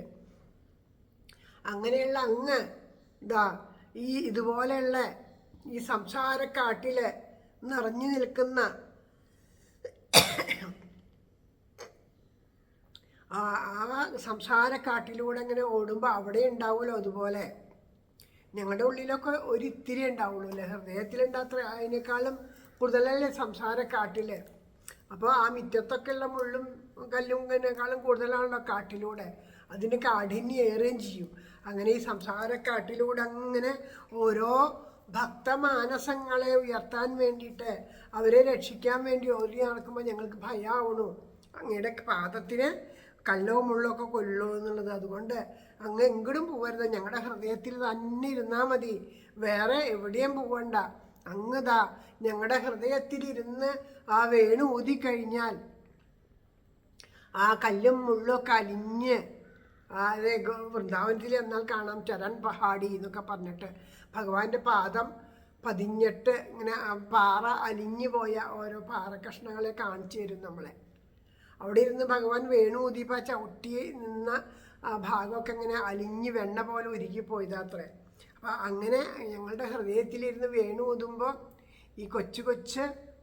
അങ്ങനെയുള്ള അങ്ങ് ഇതുപോലെയുള്ള ഈ സംസാരക്കാട്ടില് നിറഞ്ഞു നിൽക്കുന്ന ആ സംസാരക്കാട്ടിലൂടെ ഇങ്ങനെ ഓടുമ്പോൾ അവിടെ ഉണ്ടാവുമല്ലോ അതുപോലെ ഞങ്ങളുടെ ഉള്ളിലൊക്കെ ഒരിത്തിരി ഉണ്ടാവുള്ളൂ അല്ലേ, ഹൃദയത്തിലുണ്ടാത്ര അതിനേക്കാളും കൂടുതലല്ലേ സംസാരക്കാട്ടില്. അപ്പോൾ ആ മുറ്റത്തൊക്കെ ഉള്ള മുള്ളും കല്ലും ഇതിനേക്കാളും കൂടുതലാണല്ലോ കാട്ടിലൂടെ. അതിന് കാഠിന്യം ഏറുകയും ചെയ്യും. അങ്ങനെ ഈ സംസാരക്കാട്ടിലൂടെ അങ്ങനെ ഓരോ ഭക്തമാനസങ്ങളെ ഉയർത്താൻ വേണ്ടിയിട്ട്, അവരെ രക്ഷിക്കാൻ വേണ്ടി ഓടി നടക്കുമ്പോൾ ഞങ്ങൾക്ക് ഭയമാവണു. അങ്ങയുടെ പാദത്തിന് കല്ലോ മുള്ളോ ഒക്കെ കൊള്ളൂ എന്നുള്ളത്. അതുകൊണ്ട് അങ്ങ് എങ്ങോട്ടും പോകരുത്, ഞങ്ങളുടെ ഹൃദയത്തിൽ തന്നെ ഇരുന്നാൽ മതി, വേറെ എവിടെയും പോകണ്ട. അങ്ങതാ ഞങ്ങളുടെ ഹൃദയത്തിലിരുന്ന് ആ വേണു ഊതിക്കഴിഞ്ഞാൽ ആ കല്ലും മുള്ളൊക്കെ അലിഞ്ഞ്, അതെ വൃന്ദാവനത്തിൽ എന്നാൽ കാണാം ചരൺ പഹാടി എന്നൊക്കെ പറഞ്ഞിട്ട് ഭഗവാന്റെ പാദം പതിഞ്ഞിട്ട് ഇങ്ങനെ പാറ അലിഞ്ഞു പോയ ഓരോ പാറക്കഷ്ണങ്ങളെ കാണിച്ചു തരും നമ്മളെ. അവിടെ ഇരുന്ന് ഭഗവാൻ വേണു ഊതിയപ്പോൾ ചവിട്ടി നിന്ന ആ ഭാഗമൊക്കെ ഇങ്ങനെ അലിഞ്ഞ് വെണ്ണ പോലെ ഉരുകിപ്പോയതാത്രേ. അപ്പം അങ്ങനെ ഞങ്ങളുടെ ഹൃദയത്തിലിരുന്ന് വേണു ഊതുമ്പോൾ ഈ കൊച്ചു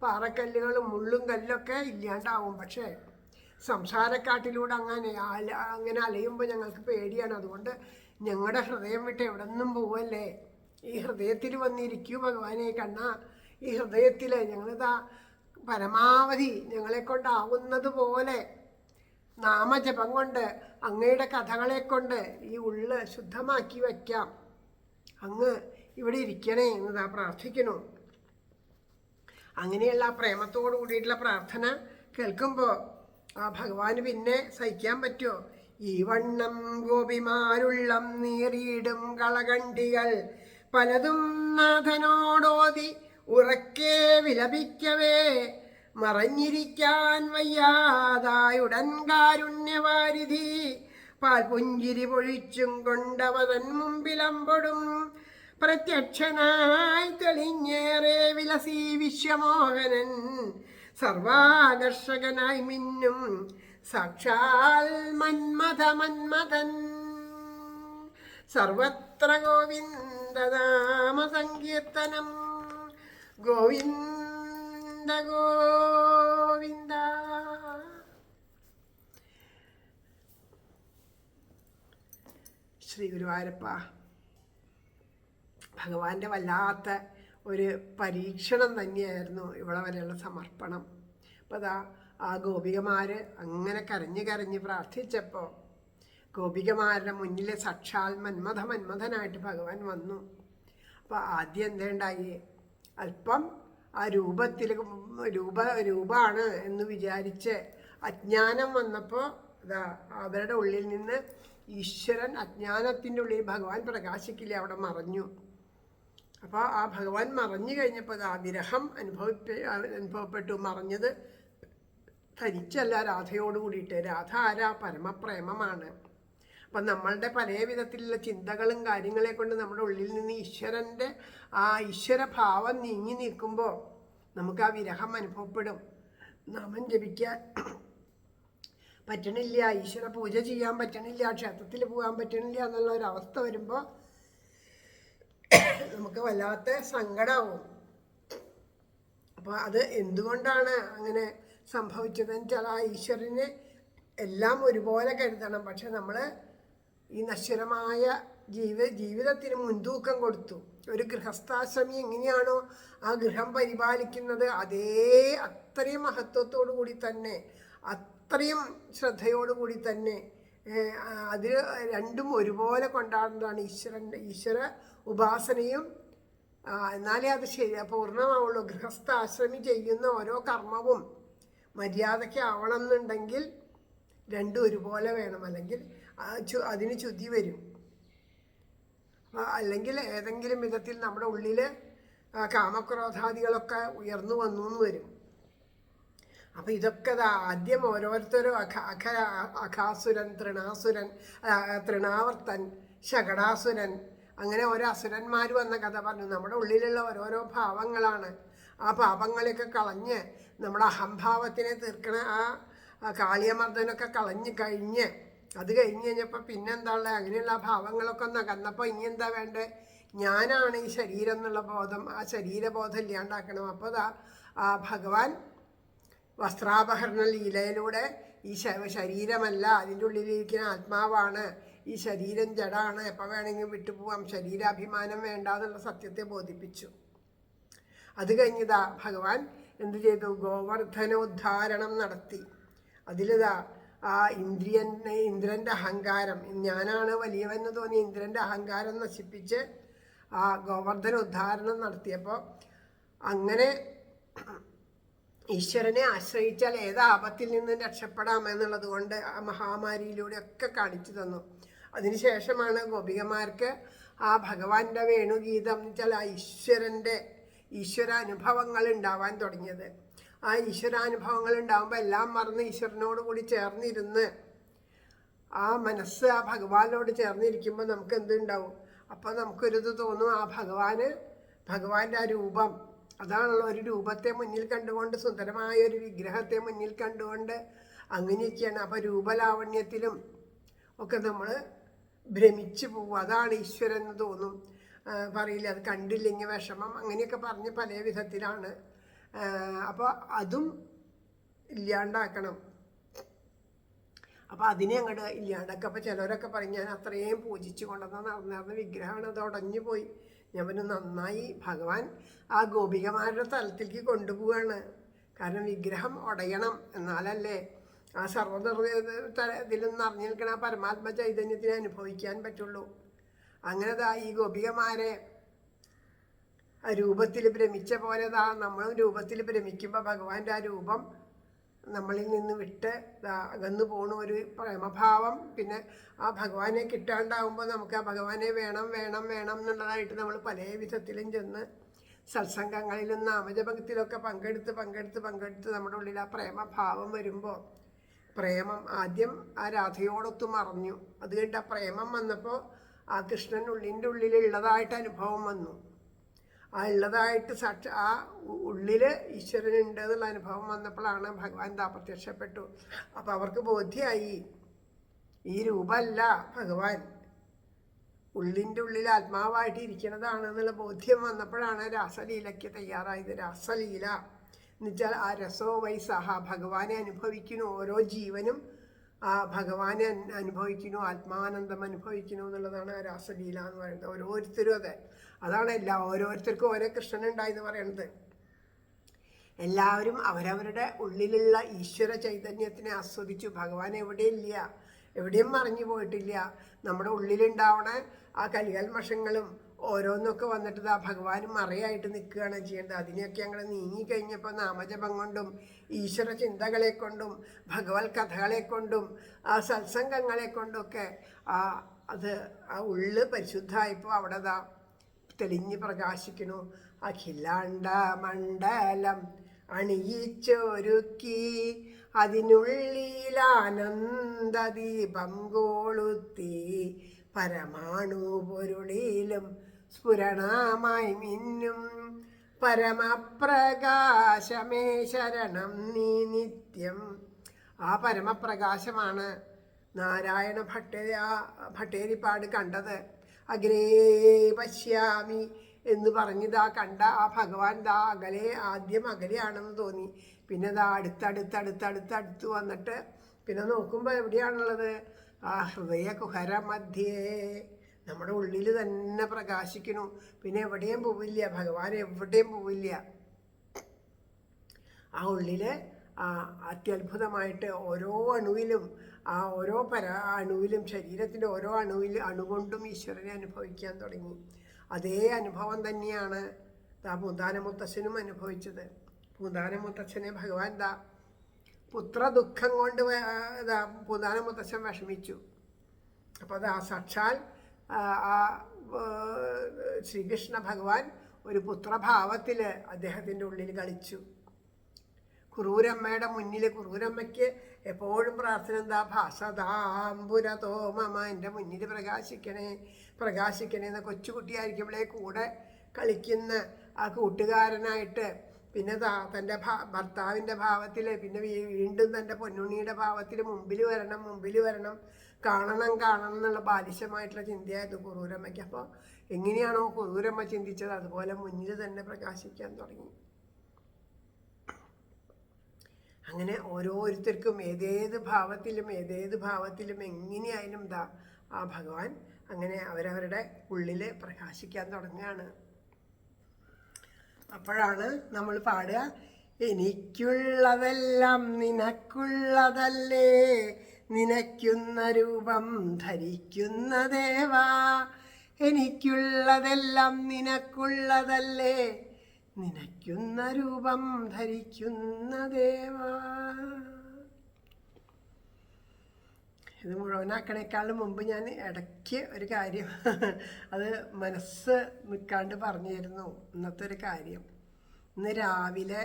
പാറക്കല്ലുകളും മുള്ളും കല്ലൊക്കെ ഇല്ലാണ്ടാവും. പക്ഷേ സംസാരക്കാട്ടിലൂടെ അങ്ങനെ അലയുമ്പോൾ ഞങ്ങൾക്ക് പേടിയാണ്. അതുകൊണ്ട് ഞങ്ങളുടെ ഹൃദയം വിട്ട് എവിടെ നിന്നും പോവല്ലേ, ഈ ഹൃദയത്തിൽ വന്നിരിക്കൂ ഭഗവാനെ കണ്ണാ. ഈ ഹൃദയത്തിൽ ഞങ്ങളിതാ പരമാവധി ഞങ്ങളെ കൊണ്ടാവുന്നത് പോലെ നാമജപം കൊണ്ട് അങ്ങയുടെ കഥകളെ കൊണ്ട് ഈ ഉള്ള് ശുദ്ധമാക്കി വയ്ക്കാം. അങ്ങ് ഇവിടെ ഇരിക്കണേ എന്നതാ പ്രാർത്ഥിക്കണു. അങ്ങനെയുള്ള ആ പ്രേമത്തോടു കൂടിയിട്ടുള്ള പ്രാർത്ഥന കേൾക്കുമ്പോൾ ആ ഭഗവാന് പിന്നെ സഹിക്കാൻ പറ്റുമോ? ഈ വണ്ണം ഗോപിമാരുള്ളം നീറിയിടും കളകണ്ടികൾ പലതും നാഥനോടോതി ഉറക്കെ വിലപിക്കവേ മറഞ്ഞിരിക്കാൻ വയ്യാതായുടൻ കാരുണ്യവാരിധി പാൽപുഞ്ചിരി പൊഴിച്ചും കൊണ്ടവതൻ മുമ്പിലമ്പൊടും പ്രത്യക്ഷനായി തെളിഞ്ഞേറെ വിലസി വിശ്വമോഹനൻ സർവാകർഷകനായി മിന്നും സാക്ഷാൽ മന്മഥൻ സർവത്ര ഗോവിന്ദനാമ സങ്കീർത്തനം ഗോവിന്ദ ഗോവിന്ദ. ശ്രീ ഗുരുവായൂരപ്പ, ഭഗവാന്റെ വല്ലാത്ത ഒരു പരീക്ഷണം തന്നെയായിരുന്നു ഇവിടെ വരെയുള്ള സമർപ്പണം. അപ്പോൾ അതാ ആ ഗോപികമാർ അങ്ങനെ കരഞ്ഞ് പ്രാർത്ഥിച്ചപ്പോൾ ഗോപികമാരുടെ മുന്നിൽ സാക്ഷാൽ മന്മഥനായിട്ട് ഭഗവാൻ വന്നു. അപ്പോൾ ആദ്യം എന്തേണ്ടായി, അല്പം ആ രൂപത്തിൽ രൂപമാണ് എന്ന് വിചാരിച്ച് അജ്ഞാനം വന്നപ്പോൾ ഇതാ അവരുടെ ഉള്ളിൽ നിന്ന് ഈശ്വരൻ, അജ്ഞാനത്തിൻ്റെ ഉള്ളിൽ ഭഗവാൻ പ്രകാശിക്കില്ല, അവിടെ മറഞ്ഞു. അപ്പോൾ ആ ഭഗവാൻ മറഞ്ഞു കഴിഞ്ഞപ്പോൾ ആ വിരഹം അനുഭവപ്പെട്ടു. മറഞ്ഞത് തനിച്ചല്ല, രാധയോട് കൂടിയിട്ട്. രാധ ആരാ? പരമപ്രേമമാണ്. അപ്പം നമ്മളുടെ പല വിധത്തിലുള്ള ചിന്തകളും കാര്യങ്ങളെ കൊണ്ട് നമ്മുടെ ഉള്ളിൽ നിന്ന് ഈശ്വരൻ്റെ ആ ഈശ്വരഭാവം നീങ്ങി നിൽക്കുമ്പോൾ നമുക്ക് ആ വിരഹം അനുഭവപ്പെടും. നാമം ജപിക്കാൻ പറ്റണില്ല, ഈശ്വര പൂജ ചെയ്യാൻ പറ്റണില്ല, ക്ഷേത്രത്തിൽ പോകാൻ പറ്റണില്ല എന്നുള്ള ഒരവസ്ഥ വരുമ്പോൾ നമുക്ക് വല്ലാത്ത സങ്കടമാവും. അപ്പോൾ അത് എന്തുകൊണ്ടാണ് അങ്ങനെ സംഭവിച്ചതെന്ന് വെച്ചാൽ ആ ഈശ്വരനെ എല്ലാം ഒരുപോലെ കരുതണം. പക്ഷെ നമ്മൾ ഈ നശ്വരമായ ജീവിതത്തിന് മുൻതൂക്കം കൊടുത്തു. ഒരു ഗൃഹസ്ഥാശ്രമി എങ്ങനെയാണോ ആ ഗൃഹം പരിപാലിക്കുന്നത്, അത്രയും മഹത്വത്തോടു കൂടി തന്നെ, അത്രയും ശ്രദ്ധയോടുകൂടി തന്നെ അത് രണ്ടും ഒരുപോലെ കൊണ്ടാടുന്നതാണ് ഈശ്വര ഉപാസനയും. എന്നാലേ അത് പൂർണ്ണമാവുള്ളൂ. ഗൃഹസ്ഥാശ്രമി ചെയ്യുന്ന ഓരോ കർമ്മവും മര്യാദയ്ക്ക് ആവണം എന്നുണ്ടെങ്കിൽ രണ്ടും ഒരുപോലെ വേണം, അല്ലെങ്കിൽ അതിന് ചുതി വരും. അല്ലെങ്കിൽ ഏതെങ്കിലും വിധത്തിൽ നമ്മുടെ ഉള്ളിൽ കാമക്രോധാദികളൊക്കെ ഉയർന്നു വന്നു എന്ന് വരും. അപ്പം ഇതൊക്കെ ആദ്യം ഓരോരുത്തരും അഖാസുരൻ, തൃണാവർത്തൻ, ശകടാസുരൻ, അങ്ങനെ ഓരോ അസുരന്മാർ വന്ന കഥ പറഞ്ഞു. നമ്മുടെ ഉള്ളിലുള്ള ഓരോരോ ഭാവങ്ങളാണ്. ആ പാപങ്ങളെയൊക്കെ കളഞ്ഞ് നമ്മുടെ അഹംഭാവത്തിനെ തീർക്കണ ആ കാളിയമർദ്ദനൊക്കെ കഴിഞ്ഞ് അത് കഴിഞ്ഞപ്പോൾ പിന്നെന്താ ഉള്ളത്? അങ്ങനെയുള്ള ആ ഭാവങ്ങളൊക്കെ ഒന്ന് അകന്നപ്പോൾ ഇനി എന്താ വേണ്ടത്? ഞാനാണ് ഈ ശരീരം എന്നുള്ള ബോധം, ആ ശരീരബോധം ഇല്ലാണ്ടാക്കണം. അപ്പോൾ ആ ഭഗവാൻ വസ്ത്രാപഹരണ ലീലയിലൂടെ ഈ ശരീരമല്ല, അതിൻ്റെ ഉള്ളിലിരിക്കുന്ന ആത്മാവാണ്, ഈ ശരീരം ജഡാണ്, എപ്പോൾ വേണമെങ്കിലും വിട്ടുപോവാം, ശരീരാഭിമാനം വേണ്ട എന്നുള്ള സത്യത്തെ ബോധിപ്പിച്ചു. അത് കഴിഞ്ഞതാ ഭഗവാൻ എന്ത് ചെയ്തു? ഗോവർദ്ധനോദ്ധാരണം നടത്തി. അതിലിതാ ആ ഇന്ദ്രൻ്റെ അഹങ്കാരം, ഞാനാണ് വലിയവെന്ന് തോന്നി ഇന്ദ്രൻ്റെ അഹങ്കാരം നശിപ്പിച്ച് ആ ഗോവർദ്ധനോദ്ധാരണം നടത്തിയപ്പോൾ അങ്ങനെ ഈശ്വരനെ ആശ്രയിച്ചാൽ ഏത് ആപത്തിൽ നിന്നും രക്ഷപ്പെടാമെന്നുള്ളത് കൊണ്ട് ആ മഹാമാരിയിലൂടെ ഒക്കെ കാണിച്ചു തന്നു. അതിനുശേഷമാണ് ഗോപികമാർക്ക് ആ ഭഗവാന്റെ വേണുഗീതം എന്ന് വെച്ചാൽ ആ ഈശ്വരാനുഭവങ്ങൾ ഉണ്ടാവാൻ തുടങ്ങിയത്. ആ ഈശ്വരാനുഭവങ്ങൾ ഉണ്ടാകുമ്പോൾ എല്ലാം മറന്ന് ഈശ്വരനോട് കൂടി ചേർന്നിരുന്ന് ആ മനസ്സ് ആ ഭഗവാനോട് ചേർന്നിരിക്കുമ്പോൾ നമുക്ക് എന്തുണ്ടാവും? അപ്പോൾ നമുക്കൊരിത് തോന്നും, ആ ഭഗവാന്റെ ആ രൂപം, അതാണല്ലോ ഒരു രൂപത്തെ മുന്നിൽ കണ്ടുകൊണ്ട്, സുന്ദരമായ ഒരു വിഗ്രഹത്തെ മുന്നിൽ കണ്ടുകൊണ്ട് അങ്ങനെയൊക്കെയാണ്. അപ്പോൾ രൂപലാവണ്യത്തിലും ഒക്കെ നമ്മൾ ഭ്രമിച്ചു പോവും. അതാണ് ഈശ്വരൻ എന്ന് തോന്നും. പറയില്ല, അത് കണ്ടില്ലെങ്കിൽ വിഷമം, അങ്ങനെയൊക്കെ പറഞ്ഞ് പല വിധത്തിലാണ്. അപ്പോൾ അതും ഇല്ലാണ്ടാക്കണം. അപ്പോൾ അതിനെ അങ്ങോട്ട് ഇല്ലാണ്ടാക്കുക. അപ്പോൾ ചിലരൊക്കെ പറയും, ഞാൻ അത്രയും പൂജിച്ചു കൊണ്ടുവന്ന വിഗ്രഹമാണ്, അത് ഉടഞ്ഞു പോയി. ഞാൻ പറഞ്ഞു, നന്നായി, ഭഗവാൻ ആ ഗോപികമാരുടെ തലത്തിലേക്ക് കൊണ്ടുപോവാണ്. കാരണം വിഗ്രഹം ഉടയണം, എന്നാലല്ലേ ആ ഇതിലൊന്നും അറിഞ്ഞു നിൽക്കണ ആ പരമാത്മ ചൈതന്യത്തിനെ അനുഭവിക്കാൻ പറ്റുള്ളൂ. അങ്ങനെ ഈ ഗോപികമാരെ ആ രൂപത്തിൽ ഭ്രമിച്ച പോലെ നമ്മളും രൂപത്തിൽ ഭ്രമിക്കുമ്പോൾ ഭഗവാന്റെ ആ രൂപം നമ്മളിൽ നിന്ന് വിട്ട് അകന്നു പോണ ഒരു പ്രേമഭാവം. പിന്നെ ആ ഭഗവാനെ കിട്ടാണ്ടാവുമ്പോൾ നമുക്ക് ആ ഭഗവാനെ വേണം വേണം വേണം എന്നുള്ളതായിട്ട് നമ്മൾ പല വിധത്തിലും ചെന്ന് സത്സംഗങ്ങളിലും നാമജപത്തിലൊക്കെ പങ്കെടുത്ത് നമ്മുടെ ഉള്ളിൽ ആ പ്രേമഭാവം വരുമ്പോൾ പ്രേമം ആദ്യം ആ രാധയോടൊത്ത് മറഞ്ഞു. അത് കഴിഞ്ഞിട്ട് ആ പ്രേമം വന്നപ്പോൾ ആ കൃഷ്ണൻ ഉള്ളിലുള്ളതായിട്ട് അനുഭവം വന്നു. ആ ഉള്ളതായിട്ട് ആ ഉള്ളിൽ ഈശ്വരനുണ്ട് എന്നുള്ള അനുഭവം വന്നപ്പോഴാണ് ഭഗവാൻ പ്രത്യക്ഷപ്പെട്ടു. അപ്പം അവർക്ക് ബോധ്യമായി ഈ രൂപമല്ല ഭഗവാൻ, ഉള്ളിൻ്റെ ഉള്ളിൽ ആത്മാവായിട്ട് ഇരിക്കുന്നതാണ് എന്നുള്ള ബോധ്യം വന്നപ്പോഴാണ് രാസലീലയ്ക്ക് തയ്യാറായത്. രാസലീല എന്നുവെച്ചാൽ ആ രസോ വൈസഹ, ഭഗവാനെ അനുഭവിക്കുന്നു. ഓരോ ജീവനും ആ ഭഗവാനെ അനുഭവിക്കുന്നു, ആത്മാനന്ദം അനുഭവിക്കുന്നു എന്നുള്ളതാണ് ആ രാസലീല എന്ന് പറയുന്നത്. ഓരോരുത്തരും അതാണ് ഓരോരുത്തർക്കും ഓരോ കൃഷ്ണനുണ്ടായെന്ന് പറയുന്നത്. എല്ലാവരും അവരവരുടെ ഉള്ളിലുള്ള ഈശ്വര ചൈതന്യത്തിനെ ആസ്വദിച്ചു. ഭഗവാൻ എവിടെയില്ല, എവിടെയും മറിഞ്ഞു പോയിട്ടില്ല. നമ്മുടെ ഉള്ളിലുണ്ടാവണ ആ കലികൽമഷങ്ങളും ഓരോന്നൊക്കെ വന്നിട്ട് ആ ഭഗവാനും മറയായിട്ട് നിൽക്കുകയാണ് ചെയ്യേണ്ടത്. അതിനെയൊക്കെ ഞങ്ങൾ നീങ്ങിക്കഴിഞ്ഞപ്പോൾ നാമജപം കൊണ്ടും ഈശ്വര ചിന്തകളെ കൊണ്ടും ഭഗവത് കഥകളെ കൊണ്ടും ആ സത്സംഗങ്ങളെ കൊണ്ടൊക്കെ ആ ഉള്ള് പരിശുദ്ധമായപ്പോൾ അവിടെ തെളിഞ്ഞ് പ്രകാശിക്കുന്നു. അഖിലാണ്ട മണ്ഡലം അണിയിച്ചൊരുക്കി അതിനുള്ളിലാനന്ദദീപം കൊളുത്തി പരമാണു പൊരുളിലും സ്ഫുരണമായി മിന്നും പരമപ്രകാശമേ ശരണം നീ നിത്യം. ആ പരമപ്രകാശമാണ് നാരായണ ഭട്ടേരിപ്പാട് കണ്ടത്. അഗ്രേ പശ്യാമി എന്ന് പറഞ്ഞിതാ കണ്ട ആ ഭഗവാൻ ആദ്യം അകലെയാണെന്ന് തോന്നി. പിന്നെ അടുത്ത് വന്നിട്ട് പിന്നെ നോക്കുമ്പോൾ എവിടെയാണുള്ളത്? ആ ഹൃദയ കുഹര മധ്യേ നമ്മുടെ ഉള്ളിൽ തന്നെ പ്രകാശിക്കുന്നു. പിന്നെ എവിടെയും പോവില്ല, ഭഗവാൻ എവിടെയും പോവില്ല. ആ ഉള്ളിൽ അത്യത്ഭുതമായിട്ട് ഓരോ അണുവിലും ഓരോ അണുവിലും ശരീരത്തിൻ്റെ ഓരോ അണുകൊണ്ടും ഈശ്വരനെ അനുഭവിക്കാൻ തുടങ്ങി. അതേ അനുഭവം തന്നെയാണ് പൂന്താനമുത്തച്ഛനും അനുഭവിച്ചത്. പൂന്താനമുത്തച്ഛനെ ഭഗവാൻ പുത്രദുഃഖം കൊണ്ട് പൂന്താനമുത്തച്ഛൻ വിഷമിച്ചു. അപ്പോൾ സാക്ഷാൽ ശ്രീകൃഷ്ണ ഭഗവാൻ ഒരു പുത്രഭാവത്തിൽ അദ്ദേഹത്തിൻ്റെ ഉള്ളിൽ കളിച്ചു. കുറൂരമ്മയുടെ മുന്നിൽ കുറൂരമ്മയ്ക്ക് എപ്പോഴും പ്രാർത്ഥന ഭാസതാംബുരതോ മമ, എൻ്റെ മുന്നിൽ പ്രകാശിക്കണേ എന്ന കൊച്ചുകുട്ടിയായിരിക്കുമ്പോഴേ കൂടെ കളിക്കുന്ന ആ കൂട്ടുകാരനായിട്ട് പിന്നെ തൻ്റെ ഭർത്താവിൻ്റെ ഭാവത്തിൽ പിന്നെ വീണ്ടും തൻ്റെ പൊന്നുണ്ണിയുടെ ഭാവത്തിൽ മുമ്പിൽ വരണം കാണണം എന്നുള്ള ബാലിശമായിട്ടുള്ള ചിന്തയായിരുന്നു കുറൂരമ്മയ്ക്ക്. അപ്പോൾ എങ്ങനെയാണോ കുറൂരമ്മ ചിന്തിച്ചത് അതുപോലെ മുന്നിൽ തന്നെ പ്രകാശിക്കാൻ തുടങ്ങി. അങ്ങനെ ഓരോരുത്തർക്കും ഏതേത് ഭാവത്തിലും എങ്ങനെയായാലും ആ ഭഗവാൻ അങ്ങനെ അവരവരുടെ ഉള്ളിൽ പ്രകാശിക്കാൻ തുടങ്ങുകയാണ്. അപ്പോഴാണ് നമ്മൾ പാടുക, എനിക്കുള്ളതെല്ലാം നിനക്കുള്ളതല്ലേ, നിനയ്ക്കുന്ന രൂപം ധരിക്കുന്ന ദേവാ. എനിക്കുള്ളതെല്ലാം നിനക്കുള്ളതല്ലേ, നിനയ്ക്കുന്ന രൂപം ധരിക്കുന്ന ദേവാ. ഇത് മുഴുവനാക്കണേക്കാളും മുമ്പ് ഞാൻ ഇടയ്ക്ക് ഒരു കാര്യം അത് മനസ്സ് നിൽക്കാണ്ട് പറഞ്ഞിരുന്നു. ഇന്നത്തെ ഒരു കാര്യം, ഇന്ന് രാവിലെ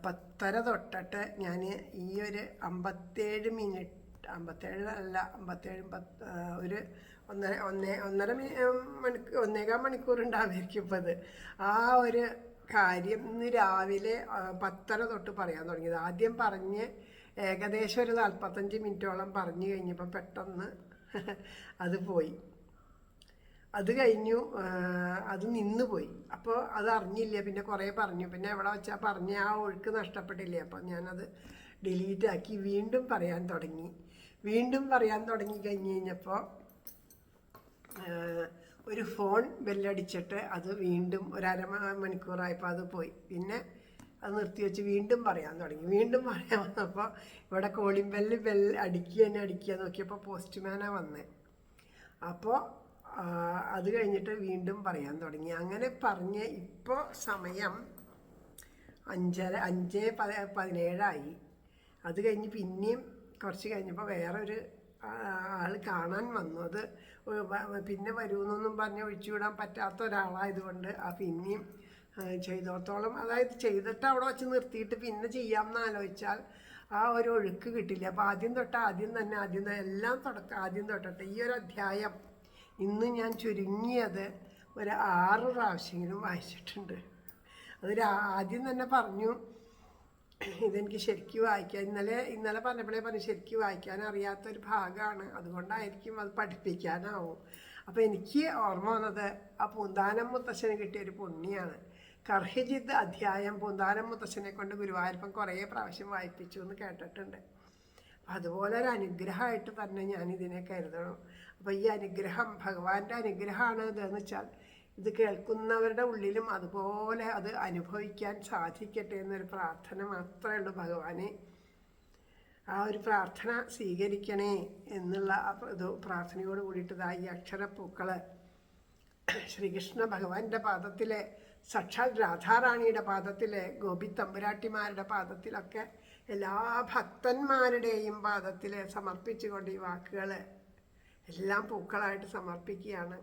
10:30 തൊട്ടിട്ട് ഞാൻ ഈ ഒരു 57 മിനിറ്റ് 1.5 മണിക്കൂർ ഉണ്ടാവുമായിരിക്കും ഇപ്പം അത്. ആ ഒരു കാര്യം ഇന്ന് രാവിലെ 10:30 തൊട്ട് പറയാൻ തുടങ്ങിയത്. ആദ്യം പറഞ്ഞ് ഏകദേശം ഒരു 45 മിനിറ്റോളം പറഞ്ഞു കഴിഞ്ഞപ്പോൾ പെട്ടെന്ന് അത് പോയി. അത് കഴിഞ്ഞു, അത് നിന്നുപോയി. അപ്പോൾ അത് അറിഞ്ഞില്ല. പിന്നെ കുറേ പറഞ്ഞു. പിന്നെ എവിടെ വെച്ചാൽ പറഞ്ഞ ആ ഒഴുക്ക് നഷ്ടപ്പെട്ടില്ലേ. അപ്പോൾ ഞാനത് ഡിലീറ്റ് ആക്കി വീണ്ടും പറയാൻ തുടങ്ങി കഴിഞ്ഞ് കഴിഞ്ഞപ്പോൾ ഒരു ഫോൺ ബെല്ലടിച്ചിട്ട് അത് വീണ്ടും ഒരു അരമണിക്കൂറായപ്പോൾ അത് പോയി. പിന്നെ അത് നിർത്തി വെച്ച് വീണ്ടും പറയാൻ വന്നപ്പോൾ ഇവിടെ കോളിംഗ് ബെല്ല് അടിക്കുക നോക്കിയപ്പോൾ പോസ്റ്റ്മാനാണ് വന്നത്. അപ്പോൾ അത് കഴിഞ്ഞിട്ട് വീണ്ടും പറയാൻ തുടങ്ങി. അങ്ങനെ പറഞ്ഞ് ഇപ്പോൾ സമയം 5:17 അത് കഴിഞ്ഞ് പിന്നെയും കുറച്ച് കഴിഞ്ഞപ്പോൾ വേറൊരു ആൾ കാണാൻ വന്നു. അത് പിന്നെ വരുമെന്നൊന്നും പറഞ്ഞ് ഒഴിച്ചുവിടാൻ പറ്റാത്ത ഒരാളായതുകൊണ്ട് പിന്നെയും ചെയ്തോത്തോളം, അതായത് ചെയ്തിട്ട് അവിടെ വച്ച് നിർത്തിയിട്ട് പിന്നെ ചെയ്യാമെന്ന് ആലോചിച്ചാൽ ആ ഒരു ഒഴുക്ക് കിട്ടില്ല. അപ്പോൾ ആദ്യം എല്ലാം ആദ്യം തൊട്ടിട്ട് ഈ ഒരു അധ്യായം ഇന്ന് ഞാൻ ചുരുങ്ങിയത് ഒരു 6 പ്രാവശ്യമെങ്കിലും വായിച്ചിട്ടുണ്ട്. ആദ്യം തന്നെ പറഞ്ഞു ഇതെനിക്ക് ശരിക്കും വായിക്കാൻ ഇന്നലെ പറഞ്ഞപ്പോഴേ പറഞ്ഞു ശരിക്കും വായിക്കാൻ അറിയാത്തൊരു ഭാഗമാണ്, അതുകൊണ്ടായിരിക്കും അത് പഠിപ്പിക്കാനാവും. അപ്പോൾ എനിക്ക് ഓർമ്മ വന്നത് ആ പൂന്താനം മുത്തശ്ശന് കിട്ടിയൊരു പുണ്യാണ്. കർഹിജിത്ത് അധ്യായം പൂന്താനം മുത്തശ്ശനെ കൊണ്ട് ഗുരുവായൂരപ്പൻ കുറേ പ്രാവശ്യം വായിപ്പിച്ചു എന്ന് കേട്ടിട്ടുണ്ട്. അതുപോലെ ഒരു അനുഗ്രഹമായിട്ട് തന്നെ ഞാനിതിനെ കരുതണം. അപ്പോൾ ഈ അനുഗ്രഹം ഭഗവാന്റെ അനുഗ്രഹമാണ് ഇതെന്ന് വെച്ചാൽ ഇത് കേൾക്കുന്നവരുടെ ഉള്ളിലും അതുപോലെ അത് അനുഭവിക്കാൻ സാധിക്കട്ടെ എന്നൊരു പ്രാർത്ഥന മാത്രമേ ഉള്ളൂ ഭഗവാനെ. ആ ഒരു പ്രാർത്ഥന സ്വീകരിക്കണേ എന്നുള്ള പ്രാർത്ഥനയോട് കൂടിയിട്ട് ഈ അക്ഷരപ്പൂക്കൾ ശ്രീകൃഷ്ണ ഭഗവാന്റെ പാദത്തിലെ, സാക്ഷാൽ രാധാറാണിയുടെ പാദത്തിലെ, ഗോപി തമ്പുരാട്ടിമാരുടെ പാദത്തിലൊക്കെ എല്ലാ ഭക്തന്മാരുടെയും പാദത്തിൽ സമർപ്പിച്ചുകൊണ്ട് ഈ വാക്കുകൾ എല്ലാം പൂക്കളായിട്ട് സമർപ്പിക്കുകയാണ്.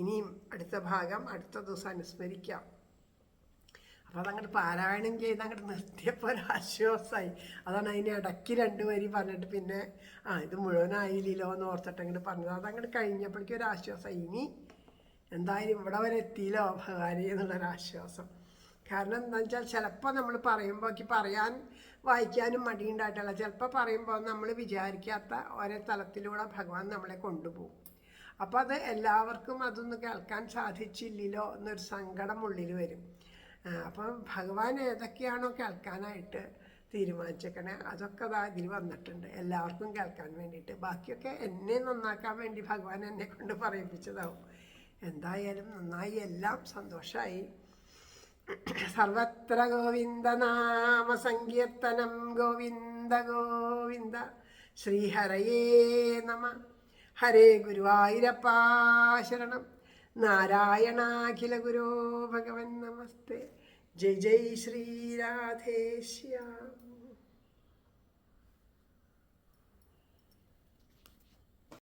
ഇനിയും അടുത്ത ഭാഗം അടുത്ത ദിവസം അനുസ്മരിക്കാം. അപ്പോൾ അതങ്ങോട്ട് പാരായണം ചെയ്ത് അങ്ങോട്ട് നിർത്തിയപ്പോൾ ഒരു ആശ്വാസമായി. അതാണ് അതിന് ഇടയ്ക്ക് 2 വരി പറഞ്ഞിട്ട് പിന്നെ ഇത് മുഴുവനായില്ലല്ലോ എന്ന് ഓർത്തിട്ട് അങ്ങോട്ട് പറഞ്ഞത്. അതങ്ങോട്ട് കഴിഞ്ഞപ്പോഴേക്കും ഒരു ആശ്വാസമായി. ഇനി എന്തായാലും ഇവിടെ വരെ എത്തിയില്ലോ ഭഗവാനെ എന്നുള്ളൊരാശ്വാസം. കാരണം എന്താണെന്ന് വെച്ചാൽ ചിലപ്പോൾ നമ്മൾ പറയുമ്പോൾ വായിക്കാനും മടിയുണ്ടായിട്ടല്ല, ചിലപ്പോൾ പറയുമ്പോൾ നമ്മൾ വിചാരിക്കാത്ത ഓരോ തലത്തിലൂടെ ഭഗവാൻ നമ്മളെ കൊണ്ടുപോകും. അപ്പോൾ അത് എല്ലാവർക്കും അതൊന്ന് കേൾക്കാൻ സാധിച്ചില്ലല്ലോ എന്നൊരു സങ്കടം ഉള്ളിൽ വരും. അപ്പം ഭഗവാൻ ഏതൊക്കെയാണോ കേൾക്കാനായിട്ട് തീരുമാനിച്ചേക്കണേ അതൊക്കെ ഇതിൽ വന്നിട്ടുണ്ട് എല്ലാവർക്കും കേൾക്കാൻ വേണ്ടിയിട്ട്. ബാക്കിയൊക്കെ എന്നെ നന്നാക്കാൻ വേണ്ടി ഭഗവാൻ എന്നെ കൊണ്ട് പറയിപ്പിച്ചതാവും. എന്തായാലും നന്നായി, എല്ലാം സന്തോഷമായി. സർവത്ര ഗോവിന്ദ നാമ സങ്കീർത്തനം, ഗോവിന്ദ ഗോവിന്ദ. ശ്രീഹരയേ നമ. ഹരേ ഗുരുവായൂരപ്പാ ശരണം. നാരായണാഖില ഗുരോ ഭഗവൻ നമസ്തേ. ജയ് ജയ് ശ്രീരാധേശ്യാം.